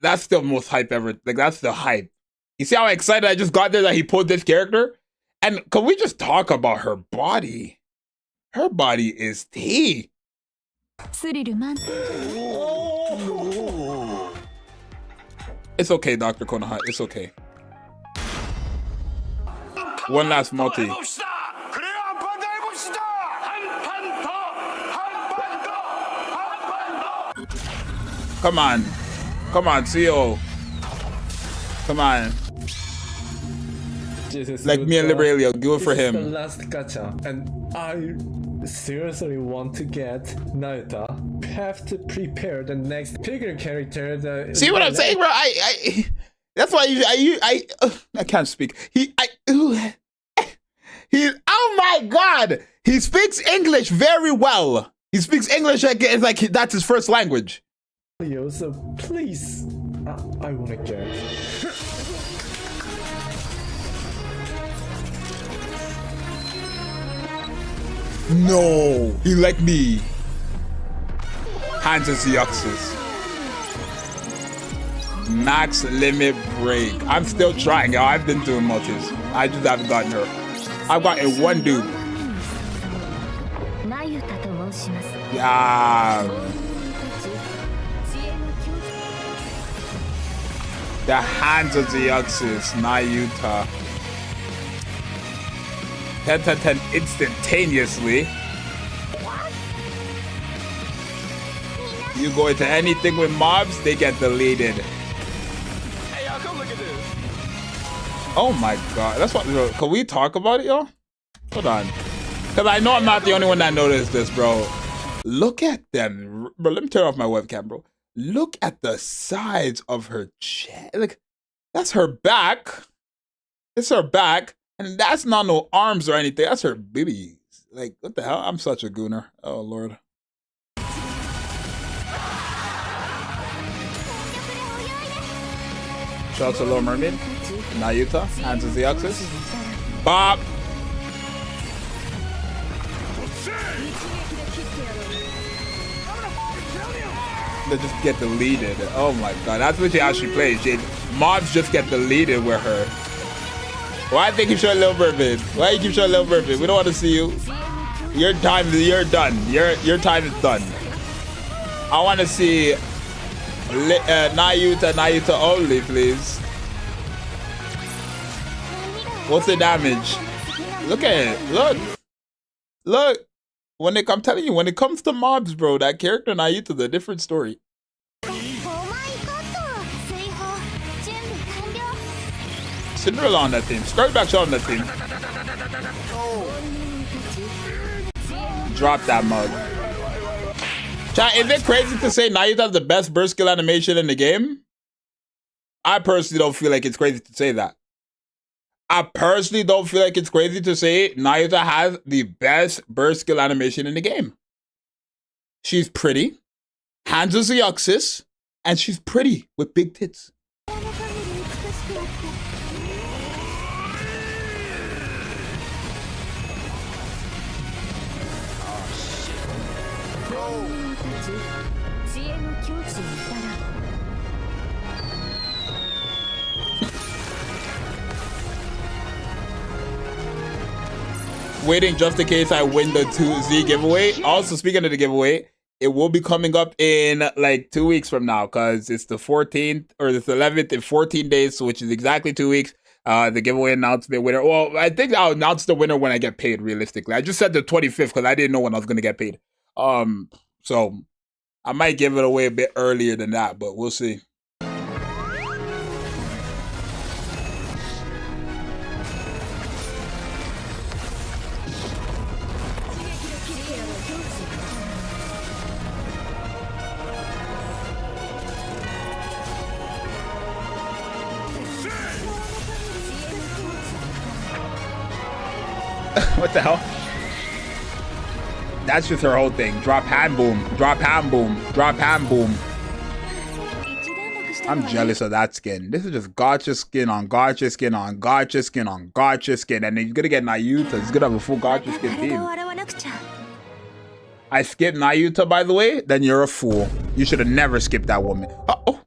that's still the most hype ever. Like that's the hype. You see how excited I just got there that he pulled this character? And can we just talk about her body? Her body is tea. It's okay, Dr. Konoha. It's okay. One last multi. Come on. Come on, CO. Come on. Like me and Liberalia, do it for him. This is the last gacha, and I seriously want to get Naruto. Have to prepare the next bigger character. See what I'm saying, bro? That's why I can't speak. Oh my God, he speaks English very well. He speaks English like it's like that's his first language. So please, I want to get. No, he like me. Hands is Zxous. Max limit break. I'm still trying, y'all. I've been doing multis. I just haven't gotten her. I've gotten one dude. Yeah. The hands of Zxous, Nayuta. 10 instantaneously. You go into anything with mobs, they get deleted. Hey, y'all, come look at this. Oh my God. That's what. Can we talk about it, y'all? Hold on. Because I know I'm not the only one that noticed this, bro. Look at them. Bro, let me turn off my webcam, bro. Look at the sides of her chest. Like, that's her back. It's her back. And that's not no arms or anything. That's her boobies. Like, what the hell? I'm such a gooner. Oh, Lord. Shout out to Little Mermaid. Nayuta. Hands of Zxous. Bob. They just get deleted. Oh my God. That's what she actually plays. Mobs just get deleted with her. Why do you keep showing Little Mermaid? Why you keep showing Little Mermaid? We don't want to see you. Your time, you're done. Your time is done. I want to see Nayuta only, please. What's the damage? Look at it. Look. I'm telling you, when it comes to mobs, bro, that character Nayuta's a different story. Cinderella on that team. Straight back shot on that team. Drop that mug. Chat, is it crazy to say Nayuta has the best burst skill animation in the game? I personally don't feel like it's crazy to say that. I personally don't feel like it's crazy to say Nayuta has the best burst skill animation in the game. She's pretty, hands of Zxous, and she's pretty with big tits. Waiting just in case I win the 2Z giveaway. Also, speaking of the giveaway, it will be coming up in like 2 weeks from now because it's the 14th or the 11th in 14 days, which is exactly 2 weeks. The giveaway announcement winner. Well, I think I'll announce the winner when I get paid, realistically. I just said the 25th because I didn't know when I was going to get paid. So I might give it away a bit earlier than that, but we'll see. What the hell? That's just her whole thing. Drop hand boom, drop hand boom, drop hand boom. I'm jealous of that skin. This is just gacha skin on gacha skin on gacha skin on gacha skin. And then he's gonna get Nayuta. He's gonna have a full gacha skin team. I skipped Nayuta, by the way. Then you're a fool. You should have never skipped that woman. Uh-oh.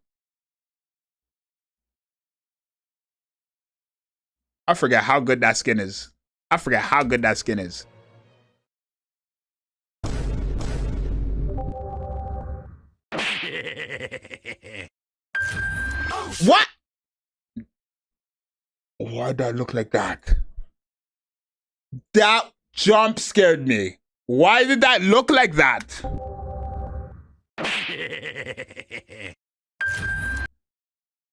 I forget how good that skin is. I forget how good that skin is. What? Why'd that look like that? That jump scared me. Why did that look like that?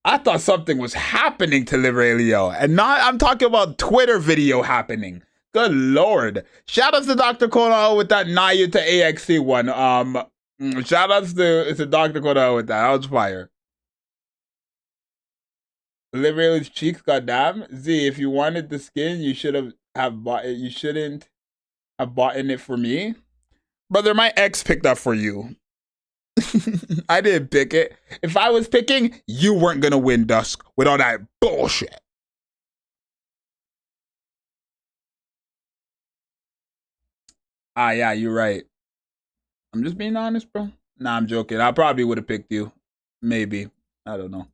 I thought something was happening to Livrelio, and not I'm talking about Twitter video happening. Good lord. Shout out to Dr. Kono with that Nayuta AXC one. Shout out to Dr. Kono with that. That was fire. Livrelio's cheeks, goddamn. Z, if you wanted the skin, you should have bought it. You shouldn't have bought it for me. Brother, my ex picked that for you. I didn't pick it. If I was picking, you weren't gonna win Dusk with all that bullshit. Ah, yeah, you're right. I'm just being honest, bro. Nah, I'm joking. I probably would have picked you. Maybe. I don't know.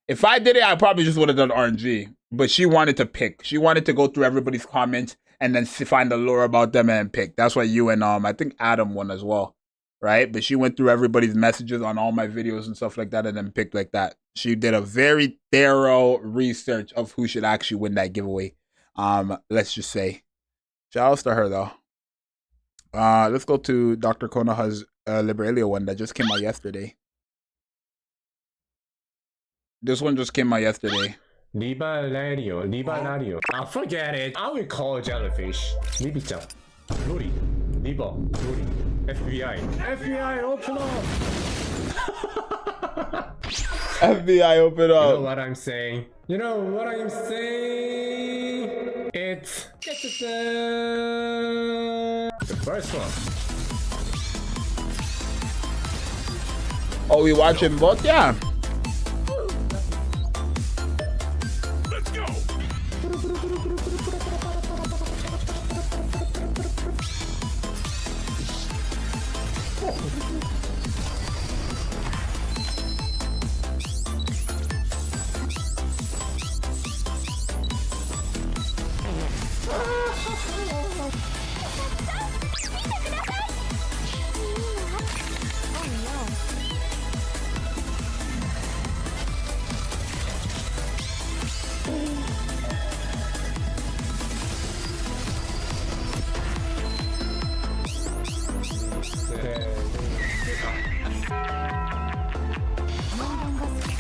If I did it, I probably just would have done RNG. But she wanted to pick. She wanted to go through everybody's comments and then find the lore about them and pick. That's why you and I think Adam won as well. Right? But she went through everybody's messages on all my videos and stuff like that and then picked like that. She did a very thorough research of who should actually win that giveaway. Let's just say. Shout out to her though. Let's go to Dr. Konoha's Librelio one that just came out yesterday. This one just came out yesterday. Liberario. Ah, forget it. I will call jellyfish. Libi-chan. Lori. Liba. Lori. FBI. FBI, open up! FBI, open up! You know what I'm saying? You know what I'm saying? It's... the first one. Oh, we watching both? Yeah. Let's go.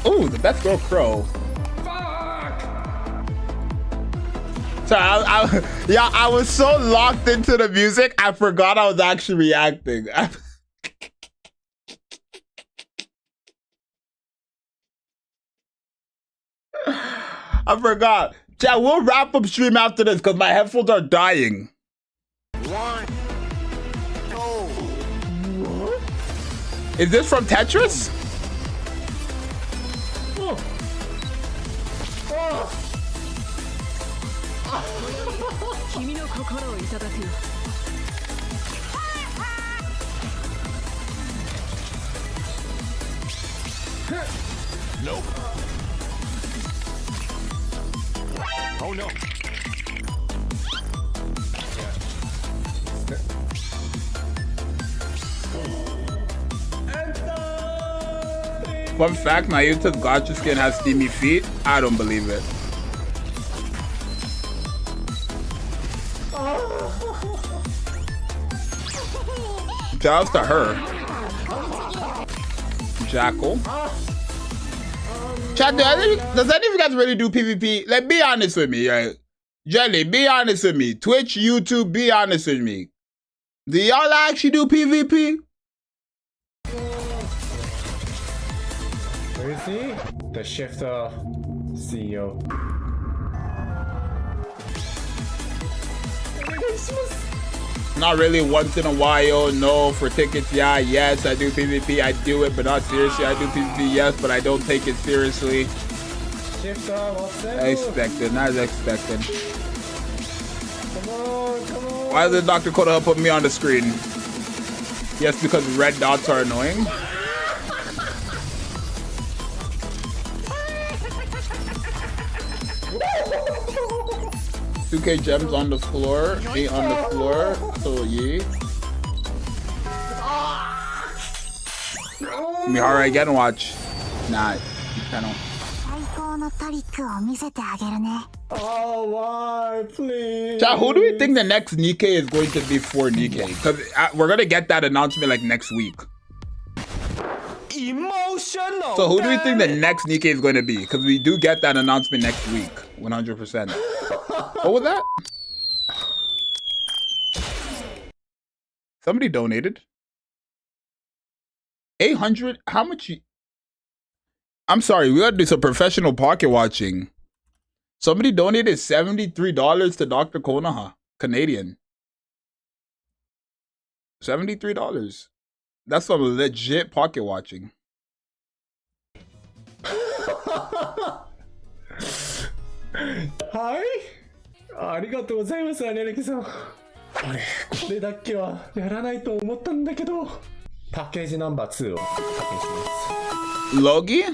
Ooh, the best girl crow. So I was so locked into the music, I forgot I was actually reacting. I forgot. Chat, we'll wrap up stream after this because my headphones are dying. 1, 2. Is this from Tetris? Oh. Oh. Nope. Oh no. Fun fact, my YouTube gacha skin has steamy feet. I don't believe it. Shouts to her. Jackal. Chat, does any of you guys really do PvP? Like, be honest with me, right? Jelly, be honest with me. Twitch, YouTube, be honest with me. Do y'all actually do PvP? Where is he? The shifter CEO. Not really once in a while. No, for tickets, yeah, yes, I do PvP. I do it, but not seriously. I do PvP, yes, but I don't take it seriously. Shifter, what's that? Expected, not expected. Come on, come on. Why did Dr. Koda put me on the screen? Yes, because red dots are annoying. $2K gems on the floor, 8 on the floor, so yeah. Mihara again, watch. Nah, channel. Oh, why, please? Chat, who do we think the next Nikke is going to be for Nikke? Because we're going to get that announcement like next week. Emotional. So who do we think the next Nikke is going to be? Because we do get that announcement next week, 100%. What was that? Somebody donated. 800? How much? I'm sorry, we gotta do some professional pocket watching. Somebody donated $73 to Dr. Konoha, Canadian. $73. That's some legit pocket watching. Hi? ありがとうございます、アネレキさん。俺、これだけはやらないと思ったんだけど。パッケージナンバー2を確認します。Logie?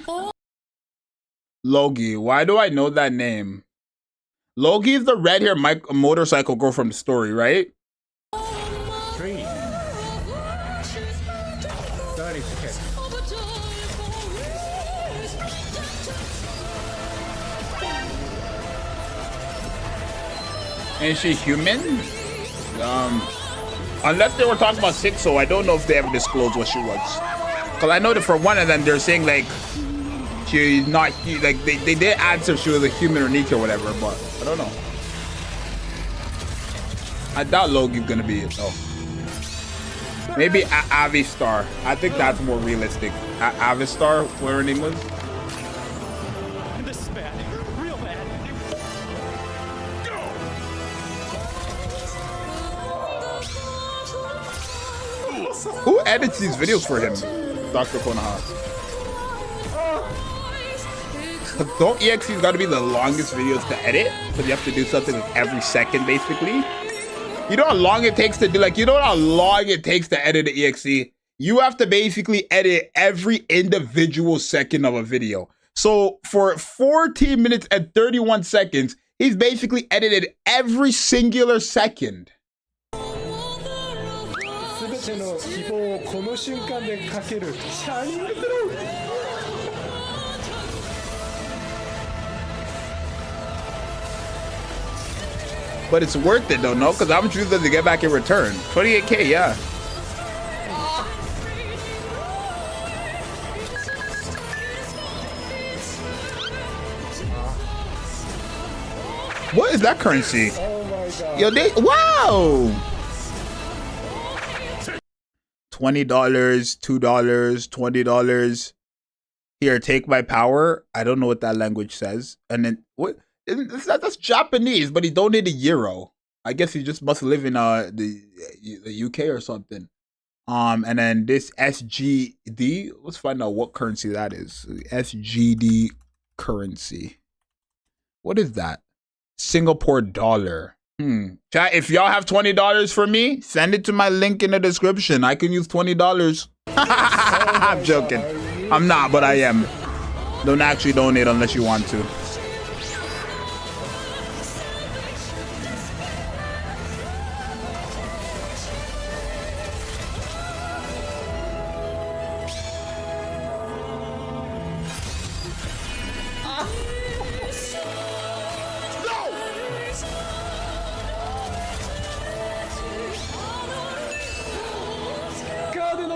Logie, why do I know that name? Logie is the red-haired motorcycle girl from the story, right? 3. 30 tickets. Is she human? Unless they were talking about Zxous, I don't know if they ever disclosed what she was. Cause I know that for one of them, they're saying like she's not like they did answer if she was a human or Nikke or whatever, but I don't know. I doubt Logie's gonna be it though. Maybe Avistar. I think that's more realistic. Avistar, what her name was. This is bad. Real bad. Who edits these videos for him? Dr. Konoha. Don't EXE's got to be the longest videos to edit? Because you have to do something like every second, basically. You know how long it takes to do, like, you know how long it takes to edit an EXE? You have to basically edit every individual second of a video. So for 14 minutes and 31 seconds, he's basically edited every singular second. But it's worth it though, no? Because how much does it get back in return? 28K, yeah. What is that currency? Oh my god. Yo, they wow. $20, $2, $20. Here, take my power. I don't know what that language says. And then what? That's Japanese, but he donated euro. I guess he just must live in the UK or something. And then this SGD. Let's find out what currency that is. SGD currency. What is that? Singapore dollar. Chat, if y'all have $20 for me, send it to my link in the description. I can use $20. I'm joking. I'm not, but I am. Don't actually donate unless you want to.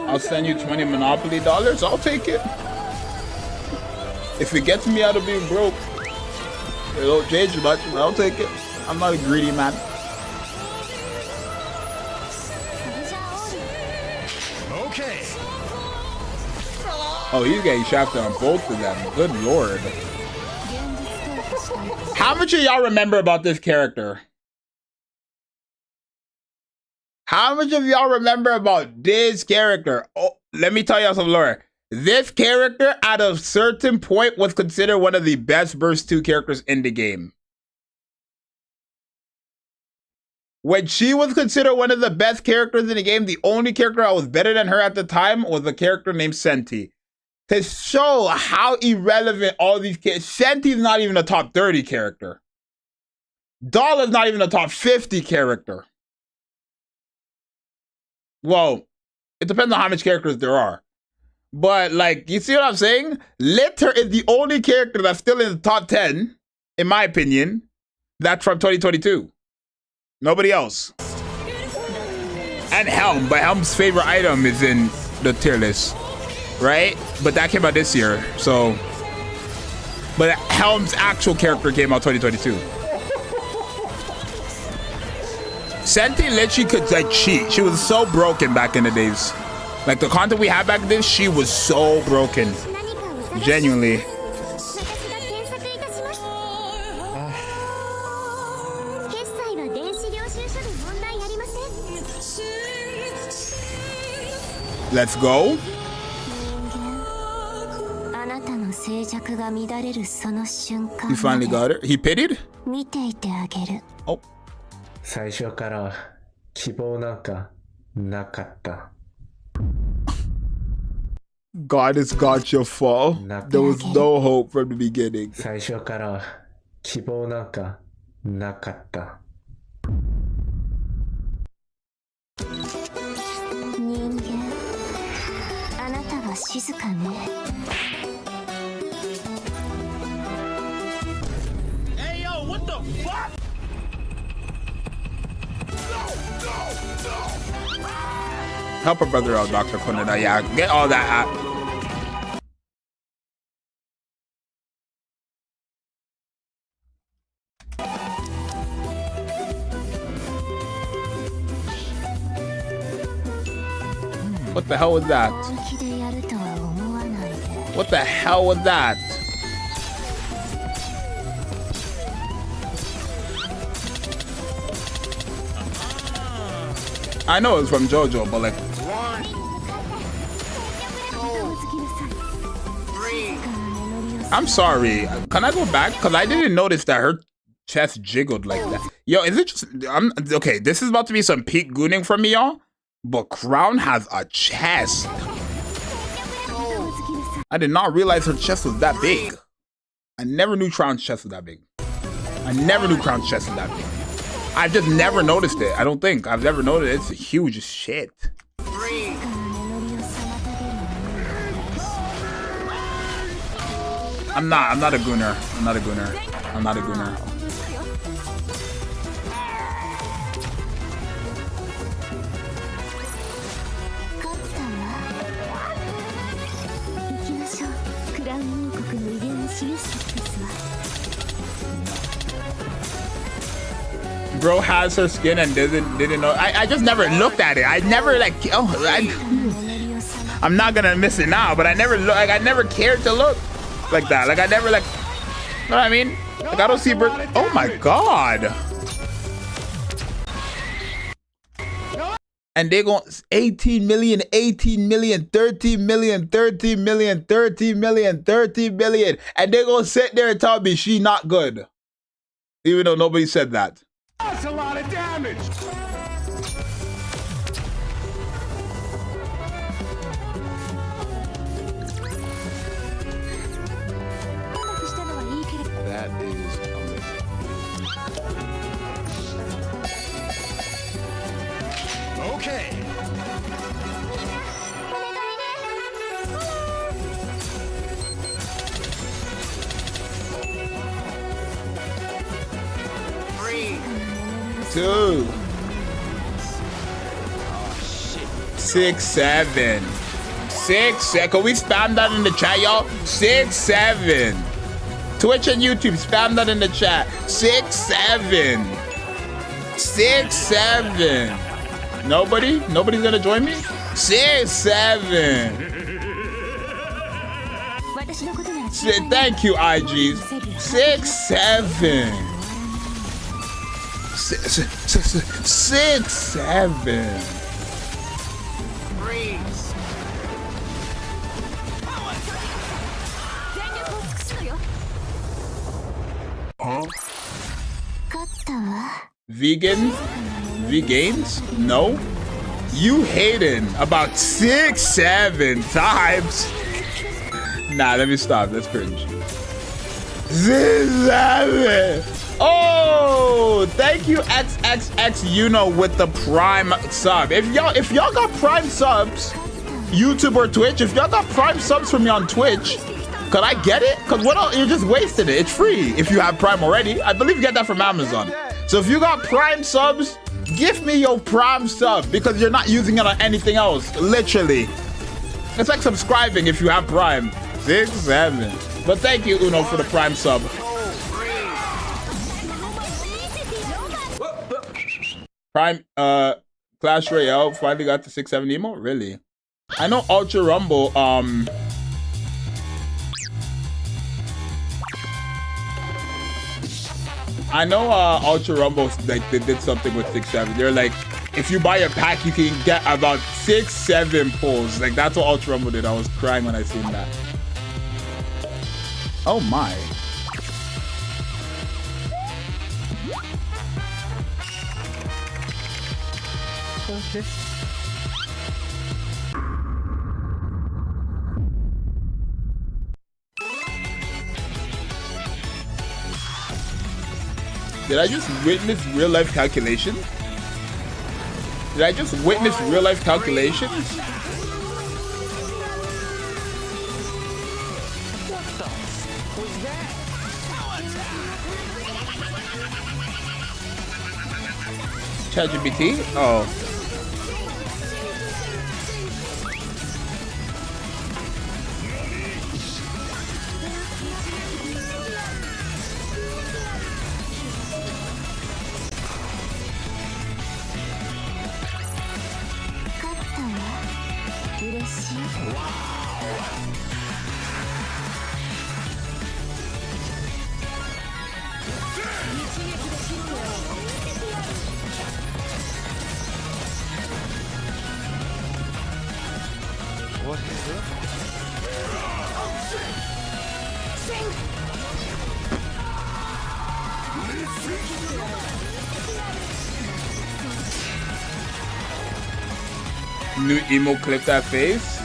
I'll send you 20 Monopoly dollars. I'll take it. If it gets me out of being broke, it don't change much, but I'll take it. I'm not a greedy man. Okay. Oh, he's getting shafted on both of them. Good lord. How much of y'all remember about this character? How much of y'all remember about this character? Oh, let me tell y'all some lore. This character, at a certain point, was considered one of the best Burst 2 characters in the game. When she was considered one of the best characters in the game, the only character that was better than her at the time was a character named Senti. To show how irrelevant all these characters... Senti's not even a top 30 character. Dolla's not even a top 50 character. Well, it depends on how much characters there are. But, like, you see what I'm saying? Litter is the only character that's still in the top 10, in my opinion, that's from 2022. Nobody else. And Helm, but Helm's favorite item is in the tier list, right? But that came out this year, so... But Helm's actual character came out 2022. Senti literally could like cheat. She was so broken back in the days. Like the content we had back then, she was so broken. Genuinely. Let's go. You finally got her. He pitied? Oh. 最初から希望なんかなかった。God is got your fall. There was no hope from the beginning. 最初から希望なんかなかった。人間、あなたは静かね。Hey yo, what the fuck? Help her brother out, Dr. Konada. Yeah, get all that out. What the hell was that? What the hell was that? I know it's from JoJo, but like... 1, 2, 3. I'm sorry. Can I go back? Because I didn't notice that her chest jiggled like that. Yo, is it just... okay, this is about to be some peak gooning from me, y'all. But Crown has a chest. I did not realize her chest was that big. I never knew Crown's chest was that big. I never knew Crown's chest was that big. I've just never noticed it. I don't think. I've never noticed it. It's huge as shit. 3. I'm not a gooner. I'm not a gooner. I'm not a gooner. bro has her skin and didn't know. I just never looked at it. I never like. I'm not gonna miss it now, but I never look. Like I never cared to look like that. Like I never like. You know what I mean? Like I don't see birds. Oh my god. And they go 18 million, 18 million, 13 million, 13 million, 13 million, 13 million. And they gonna sit there and tell me she not good. Even though nobody said that. That's a lot of damage. That is amazing. Okay. Three. 2, 6, 7, 6. Can we spam that in the chat, y'all? 6, 7. Twitch and YouTube, spam that in the chat. 6, 7. 6, 7. Nobody's gonna join me? 6, 7. Thank you, IGs. 6, 7. 6, 7. Freeze. Huh? Vegans? No. You hating about 6, 7 times. Nah, let me stop. That's cringe. 6, 7. Oh, thank you, XXX. You know, with the Prime sub. If y'all got Prime subs, YouTube or Twitch, if y'all got Prime subs from me on Twitch, could I get it? Cause what else? You're just wasting it. It's free if you have Prime already. I believe you get that from Amazon. So if you got Prime subs, give me your Prime sub because you're not using it on anything else. Literally, it's like subscribing if you have Prime. 6, 7. But thank you, Uno, for the Prime sub. Prime, Clash Royale finally got the 6, 7 emo? Really? I know Ultra Rumble, I know Ultra Rumble, like, they did something with 6, 7. They're like, if you buy a pack, you can get about 6, 7 pulls. Like, that's what Ultra Rumble did. I was crying when I seen that. Oh my. Okay. Did I just witness real life calculation? Did I just witness real life calculations? ChatGPT? Oh. What is it? New emo clip that face?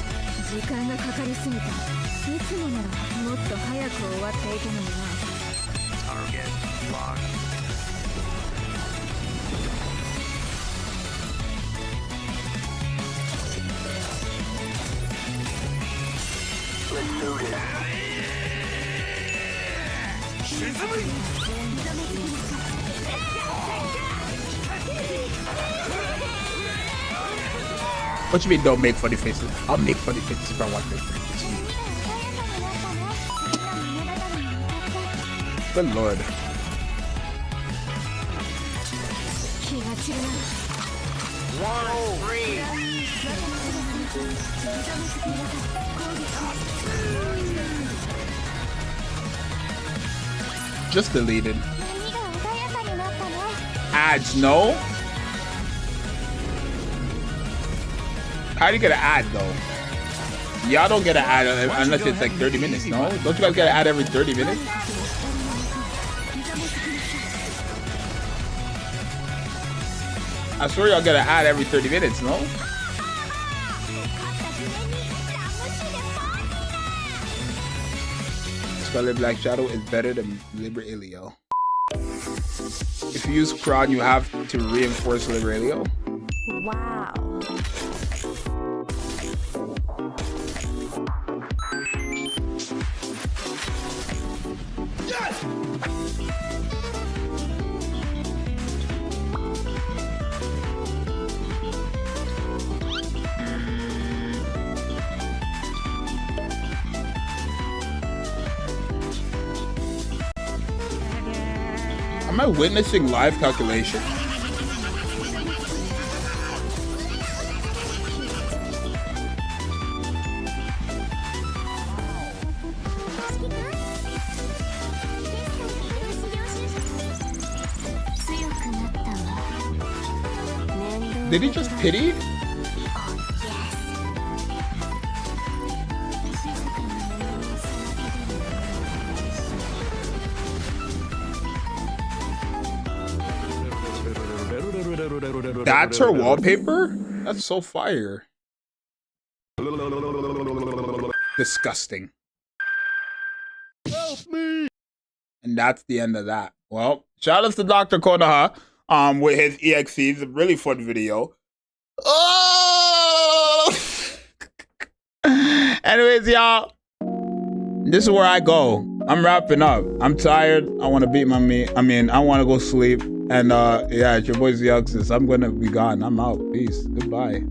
Target locked. What you mean don't make funny faces? I'll make funny faces if I want to make funny faces. Good lord. Just deleted. Ads, no? How do you get an ad though? Y'all don't get an ad unless it's like 30 minutes, no? Don't you guys get an ad every 30 minutes? I swear y'all get an ad every 30 minutes, no? Scarlet Black Shadow is better than Liberalia. If you use Crown, you have to reinforce Liberalia. Wow. Yes! Am I witnessing live calculation? Did he just pity? That's her wallpaper? That's so fire. Disgusting. Help me. And that's the end of that. Well, shout out to Dr. Konoha with his EXCs. A really fun video. Oh! Anyways, y'all, this is where I go. I'm wrapping up. I'm tired. I want to beat my meat. I want to go sleep. And yeah, it's your boy Zxous. I'm gonna be gone. I'm out. Peace. Goodbye.